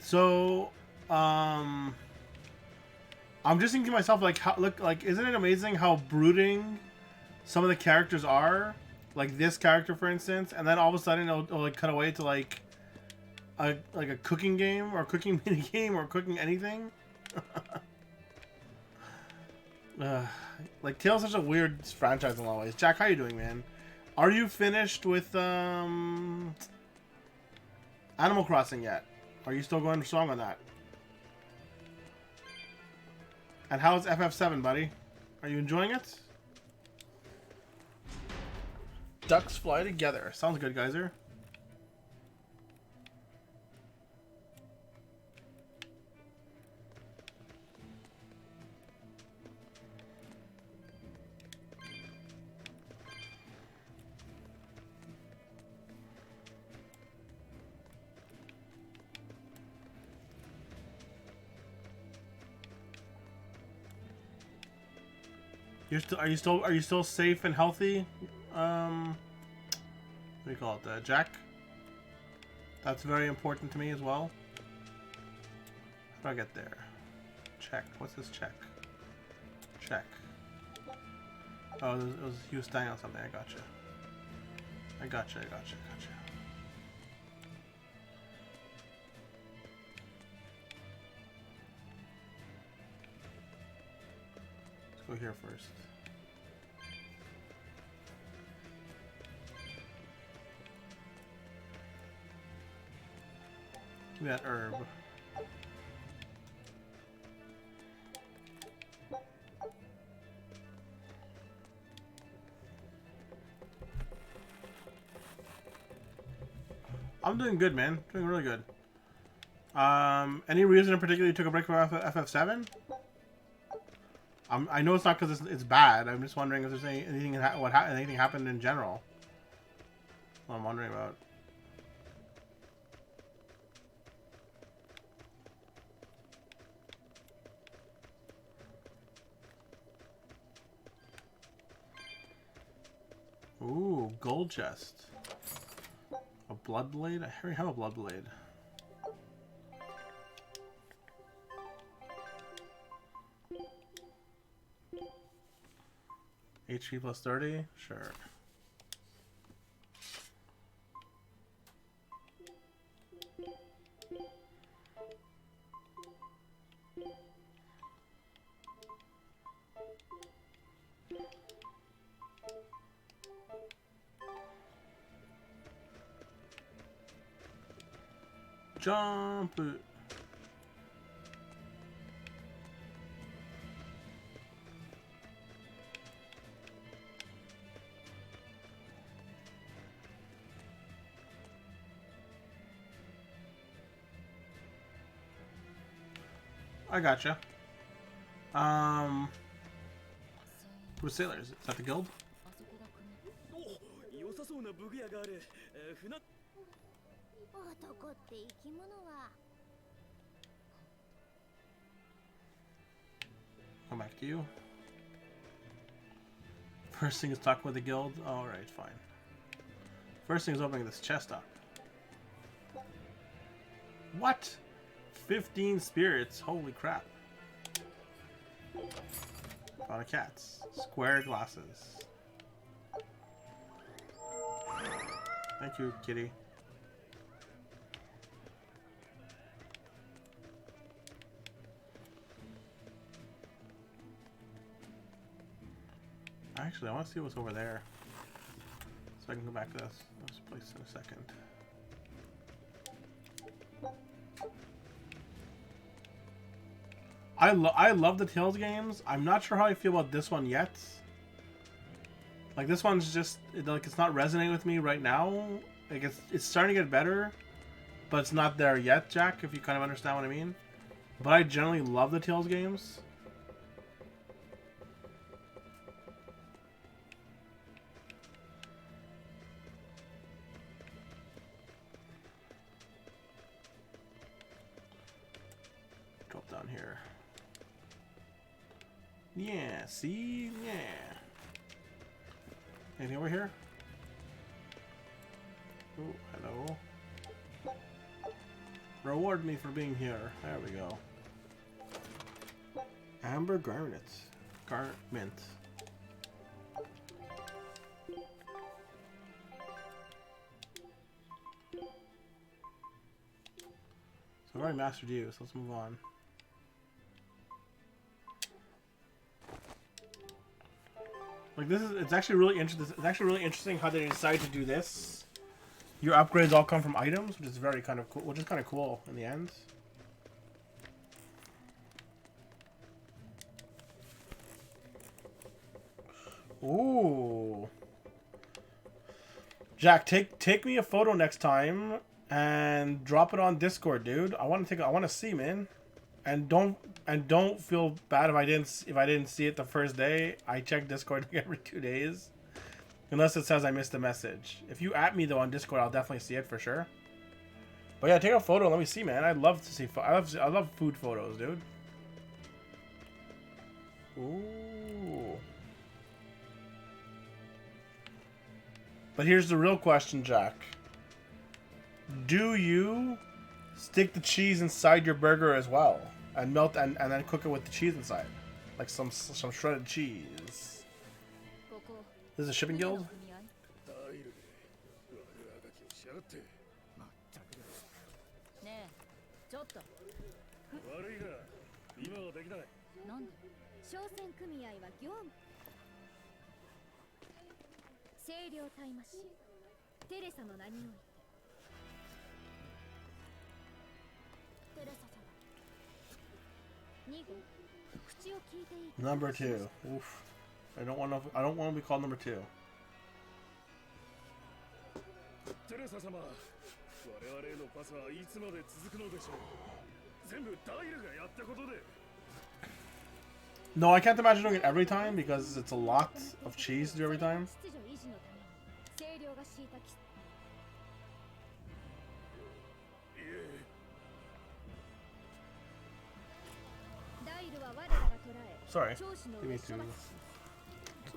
So, I'm just thinking to myself, like, isn't it amazing how brooding some of the characters are? Like this character, for instance, and then all of a sudden it'll like cut away to like a cooking game or a cooking mini game or cooking anything. Like Tales is such a weird franchise in a lot of ways. Jack, how you doing, man? Are you finished with Animal Crossing yet? Are you still going strong on that? And how's FF7, buddy? Are you enjoying it? Ducks fly together. Sounds good, Geyser. Are you still safe and healthy? What do you call it, Jack? That's very important to me as well. How do I get there? Check. What's this check? Check. Oh, it was he was standing on something. I gotcha. I gotcha. Let's go here first. Give me that herb. I'm doing good, man. Doing really good. Any reason in particular you took a break from FF7? I know it's not because it's bad. I'm just wondering if there's anything happened in general. That's what I'm wondering about. Ooh, gold chest. A blood blade? I already have a blood blade. HP plus 30? Sure. Jump! I gotcha. Who's sailors? Is that the guild? お、良さそうな武具屋がある。船。男って生き物は Come back to you. First thing is talking with the guild. Alright, fine. First thing is opening this chest up. What? 15 spirits. Holy crap. A lot of cats. Square glasses. Thank you, kitty. Actually, I want to see what's over there. So I can go back to this place in a second. I love the Tales games. I'm not sure how I feel about this one yet. Like, this one's just, like, it's not resonating with me right now. Like, it's starting to get better, but it's not there yet, Jack, if you kind of understand what I mean. But I generally love the Tales games. Drop down here. Yeah, see? Yeah. Anything over here? Oh, hello. Reward me for being here. There we go. Amber garnets. Garment. So I've already mastered you, so let's move on. Like, this is, it's actually really interesting. It's actually really interesting how they decide to do this. Your upgrades all come from items, which is very kind of cool. Which is kind of cool in the end. Ooh. Jack, take me a photo next time and drop it on Discord, dude. I want to see, man. And don't feel bad if I didn't see it the first day. I check Discord every 2 days, unless it says I missed a message. If you at me though on Discord, I'll definitely see it for sure. But yeah, take a photo and let me see, man. I'd love to see. I love food photos, dude. Ooh. But here's the real question, Jack. Do you stick the cheese inside your burger as well? And melt and then cook it with the cheese inside, like some shredded cheese. This is a shipping guild. ねえちょっと悪いが今はできない。なんで商船組合は業務清涼タイマシテレサの名においてテレサ様2号口を聞いていい Number 2. Oof. I don't want to be called number 2. テレサ様、我々へのパスはいつまで続くのでしょう。全部ダイルがやったことで。No, I can't imagine doing it every time because it's a lot of cheese to do every time. 秩序維持のために清涼が敷いた規則 Sorry. 上司の Give me 上 two. 処罰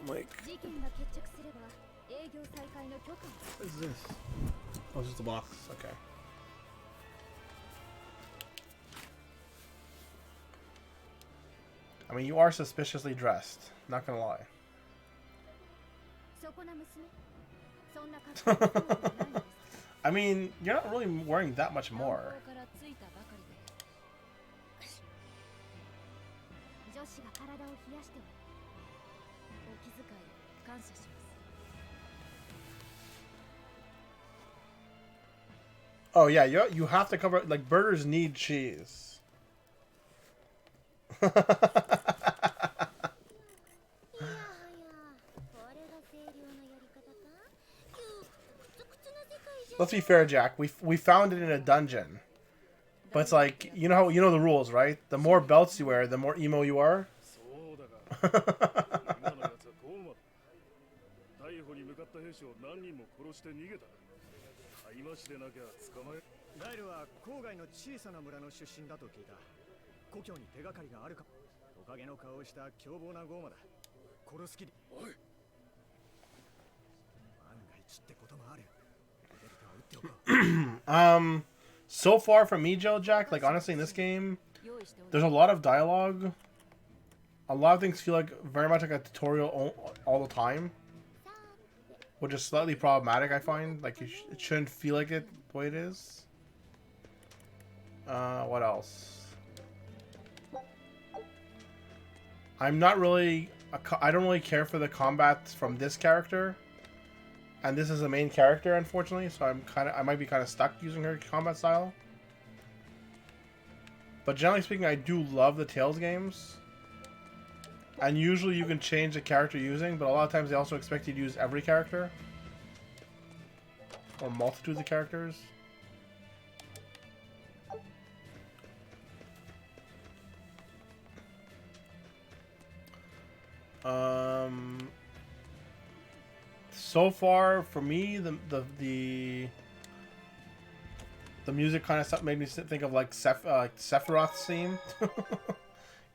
Like, 事件が決着すれば営業再開の許可を what is this? Oh, it's just a box. Okay. I mean, you are suspiciously dressed. Not gonna lie. そこな娘そんな格好するわけないんです I mean, you're not really wearing that much 南 more. 方から着いたばかりで女子が体を冷やしておるお気遣い感謝します Oh yeah, you have to cover like burgers need cheese. いやはやこれが清涼なやり方か窮屈屈な世界じゃ Let's be fair, Jack. We found it in a dungeon, but it's like you know the rules, right? The more belts you wear, the more emo you are. そうだが今のやつはこうま逮捕に向かった兵士を何人も殺して逃げた買い増しでなきゃ捕まえガイルは郊外の小さな村の出身だと聞いた故郷に手がかりがあるかもトカゲの顔をした凶暴なゴーマだ殺す気でおい万が一ってこともある出る手は打っておこう So far from me, Joe Jack, like honestly in this game, 用意しておいて there's a lot of dialogue. A lot of things feel like very much like a tutorial all the time, which is slightly problematic. I find like it shouldn't feel like it the way it is. What else? I'm not really. I don't really care for the combat from this character, and this is the main character, unfortunately. So I might be kind of stuck using her combat style. But generally speaking, I do love the Tales games. And usually you can change the character using, but a lot of times they also expect you to use every character. Or multitudes of characters. So far for me, the music kind of made me think of like Sephiroth's theme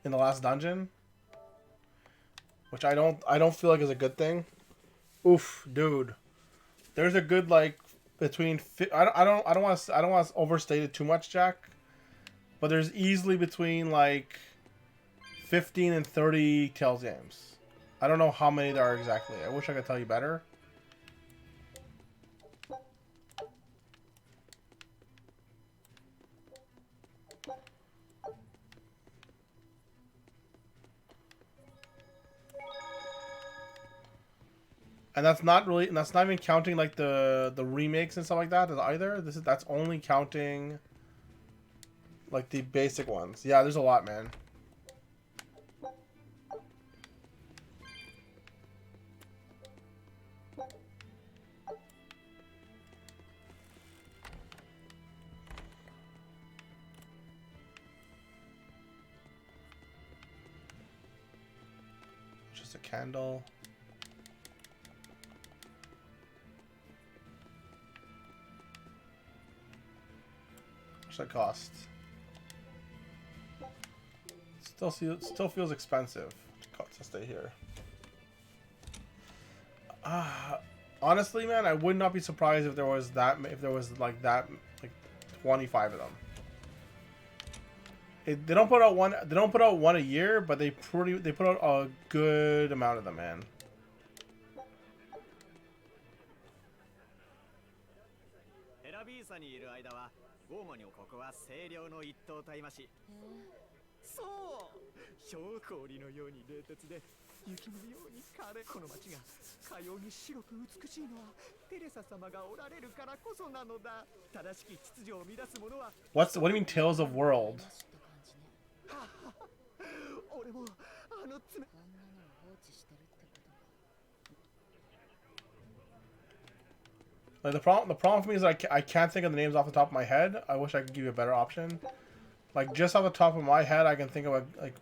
in the last dungeon, which I don't feel like is a good thing. Oof, dude, there's a good like between I don't want to overstate it too much, Jack, but there's easily between like 15 and 30 Tales games. I don't know how many there are exactly. I wish I could tell you better. And that's not even counting like the remakes and stuff like that either. That's only counting like the basic ones. Yeah, there's a lot, man. Just a candle. That cost. Still feels expensive to stay here. Honestly, man, I would not be surprised if there was like 25 of them. They don't put out one. They don't put out one a year, but they put out a good amount of them, man. ゴーマにここは清涼の一等タイマシそう氷氷のように冷徹で雪のように枯れこの町がかように白く美しいのはテレサ様がおられるからこそなのだ正しき秩序を乱す者は What do you mean Tales of World? 俺もあの爪 Like the problem for me is I can't think of the names off the top of my head. I wish I could give you a better option. Like just off the top of my head, I can think of like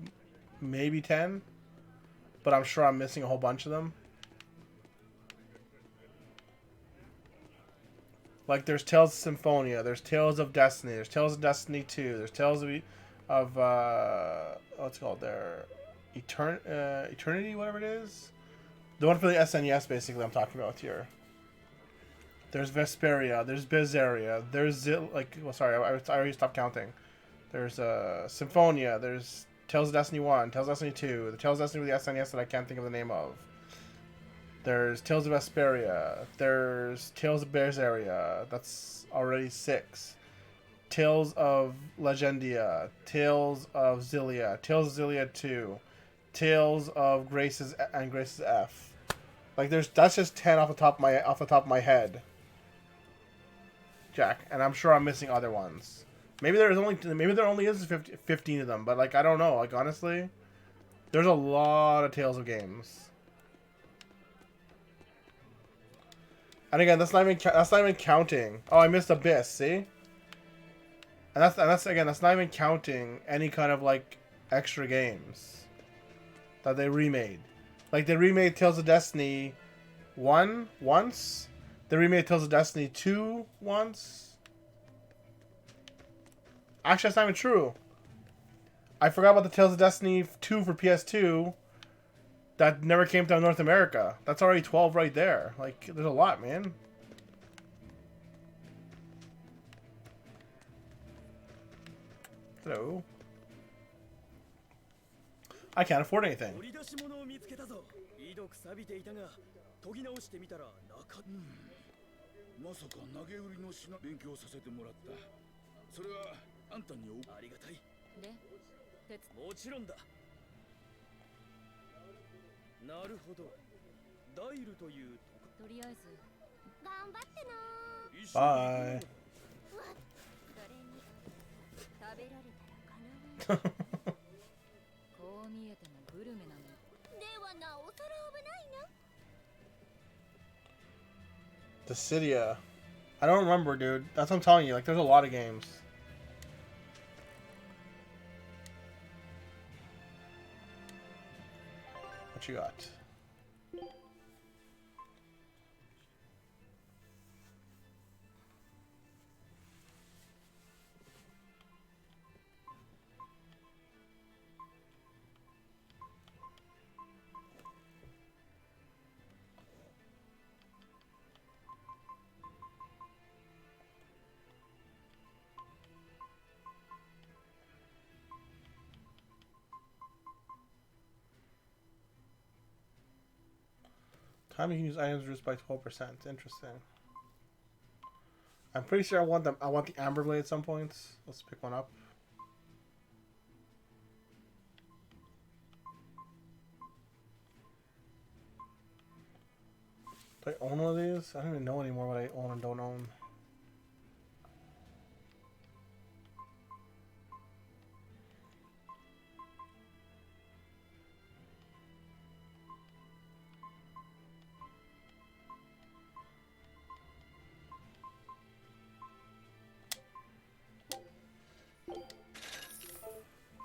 maybe 10, but I'm sure I'm missing a whole bunch of them. Like there's Tales of Symphonia, there's Tales of Destiny, there's Tales of Destiny 2, there's Tales of what's it called there, Eternity, whatever it is, the one for the SNES basically I'm talking about here. There's Vesperia. There's Berseria. There's sorry, I already stopped counting. There's Symphonia. There's Tales of Destiny 1, Tales of Destiny 2, the Tales of Destiny with the SNES that I can't think of the name of. There's Tales of Vesperia. There's Tales of Berseria. That's already 6. Tales of Legendia. Tales of Zillia. Tales of Zillia 2. Tales of Grace's F. Like that's just 10 off the top of my head, Jack, and I'm sure I'm missing other ones. Maybe there only is 15 of them, but like I don't know. Like honestly, there's a lot of Tales of games. And again, that's not even counting. Oh, I missed Abyss. See, and that's not even counting any kind of like extra games that they remade. Like they remade Tales of Destiny 1 once. They remade Tales of Destiny 2 once. Actually, that's not even true. I forgot about the Tales of Destiny 2 for PS2 that never came to North America. That's already 12 right there. Like, there's a lot, man. Hello. I can't afford anything. まさか投げ売りの品勉強させてもらった。それはあんたにありがたい。で、もちろんだ。なるほど。ダイルというとりあえず頑張ってな。バイ。誰に食べられたらかなわない。こう見えてもグルメなの。ではなおさら危ないな。Berseria. I don't remember, dude. That's what I'm telling you. Like, there's a lot of games. What you got? Time you can use items reduced by 12%. Interesting. I'm pretty sure I want the Amber Blade at some points. Let's pick one up. Do I own one of these? I don't even know anymore what I own and don't own.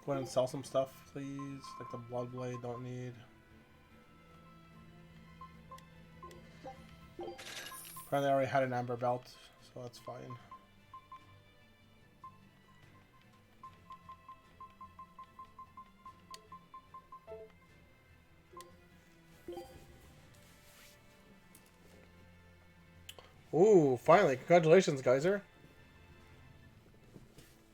Go ahead and sell some stuff, please. Like the Blood Blade, don't need. Apparently I already had an Amber Belt, so that's fine. Ooh, finally. Congratulations, Geyser.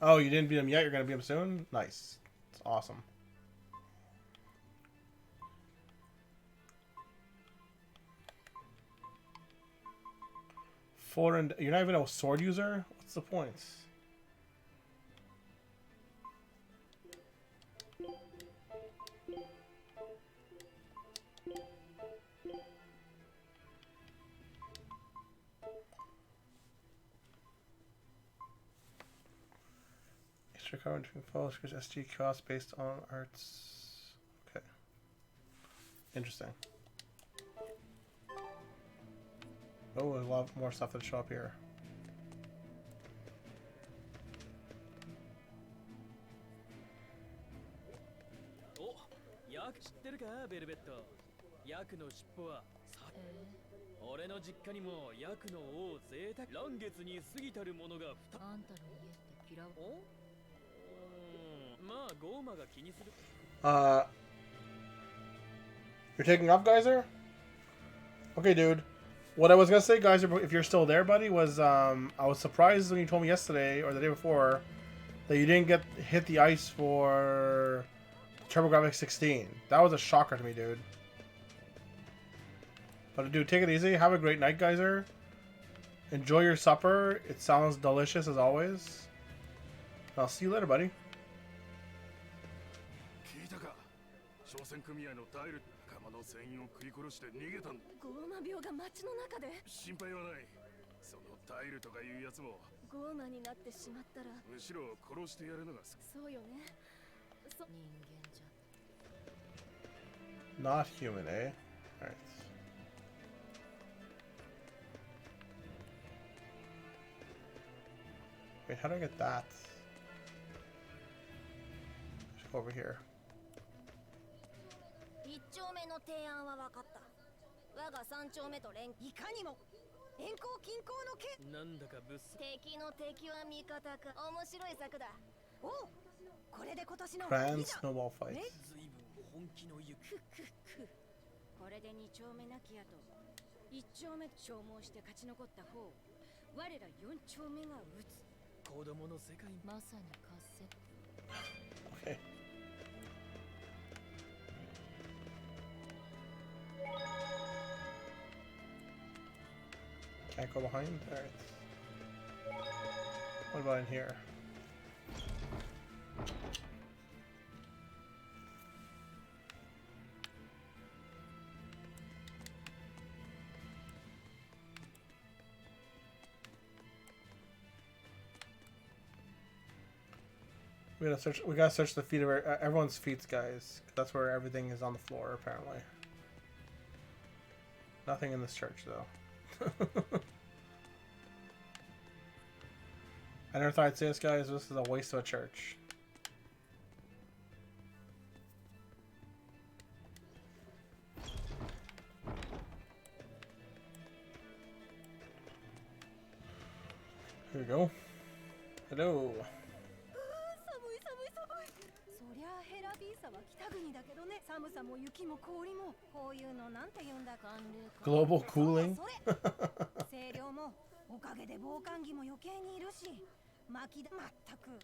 Oh, you didn't beat him yet? You're going to beat him soon? Nice. It's awesome. You're not even a sword user? What's the point? Extra cover between foes because SG cost based on arts. Okay. Interesting. Oh, there's a lot more stuff that show up here. Oh, 知ってるか、ベルベット。ヤクの尻尾は俺の実家にもヤクの王贅沢乱月に過ぎたるものが2あんたの家って嫌うまあゴーマが気にする You're taking up, Geyser? Okay, dude. What I was gonna say, guys, if you're still there, buddy, was I was surprised when you told me yesterday or the day before that you didn't hit the ice for TurboGrafx 16. That was a shocker to me, dude. But dude, take it easy. Have a great night, Geyser. Enjoy your supper. It sounds delicious as always. I'll see you later, buddy. 聞いたか商船組合のタイル仲間の船員を食い殺して逃げたんだゴーマ病が街の中で心配はないそのタイルとかいうやつもゴーマになってしまったらむしろ殺してやるのが好きそうよね人間じゃ Not human, eh? Alright. Wait, how do I get that? Let's go over here. 一丁目の提案は分かった。我が三丁目といかにも遠行近郊の件。なんだかブス敵の敵は味方か。面白い策だ。おう、これで今年の Trans snowball fight. ずいぶん本気の行くこれで二丁目なきやと一丁目消耗して勝ち残った方我ら四丁目が撃つ。子供の世界まさに活性 Okay. Can't go behind? Alright. What about in here? We gotta search the feet of everyone's feet, guys. That's where everything is on the floor, apparently. Nothing in this church, though. I never thought I'd say this, guys. This is a waste of a church. Here we go. Hello. そりゃヘラビーサは北国だけどね寒さも雪も氷もこういうのなんて言うんだか Global cooling. 清涼もおかげで防寒着も余計にいるし薪だまったく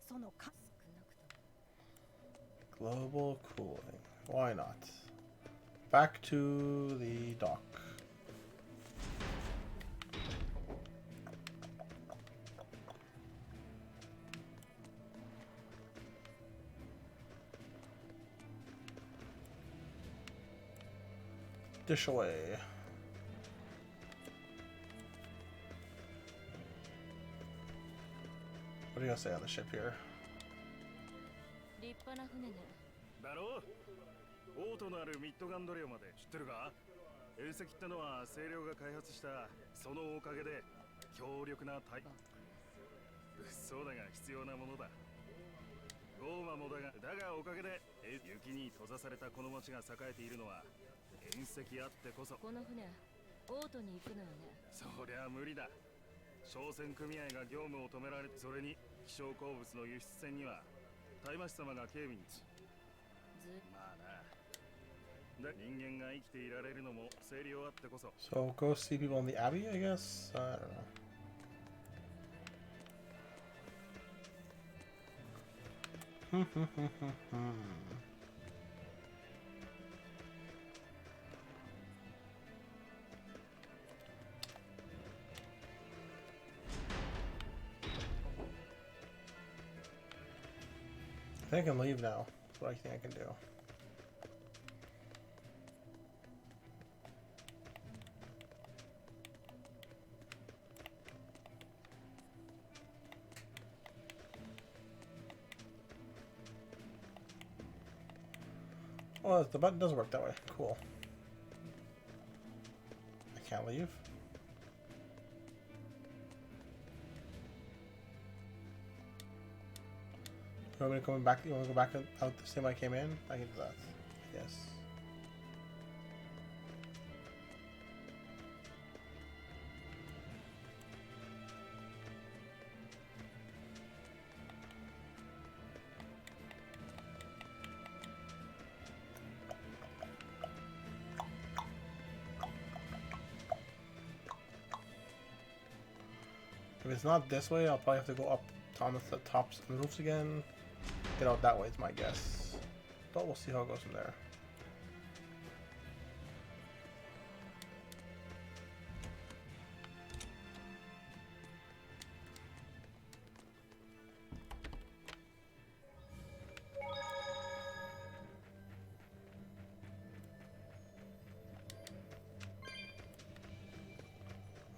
そのか Global cooling. Why not? Back to the dock. Dish away. What are you gonna say on the ship here? 立派な船ねだろうオートのあるミッドガンド領まで知ってるか遠石ってのは清涼が開発したそのおかげで強力なタイそうだが必要なものだゴーマもだがおかげで雪に閉ざされたこの町が栄えているのは遠石あってこそこの船オートに行くのよねそりゃ無理だ商船組合が業務を止められそれに希少鉱物の輸出船には大魔師様が警備にまあな人間が生きていられるのも清涼あってこそ So go see people in the Abbey, I guess? I don't know. I think I can leave now. That's what I think I can do. Oh, the button does work that way. Cool. I can't leave. You want me to come back? You want to go back out the same way I came in? I can do that. Yes. it's not this way, I'll probably have to go up on the tops and roofs again. Get out that way is my guess. But we'll see how it goes from there.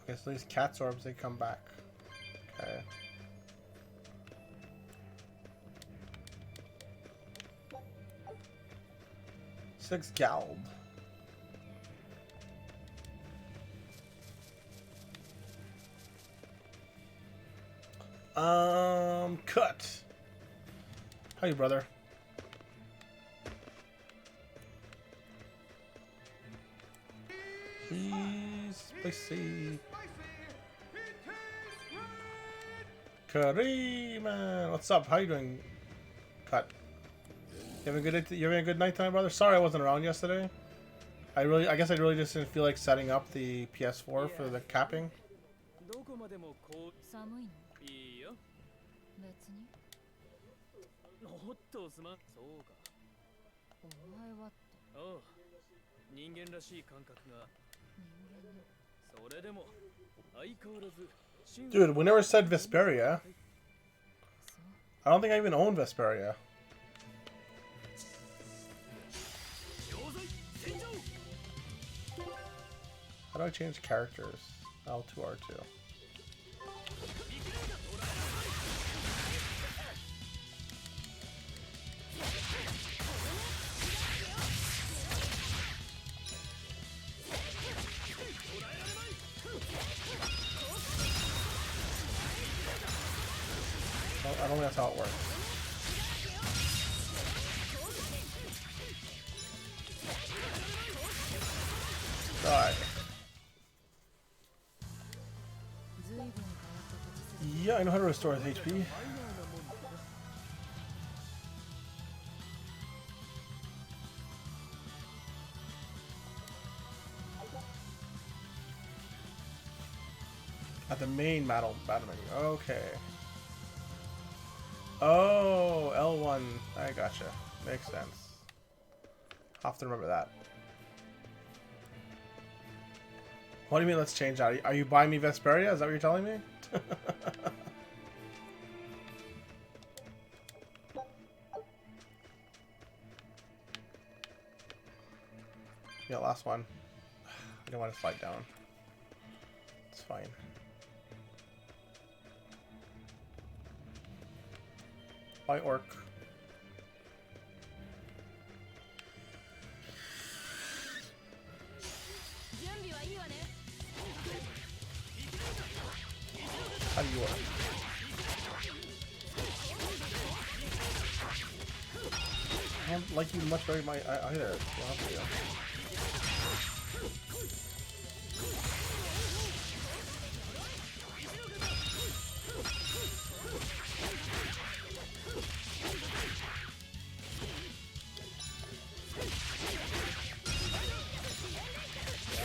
Okay, so these cat's orbs, they come back. Okay. Six Gald. Cut. How you, brother? He's spicy. Karima, what's up? How you doing? Cut. You having a good night tonight, brother? Sorry I wasn't around yesterday. I guess I really just didn't feel like setting up the PS4 for the capping. 寒いの？いいよ。別に。おっとすまん。そうか。お前はって。おう。人間らしい感覚が。人間の。それでも相変わらず。Dude, we never said Vesperia. I don't think I even own Vesperia. How do I change characters? L2, R2. I don't think that's how it works. Die. Yeah, I know how to restore his HP. At the main battle menu. Okay. Oh, L1. I gotcha. Makes sense. I'll have to remember that. What do you mean, let's change that? Are you buying me Vesperia? Is that what you're telling me? Yeah, last one. I don't want to slide down. It's fine. Bye, Orc. How do you work? I don't like you much very much either. Well, I'll see you.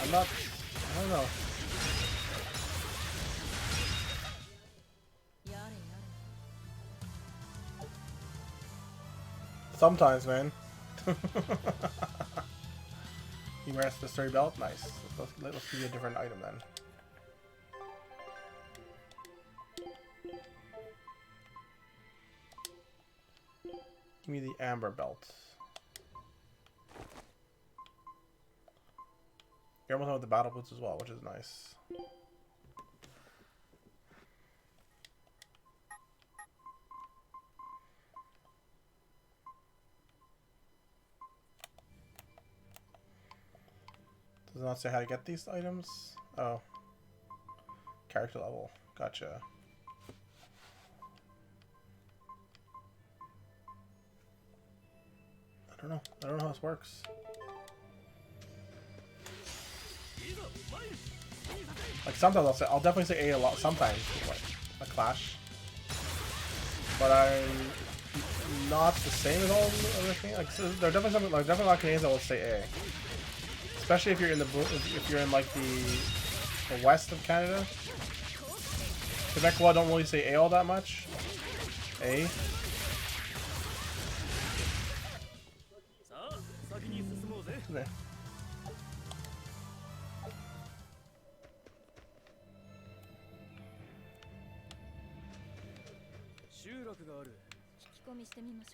I'm not. I don't know. Sometimes, man. You rest the story belt? Nice. Let's give you a different item then. Give me the amber belt. You're almost done with the battle boots as well, which is nice. Does it not say how to get these items? Oh. Character level. Gotcha. I don't know. I don't know how this works. Like sometimes I'll definitely say A a lot. Sometimes like a clash, but I'm not the same as all other things. Like so there are definitely some, like definitely a lot of Canadians that will say A, especially if you're in the like the west of Canada. Quebecois don't really say A all that much. A. Okay.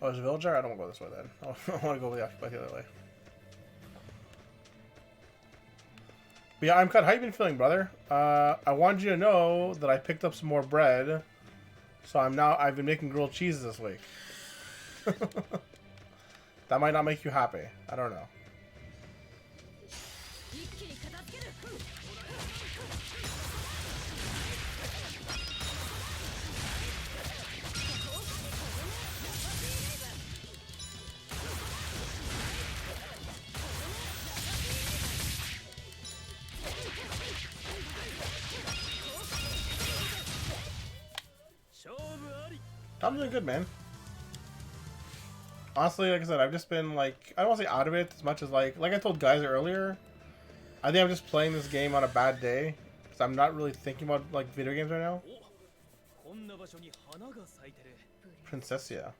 Oh, there's a villager? I don't want to go this way then. I want to go back the other way. But yeah, I'm cut. How you been feeling, brother? I wanted you to know that I picked up some more bread. So I've been making grilled cheeses this week. That might not make you happy. I don't know. I'm doing good, man. Honestly, like I said, I've just been like, I don't want to say out of it as much as like I told guys earlier, I think I'm just playing this game on a bad day because I'm not really thinking about like video games right now. Princessia.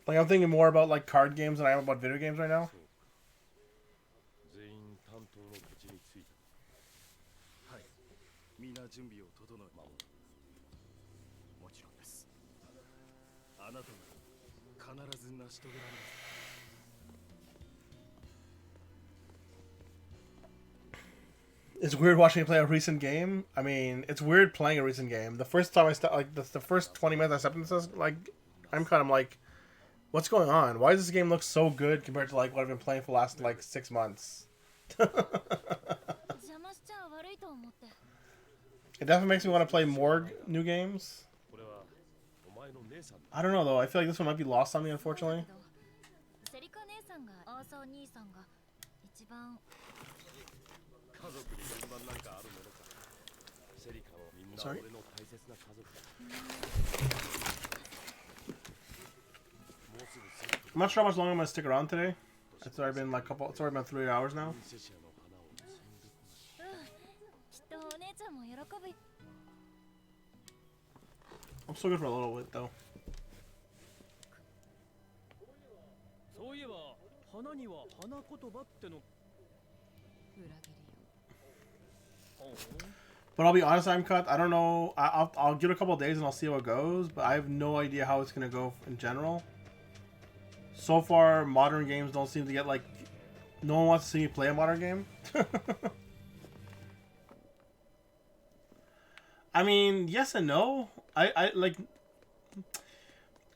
Like I'm thinking more about like card games than I am about video games right now. It's weird watching you play a recent game. I mean, it's weird playing a recent game. The first time I start, like the first 20 minutes I stepped into this, like I'm kind of like, what's going on? Why does this game look so good compared to like what I've been playing for the last like 6 months? It definitely makes me want to play more new games. I don't know though. I feel like this one might be lost on me, unfortunately. Sorry. I'm not sure how much longer I'm gonna stick around today. It's already been like it's already been 3 hours now. I'm still good for a little bit though. But I'll be honest, I'm cut. I don't know. I'll give it a couple of days and I'll see how it goes. But I have no idea how it's gonna go in general. So far, modern games don't seem to get like. No one wants to see me play a modern game. I mean, yes and no. I like.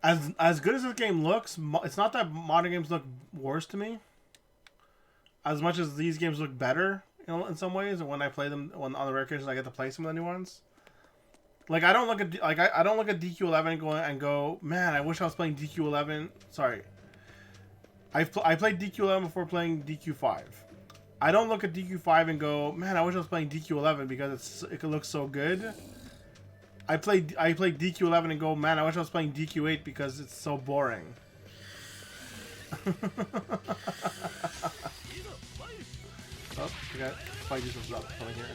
As good as this game looks, it's not that modern games look worse to me. As much as these games look better, you know, in some ways, and when I play them on the rare occasions I get to play some of the new ones. Like I don't look at I don't look at DQ11 and go, man, I wish I was playing DQ11. Sorry, I played DQ11 before playing DQ5. I don't look at DQ5 and go, man, I wish I was playing DQ11 because it looks so good. I played DQ11 and go, man, I wish I was playing DQ8 because it's so boring. Oh, we got probably do some stuff coming here.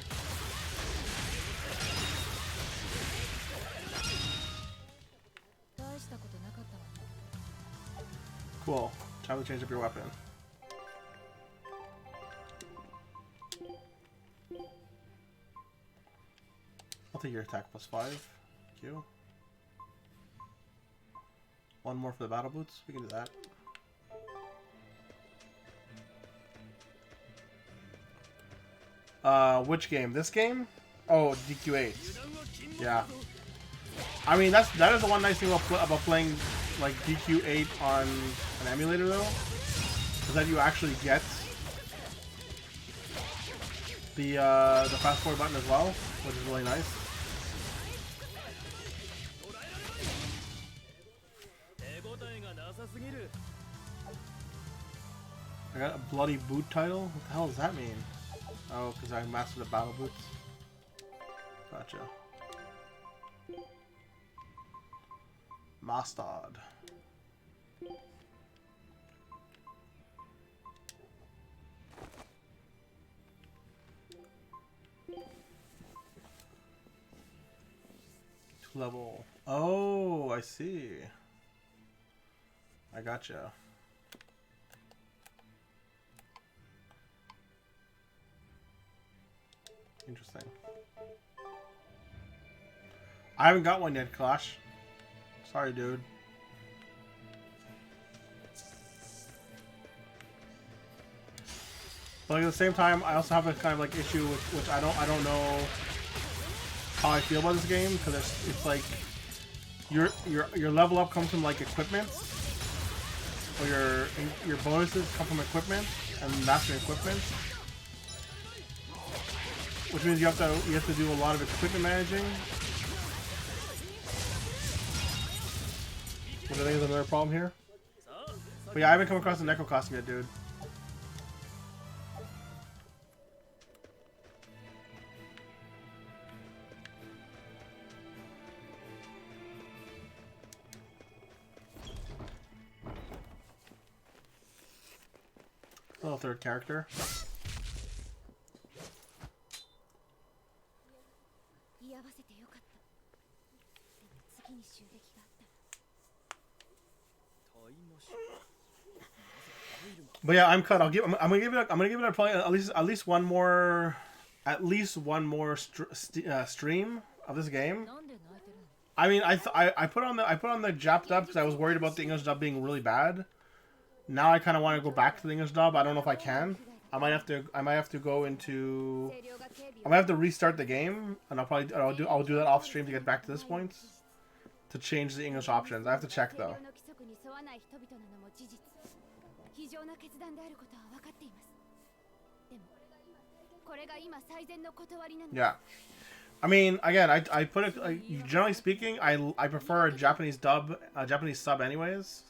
Cool. Time to change up your weapon. I'll take your attack +5. Thank you. One more for the battle boots. We can do that. Which game? This game? Oh, DQ8. Yeah. I mean, that is the one nice thing about playing like DQ8 on an emulator, though, is that you actually get the fast forward button as well, which is really nice. I got a bloody boot title? What the hell does that mean? Oh, because I mastered the battle boots. Gotcha. Mastered. level. Oh, I see. I gotcha. Interesting. I haven't got one yet, Clash. Sorry, dude. But like, at the same time, I also have a kind of like issue with which I don't know how I feel about this game, because it's like your level up comes from like equipment, or your bonuses come from equipment and mastering equipment, which means you have to do a lot of equipment managing, which I think is another problem here. But yeah, I haven't come across the Necro costume yet, dude. Little third character. But yeah, I'm cut. I'm gonna give it a probably at least one more stream of this game. I mean, I put on the Jap dub because I was worried about the English dub being really bad. Now I kind of want to go back to the English dub. I don't know if I can. I might have to go into. I might have to restart the game, and I'll do that off stream to get back to this point. To change the English options, I have to check though. Yeah. I mean, again, I put it. Generally speaking, I prefer a Japanese dub, a Japanese sub, anyways,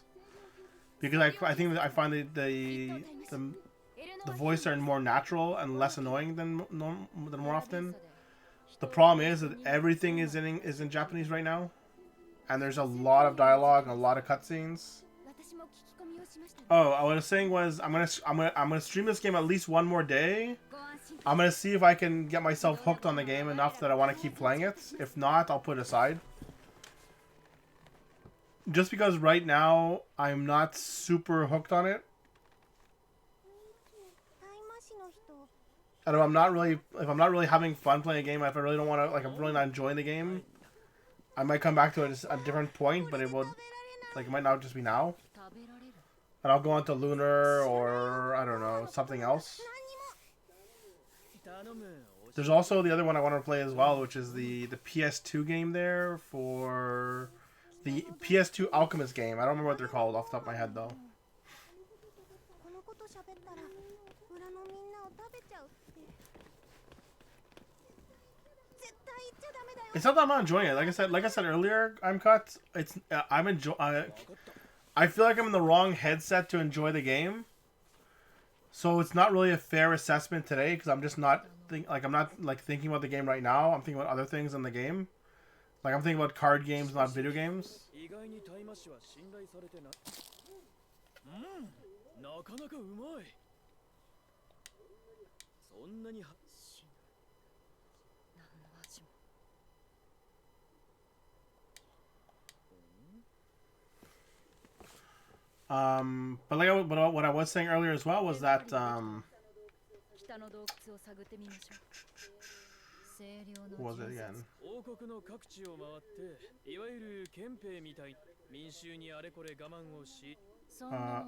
because I think that I find the voice are more natural and less annoying than more often. The problem is that everything is in Japanese right now, and there's a lot of dialogue and a lot of cutscenes. Oh, what I was saying was I'm gonna stream this game at least one more day. I'm gonna see if I can get myself hooked on the game enough that I want to keep playing it. If not, I'll put it aside. Just because right now I'm not super hooked on it. And if I'm not really having fun playing a game, if I really don't want to, like, I'm really not enjoying the game, I might come back to it at a different point, but it might not just be now. And I'll go on to Lunar or, I don't know, something else. There's also the other one I want to play as well, which is the PS2 game there for the PS2 Alchemist game. I don't remember what they're called off the top of my head, though. It's not that I'm not enjoying it. Like I said earlier, I'm cut. I feel like I'm in the wrong headset to enjoy the game, so it's not really a fair assessment today because I'm just not I'm not thinking about the game right now. I'm thinking about other things in the game. Like I'm thinking about card games, not video games. But what I was saying earlier as well was that what was it again?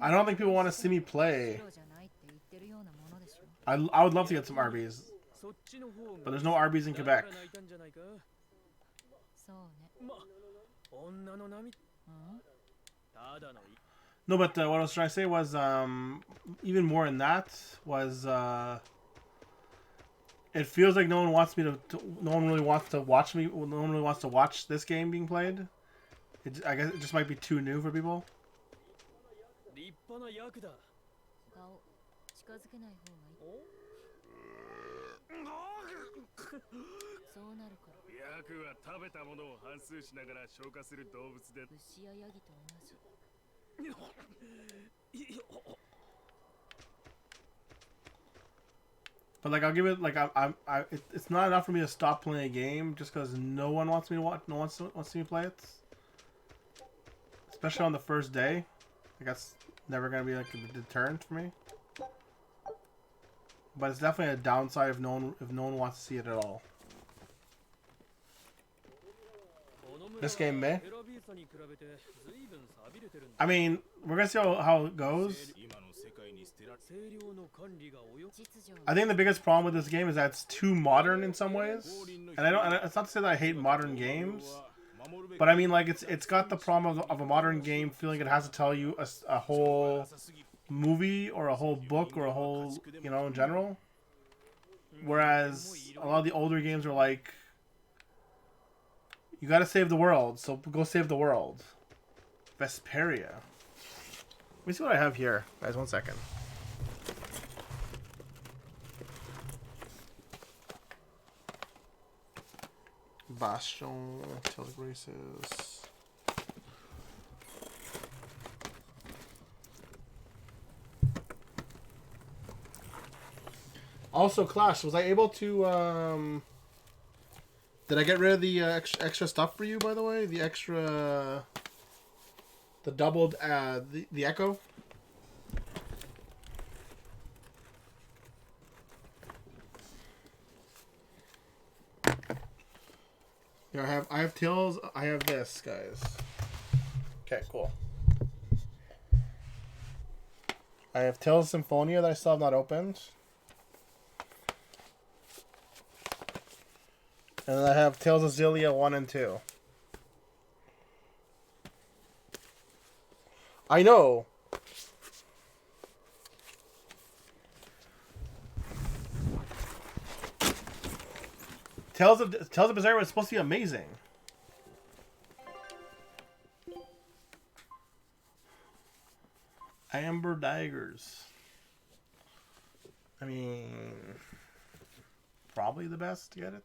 I don't think people want to see me play. I would love to get some RBs, but there's no RBs in Quebec. No, but what I was trying to say was, even more in that was, it feels like no one wants me no one really wants to watch me. No one really wants to watch this game being played. I guess it just might be too new for people. But like I'll give it like it's not enough for me to stop playing a game just because no one wants me to watch. No one wants me to play it. Especially on the first day. Like that's never gonna be like a deterrent for me. But it's definitely a downside if no one wants to see it at all. This game may. I mean, we're gonna see how it goes. I think the biggest problem with this game is that it's too modern in some ways, and it's not to say that I hate modern games, but I mean like it's got the problem of a modern game feeling it has to tell you a whole movie or a whole book or a whole in general, whereas a lot of the older games are like, you gotta save the world, so go save the world. Vesperia. Let me see what I have here, guys. 1 second. Bastion, Telegraces. Also, Clash, was I able to, did I get rid of the extra stuff for you, by the way? The extra... The doubled, the Echo? Here, I have Tails, I have this, guys. Okay, cool. I have Tails Symphonia that I still have not opened. And then I have Tales of Xillia 1 and 2. I know! Tales of Berseria was supposed to be amazing. Amber Daggers. I mean, probably the best to get it.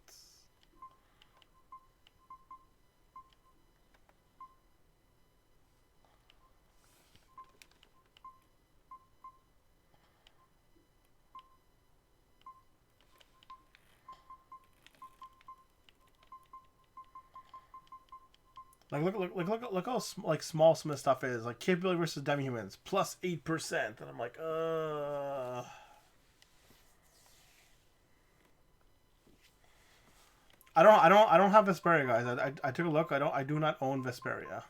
Like look how like small some of this stuff is. Like capability versus demi-humans plus 8%, and I'm like, I don't have Vesperia, guys. I took a look. I do not own Vesperia.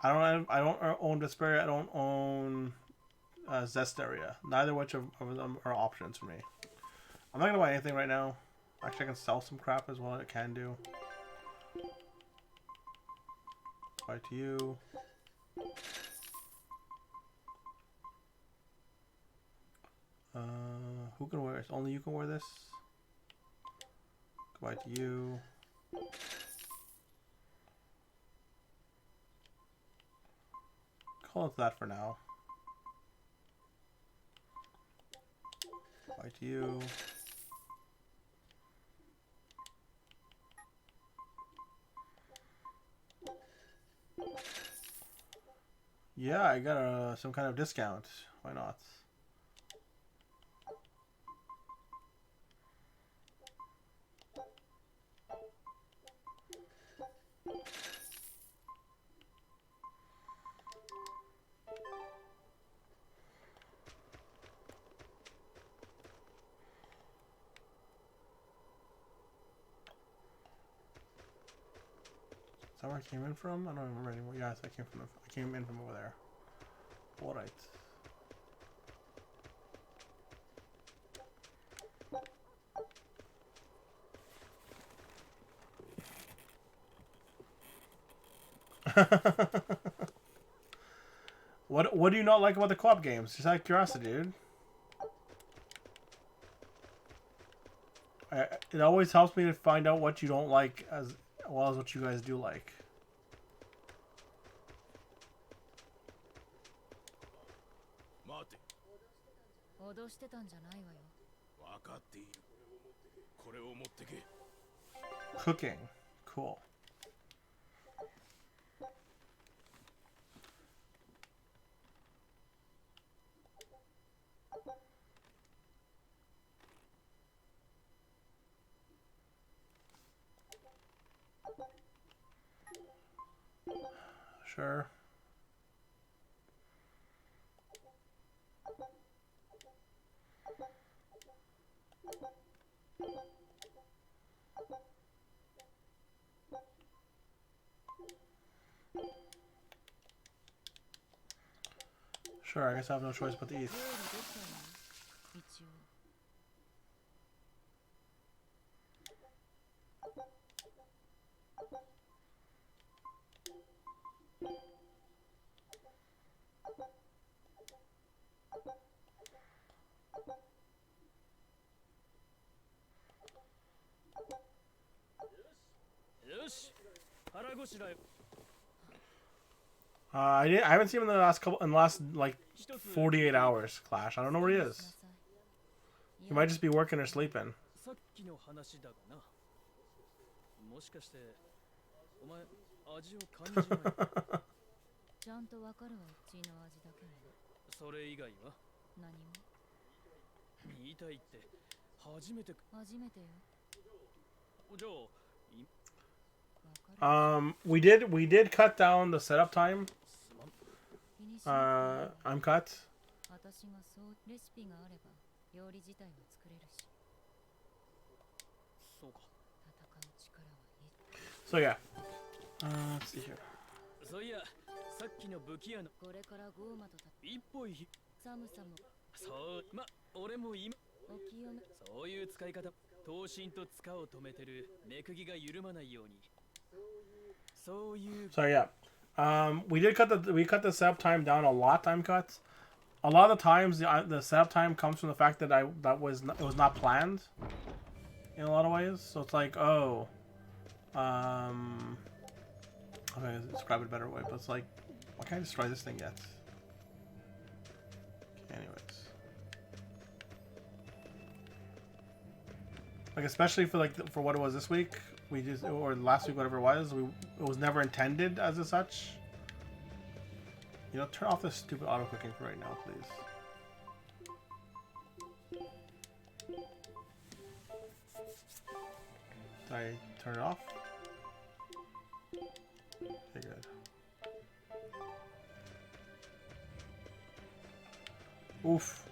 I don't own Vesperia. I don't own Zesteria. Neither which of them are options for me. I'm not gonna buy anything right now. Actually, I can sell some crap as well. I can do. Buy to you. Who can wear this? Only you can wear this. Goodbye to you. Call it that for now. Goodbye to you. Yeah, I got some kind of discount. Why not? Is that where I came in from? I don't remember anymore. Yes, I came in from over there. All right. What do you not like about the co-op games? Just out of curiosity, dude. It always helps me to find out what you don't like as well as what you guys do like. Cooking. Cool. Sure. Sure, I guess I have no choice but to eat. 一応 よし腹ごしらえ I haven't seen him in the last like 48 hours. Clash. I don't know where he is. He might just be working or sleeping. さっきの話だがなもしかしてお前味を感じないちゃんとわかるわうちの味だけはそれ以外は何も言いたいって初めてよじゃあ We did cut down the setup time. I'm cut. 私がそうレシピがあれば料理自体は作れるしそうか戦う力はいい So yeah. Let's see here. そういやさっきの武器屋のこれからゴーマと一歩い寒さもそう俺も今お清めそういう使い方刀身と塚を止めてる目釘が緩まないようにそういう So yeah. We cut the setup time down a lot. Time cuts. A lot of the times the setup time comes from the fact that it was not planned. In a lot of ways. So it's like okay, describe it a better way, but it's like, why can't I destroy this thing yet? Okay, anyways. Like, especially for for what it was this week, or last week, whatever it was, it was never intended as such. You know, turn off this stupid auto cooking for right now, please. Did I turn it off? Okay, good. Oof.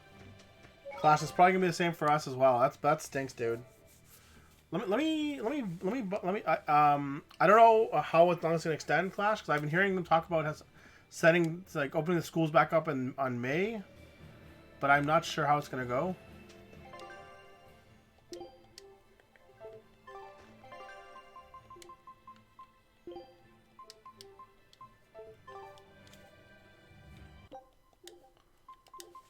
Clash is probably gonna be the same for us as well. That stinks, dude. I don't know how long it's gonna extend, Clash, because I've been hearing them talk about opening the schools back up on May, but I'm not sure how it's gonna go.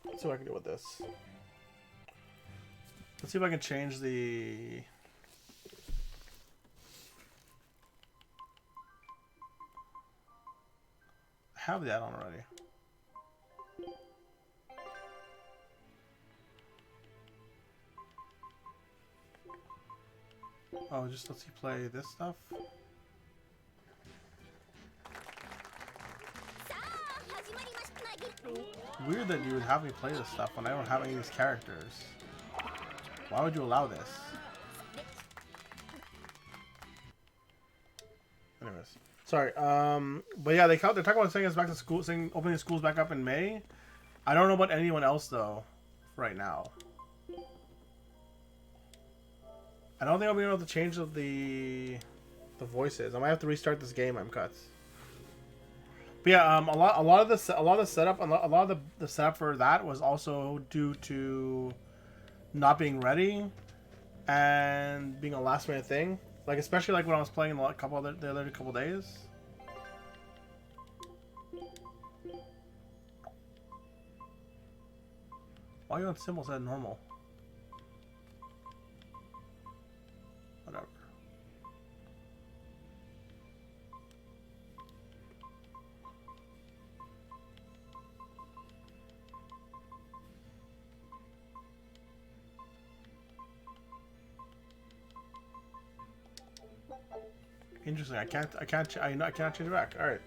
Let's see what I can do with this. Let's see if I can change the... I have that on already. Oh, it just lets you play this stuff? Weird that you would have me play this stuff when I don't have any of these characters. Why would you allow this? Anyways, sorry. But yeah, they're talking about sending us back to school, opening the schools back up in May. I don't know about anyone else though, right now. I don't think I'll be able to change the voices. I might have to restart this game. I'm cut. But yeah, a lot of the setup, a lot of the setup for that was also due to not being ready and being a last minute thing. Like, especially like when I was playing the other couple days. Why are you on symbols at normal? Whatever. Interesting. I cannot change it back. All right.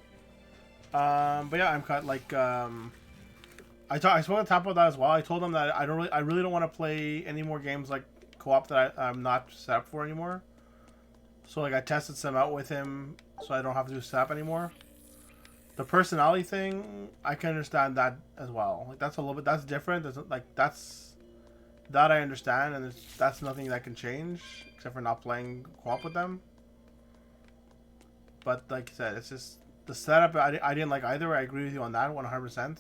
But yeah, I'm cut. Like, I spoke to Top about that as well. I told them that I really don't want to play any more games like co-op that I'm not set up for anymore. So like, I tested some out with him, so I don't have to do setup anymore. The personality thing, I can understand that as well. Like that's a little bit that's different. That's that I understand, and that's nothing that can change except for not playing co-op with them. But like I said, it's just the setup. I didn't like either. I agree with you on that 100%.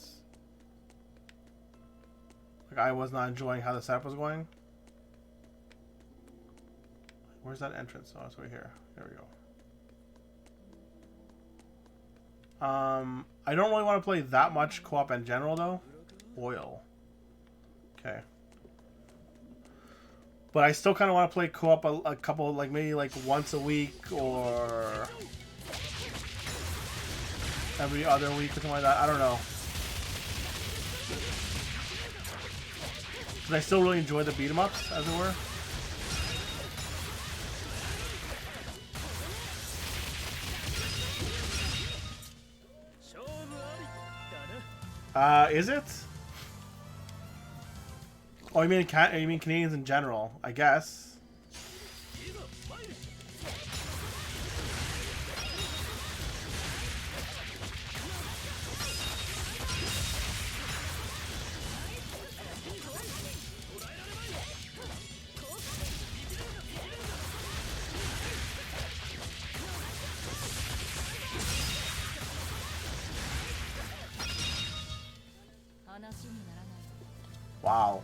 Like I was not enjoying how the setup was going. Where's that entrance? Oh, it's right here. There we go. I don't really want to play that much co-op in general though. Oil. Okay. But I still kind of want to play co-op a couple, like maybe like once a week or every other week or something like that. I don't know. But I still really enjoy the beat 'em ups, as it were. Is it? Oh, you mean Canadians in general? I guess. Wow.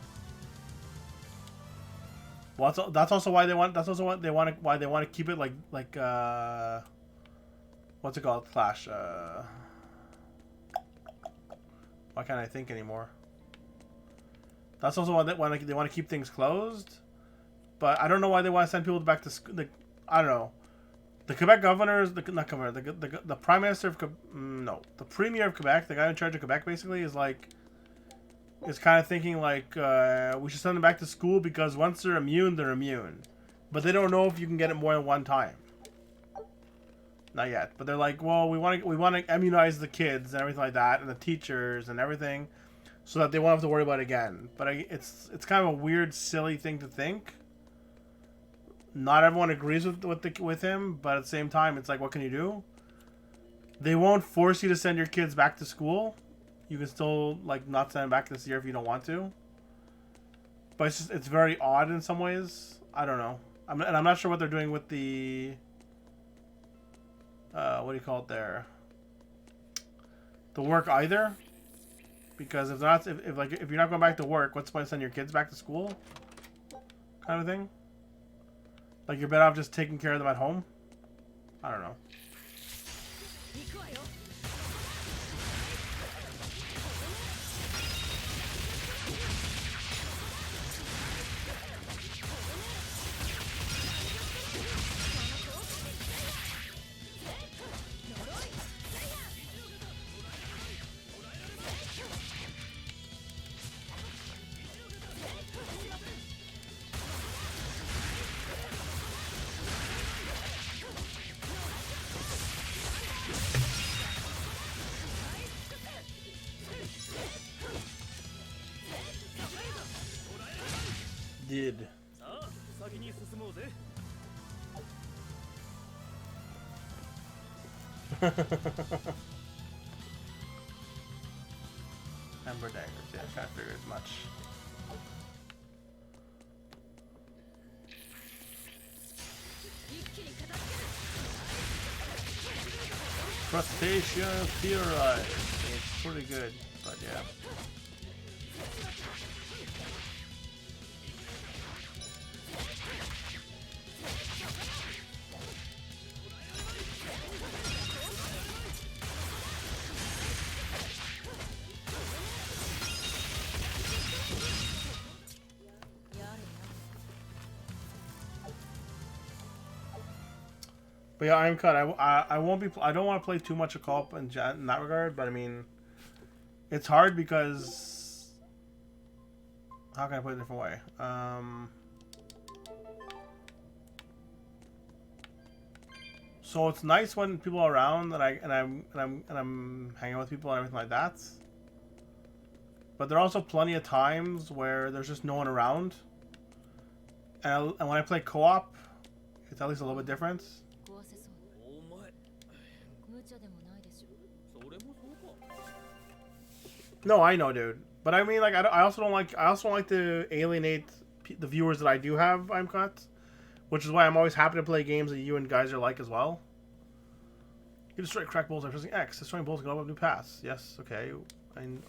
Well, that's also why they want. That's also what they want. Why they want to keep it like what's it called? Clash. Why can't I think anymore? That's also why they want to keep things closed. But I don't know why they want to send people back to school. I don't know. The Quebec governor, not governor, the prime minister of no, the premier of Quebec, the guy in charge of Quebec, basically is like. Is kind of thinking like we should send them back to school because once they're immune, but they don't know if you can get it more than one time. Not yet, but they're like, well, we want to immunize the kids and everything like that, and the teachers and everything, so that they won't have to worry about it again. But it's kind of a weird, silly thing to think. Not everyone agrees with him, but at the same time, it's like, what can you do? They won't force you to send your kids back to school. You can still like not send them back this year if you don't want to. But it's very odd in some ways. I don't know. And I'm not sure what they're doing with the what do you call it there? The work either. Because if you're not going back to work, what's the point of sending your kids back to school? Kind of thing. Like you're better off just taking care of them at home. I don't know. Did. Ember daggers, yeah, I kind of figured as much. Crustacean theorize. It's pretty good, but yeah. But yeah, I'm cut. I won't be. I don't want to play too much of co-op in that regard. But I mean, it's hard because how can I put it a different way? So it's nice when people are around and I'm hanging with people and everything like that. But there are also plenty of times where there's just no one around. And when I play co-op, it's at least a little bit different. No, I know, dude. But I mean, like, I also don't like. I also don't like to alienate the viewers that I do have. I'm cut, which is why I'm always happy to play games that you and guys are like as well. You destroy crack bolts by pressing X. Destroying bolts can open up new paths. Yes, okay.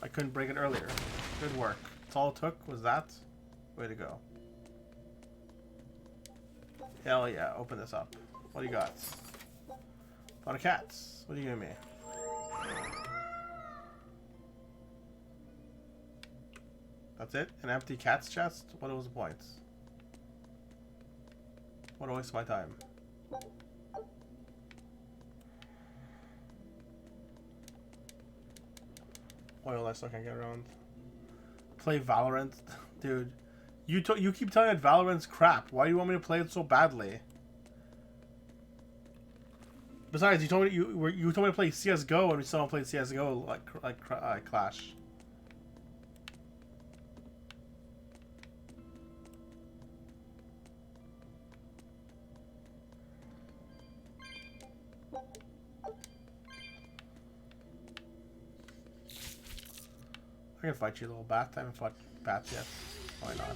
I couldn't break it earlier. Good work. That's all it took was that. Way to go. Hell yeah! Open this up. What do you got? A lot of cats. What are you giving me? That's it? An empty cat's chest? What was the point? What a waste of my time. Oil, I still can't get around. Play Valorant? Dude. You keep telling me that Valorant's crap. Why do you want me to play it so badly? Besides, you told me you told me to play CS:GO, and we still don't play CS:GO like Clash. I can fight you, little bat. I haven't fought bats yet. Why not? I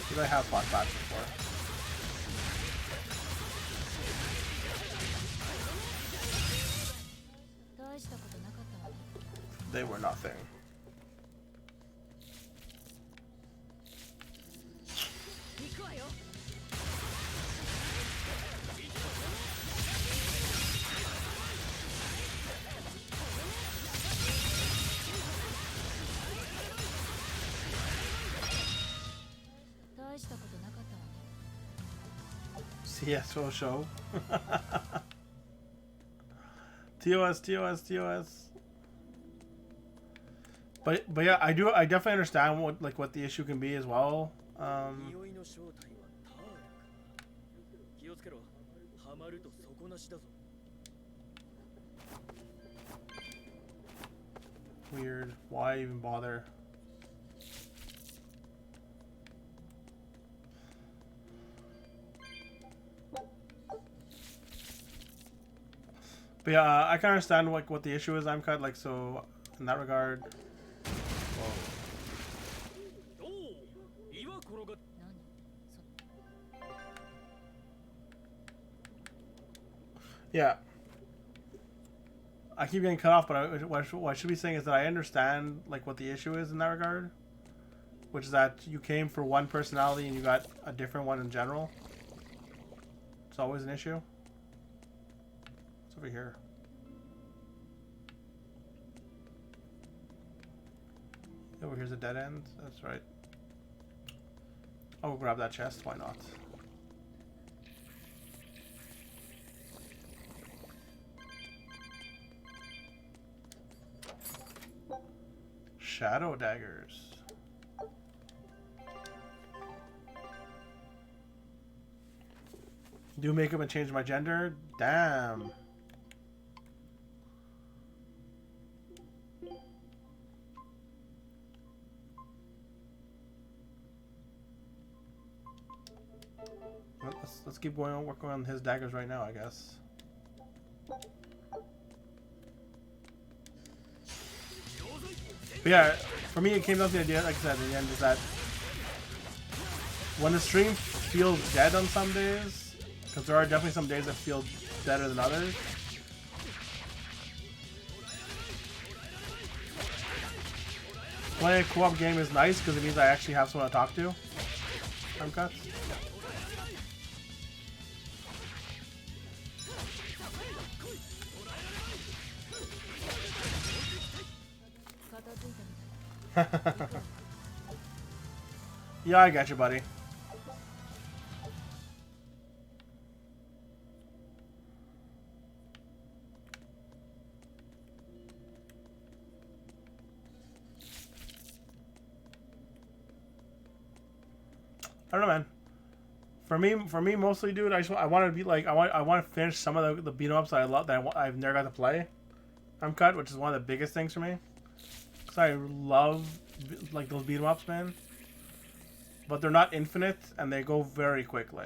think I have fought bats before. They were nothing. CSO show. TOS. But yeah, I definitely understand what the issue can be as well. Weird. Why even bother? But yeah, I can understand what the issue is. I'm cut so in that regard. Whoa. Yeah. I keep getting cut off, but what I should be saying is that I understand what the issue is in that regard, which is that you came for one personality and you got a different one in general. It's always an issue. It's over here. Over here's a dead end. That's right. I'll grab that chest. Why not? Shadow daggers. Do makeup and change my gender? Damn. Well, let's keep going on working on his daggers right now, I guess. But yeah, for me it came down to the idea, like I said, in the end, is that when the stream feels dead on some days, because there are definitely some days that feel better than others, playing a co-op game is nice because it means I actually have someone to talk to. I'm cut. Yeah, I got you, buddy. I don't know, man. For me, mostly, dude. I want to be like I want to finish some of the beat 'em ups that I love I've never got to play. I'm cut, which is one of the biggest things for me. Cause I love those beat 'em ups, man. But they're not infinite, and they go very quickly.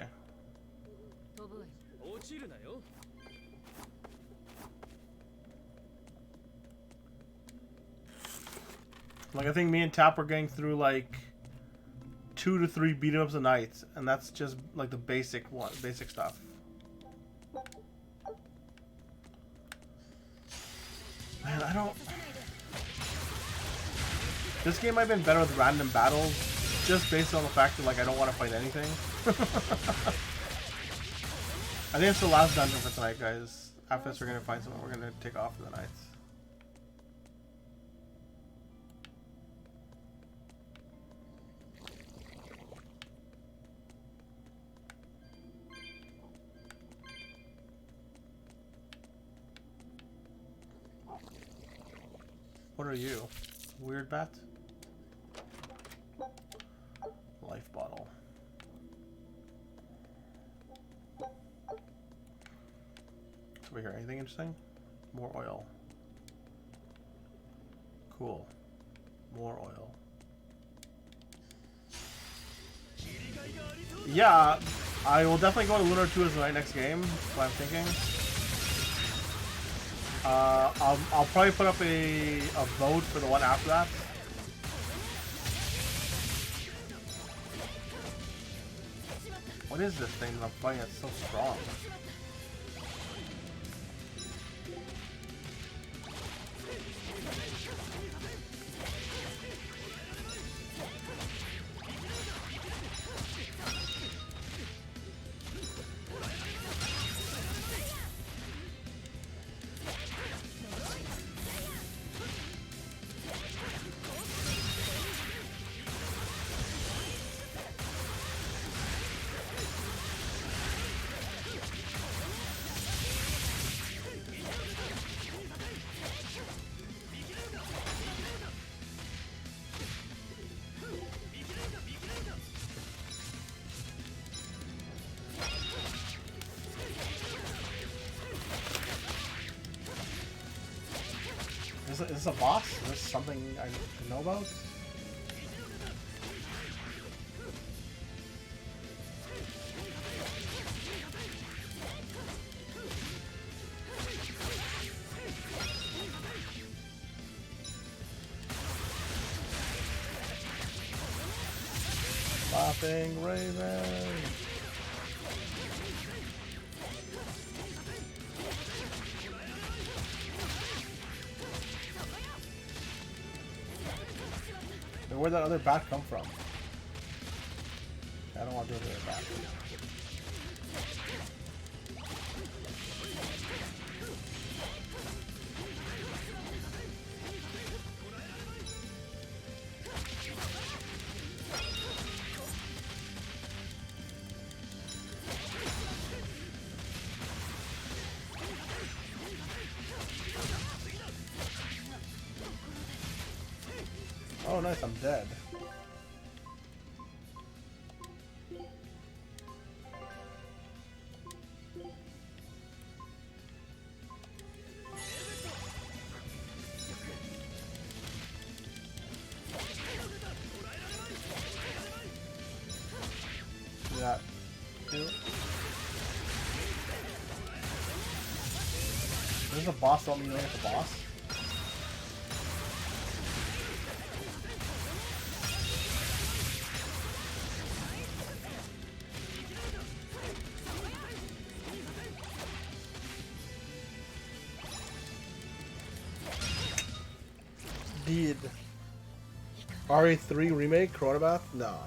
Like, I think me and Tap are getting through like 2 to 3 beat 'em ups a night, and that's just like the basic stuff. Man, I don't. This game might have been better with random battles, just based on the fact that like I don't want to fight anything. I think it's the last dungeon for tonight, guys. After this, we're gonna find someone. We're gonna take off for the night. What are you? Weird bat? Life bottle. What's over here? Anything interesting? More oil. Cool. More oil. Yeah, I will definitely go to Lunar 2 as my next game. That's what I'm thinking. I'll probably put up a vote for the one after that. What is this thing that I'm fighting that's so strong? Is this a boss? Is this something I should know about? Laughing Raven! Where'd that other bat come from? I don't want to do another bat. Oh nice, I'm dead. That too. There's a boss, don't mean it's a boss. Did RE3 remake Chronobath? No.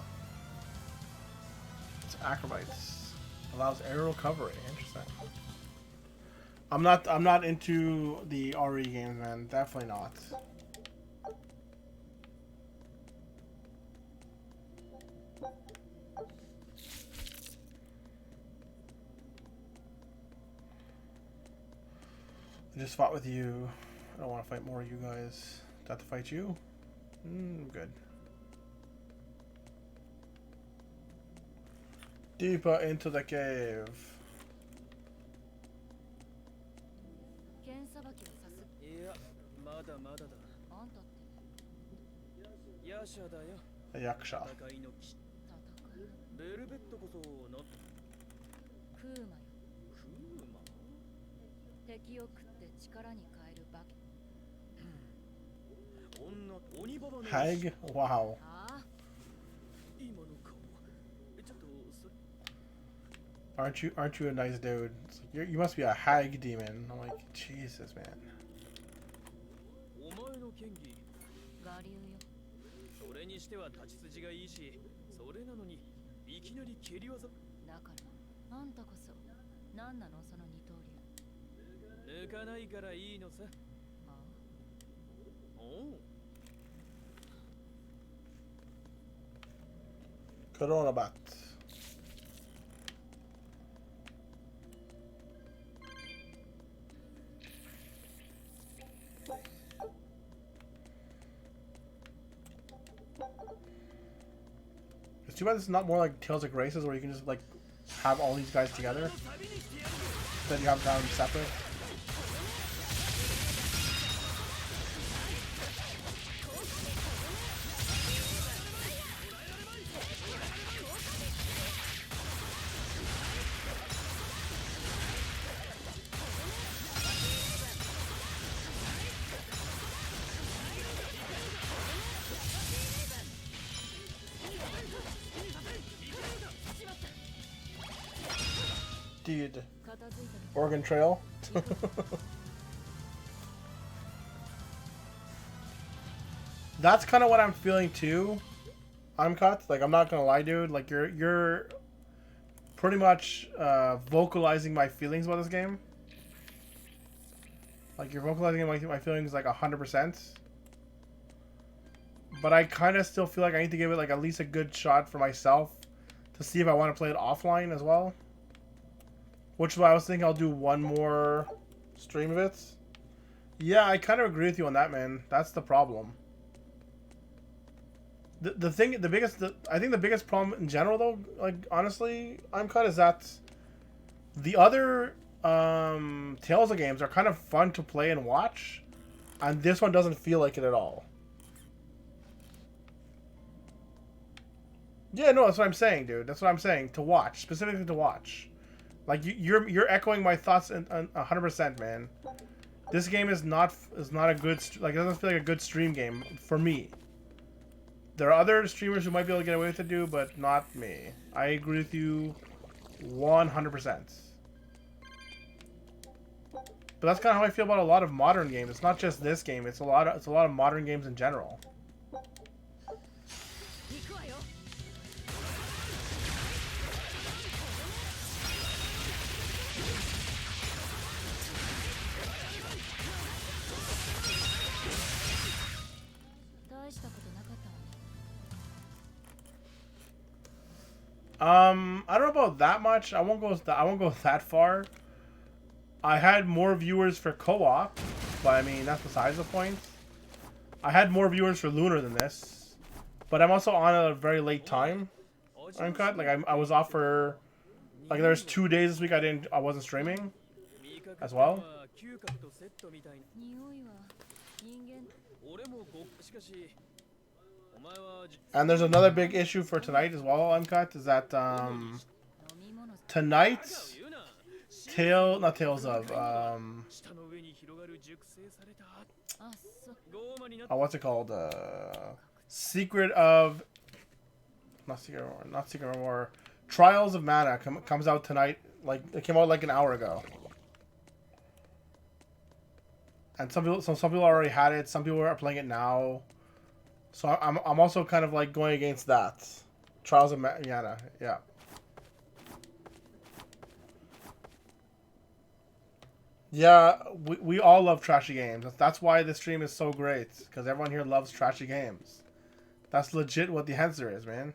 It's acrobatics. Allows aerial recovery. Interesting. I'm not into the RE games, man. Definitely not. I just fought with you. I don't want to fight more of you guys. Do I have to fight you? Good. Deeper into the cave. 剣さばきをさす。いや、まだまだだ。あんたってヤシャだよ。Yaksha. 戦いの騎士。戦いのベルベットこそな。クーマよ。クーマ。敵を食って力に変える化け。Hag? Wow. Aren't you a nice dude? It's like, you must be a hag demon. I'm like, Jesus, man. 我流よ。それにしては立ち筋がいいし、それなのにいきなり蹴り技。だからあんたこそ何なのその二刀流。抜かないからいいのさ。ああ。おう。Coronabat. It's too bad it's not more like Tales of Graces where you can just like have all these guys together. Then you have them separate. Dude. Oregon Trail. That's kind of what I'm feeling too. I'm cut. Like, I'm not gonna lie, dude. Like, you're pretty much vocalizing my feelings about this game. Like, you're vocalizing my feelings like 100%. But I kind of still feel like I need to give it like at least a good shot for myself to see if I want to play it offline as well. Which is why I was thinking I'll do one more stream of it. Yeah, I kind of agree with you on that, man. That's the problem. I think the biggest problem in general, though, like, honestly, I'm kind of that the other Tales of games are kind of fun to play and watch, and this one doesn't feel like it at all. Yeah, no, that's what I'm saying, dude. That's what I'm saying. To watch, specifically to watch. Like, you're echoing my thoughts 100%, man. This game is not a good, like, it doesn't feel like a good stream game for me. There are other streamers who might be able to get away with it, dude, but not me. I agree with you 100%. But that's kind of how I feel about a lot of modern games. It's not just this game. It's a lot of modern games in general. I don't know about that much. I won't go that far. I had more viewers for co-op, but I mean that's besides the point. I had more viewers for Lunar than this, but I'm also on at a very late time. I'm cut. Like I was off for like there's 2 days this week I wasn't streaming as well. And there's another big issue for tonight as well, Uncut, is that tonight's what's it called? Trials of Mana comes out tonight. Like, it came out like an hour ago. And some people already had it, some people are playing it now. So I'm also kind of like going against that. Trials of Mana, yeah. Yeah, we all love trashy games. That's why this stream is so great, because everyone here loves trashy games. That's legit what the answer is, man.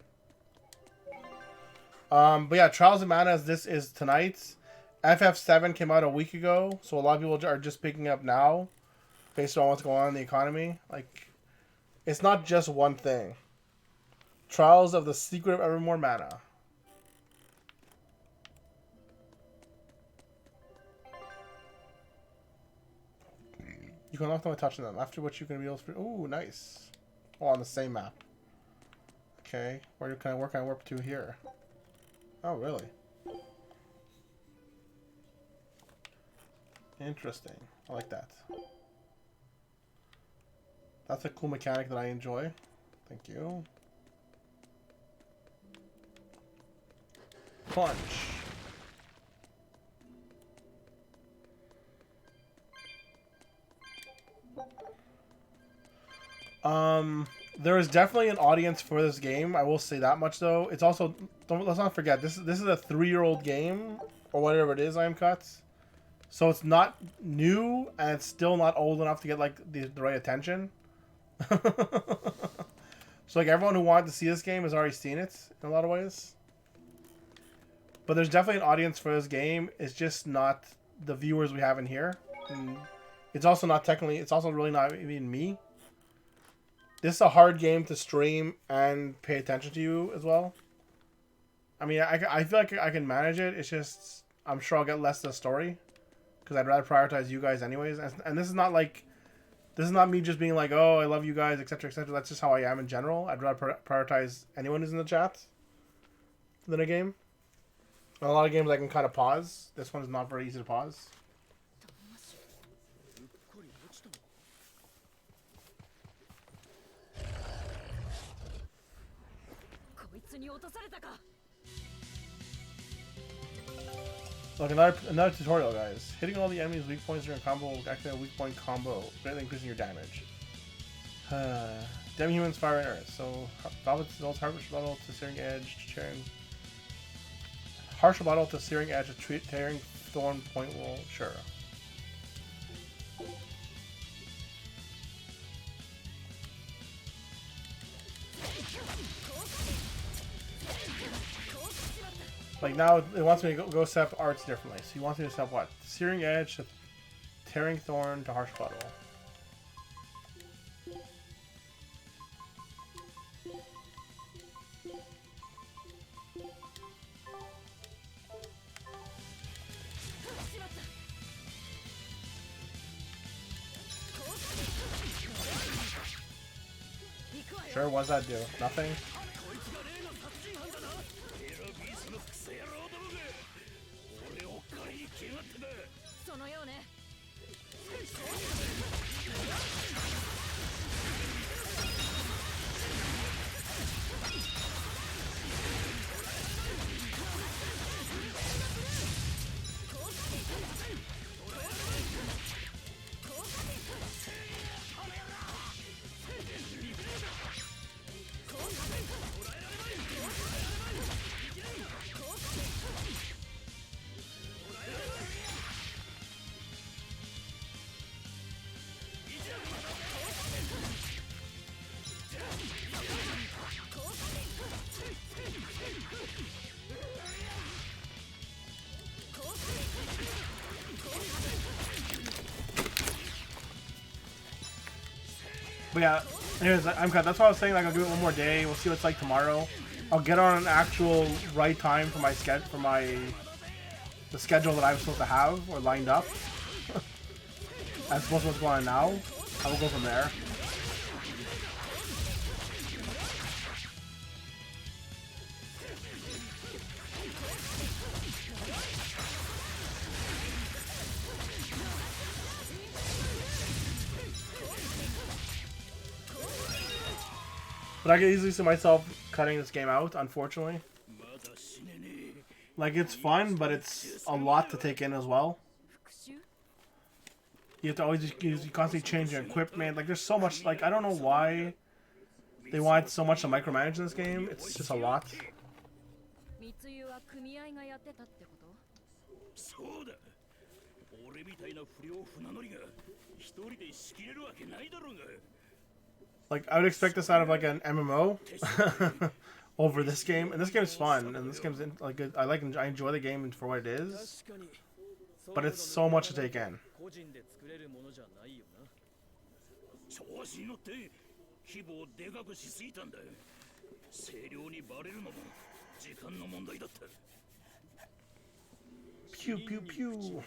But yeah, Trials of Mana this is tonight. FF7 came out a week ago, so a lot of people are just picking up now, based on what's going on in the economy. Like, it's not just one thing. Trials of the Secret of Evermore Mana. You can unlock them by touching them, after which you can be able to... Ooh, nice. Oh, on the same map. Okay, where can I warp to here? Oh, really? Interesting. I like that. That's a cool mechanic that I enjoy. Thank you. Punch. There is definitely an audience for this game. I will say that much, though. It's also, let's not forget, this is a 3-year-old game or whatever it is. I am cuts, so it's not new and it's still not old enough to get like the right attention. So like everyone who wanted to see this game has already seen it in a lot of ways. But there's definitely an audience for this game. It's just not the viewers we have in here. And it's also not technically. It's also really not even me. This is a hard game to stream and pay attention to you as well. I mean, I feel like I can manage it. It's just, I'm sure I'll get less of the story. Because I'd rather prioritize you guys anyways. And this is not like, this is not me just being like, oh, I love you guys, etc., etc. That's just how I am in general. I'd rather prioritize anyone who's in the chat than a game. A lot of games I can kind of pause. This one is not very easy to pause. Look, another tutorial, guys. Hitting all the enemies' weak points during a combo will activate a weak point combo, greatly increasing your damage. Demi-humans fire and earth. So, harsh rebuttal to searing edge, harsh rebuttal to searing edge, tearing thorn point will, sure. Like now, it wants me to go set up arts differently. So he wants me to set up what? Searing edge to tearing thorn to harsh rebuttal. Sure, what does that do? Nothing? But yeah, anyways, I'm cut. That's why I was saying, like, I'll give it one more day. We'll see what it's like tomorrow. I'll get on an actual right time for my the schedule that I'm supposed to have or lined up. As opposed to what's going on now. I will go from there. But I can easily see myself cutting this game out, unfortunately. Like, it's fun, but it's a lot to take in as well. You have to always you constantly change your equipment. Like, there's so much. Like, I don't know why they want so much to micromanage in this game. It's just a lot. Like, I would expect this out of like an MMO over this game, and this game is fun, and this game's like good. I enjoy the game for what it is, but it's so much to take in. Pew pew pew.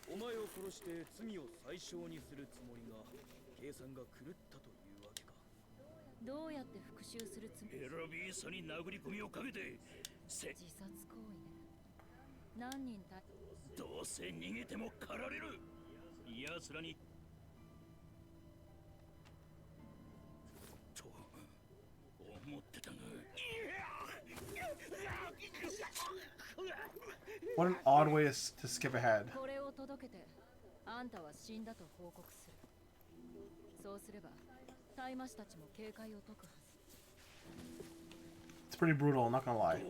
お前を殺して罪を最小にするつもりが計算が狂ったというわけか。どうやって復讐するつもり？エラビーサに殴り込みをかけて自殺行為ね。何人たどうせ逃げても狩られる。奴らに What an odd way to skip ahead. これを届けてあんたは死んだと報告する。そうすればタイマシたちも警戒を解くはず。 It's pretty brutal, I'm not gonna lie.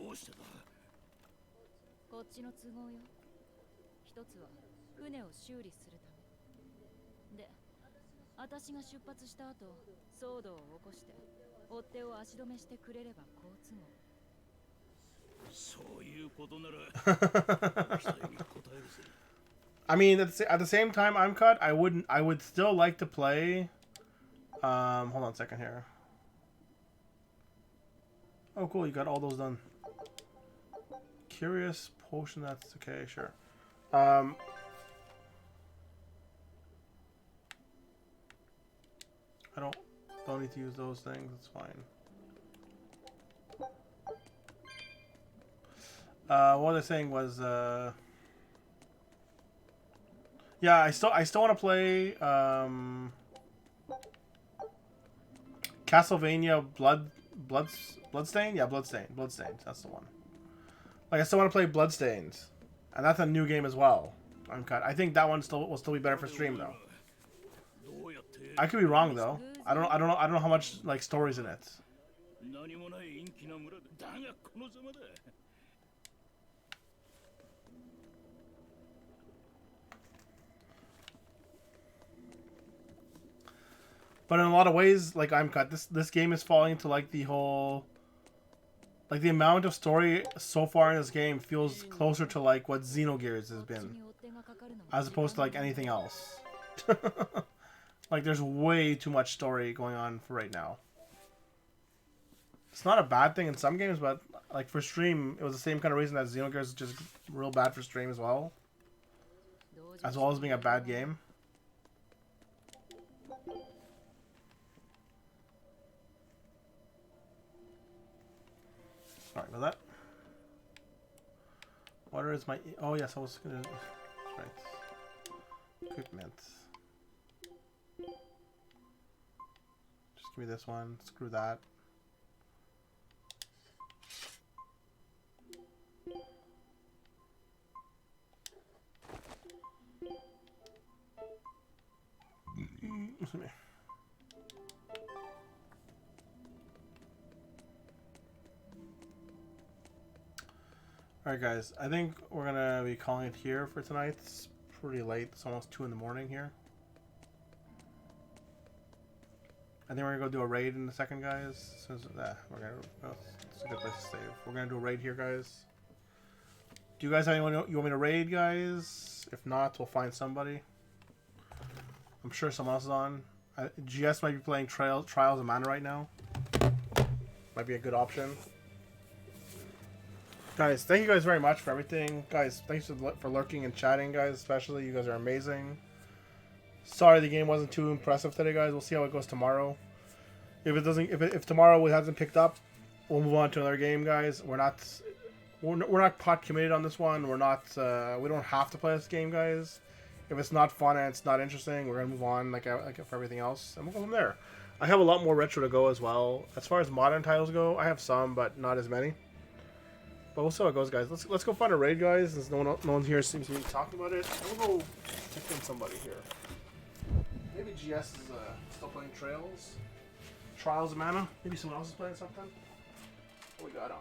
こっちの都合よ。一つは船を修理するためで、私が出発した後騒動を起こして追っ手を足止めしてくれれば好都合。そういうことなら期待に応えるぜ。 I mean, at the same time, I'm cut. I would still like to play. Hold on a second here. Oh, cool! You got all those done. Curious potion. That's okay. Sure. I don't need to use those things. It's fine. What I was saying was, yeah, I still want to play Castlevania Bloodstain. Yeah, Bloodstained. That's the one. Like, I still want to play Bloodstained, and that's a new game as well. Uncut. I think that one will still be better for stream though. I could be wrong though. I don't know how much like stories in it. But in a lot of ways, like I'm cut, this game is falling into like the whole, like the amount of story so far in this game feels closer to like what Xenogears has been, as opposed to like anything else. Like there's way too much story going on for right now. It's not a bad thing in some games, but like for stream, it was the same kind of reason that Xenogears is just real bad for stream as well as being a bad game. Sorry about that. What is my... Oh, yes, I was gonna... That's right. Equipment. Just give me this one. Screw that. Listen to me. Alright guys, I think we're gonna be calling it here for tonight. It's pretty late, it's almost 2 in the morning here. I think we're gonna go do a raid in a second, guys. So, it's a good place to save. We're gonna do a raid here, guys. Do you guys have anyone you want me to raid, guys? If not, we'll find somebody. I'm sure someone else is on. GS might be playing Trials of Mana right now. Might be a good option. Guys, thank you guys very much for everything. Guys, thanks for lurking and chatting, guys. Especially, you guys are amazing. Sorry the game wasn't too impressive today, guys. We'll see how it goes tomorrow. If tomorrow it hasn't picked up, we'll move on to another game, guys. We're not pot committed on this one. We're not. We don't have to play this game, guys. If it's not fun and it's not interesting, we're gonna move on like for everything else, and we'll go from there. I have a lot more retro to go as well. As far as modern titles go, I have some, but not as many. But we'll see how it goes, guys. Let's go find a raid, guys. Since no one here seems to be talking about it. We'll go check in somebody here. Maybe GS is still playing Trials of Mana. Maybe someone else is playing something. What we got on?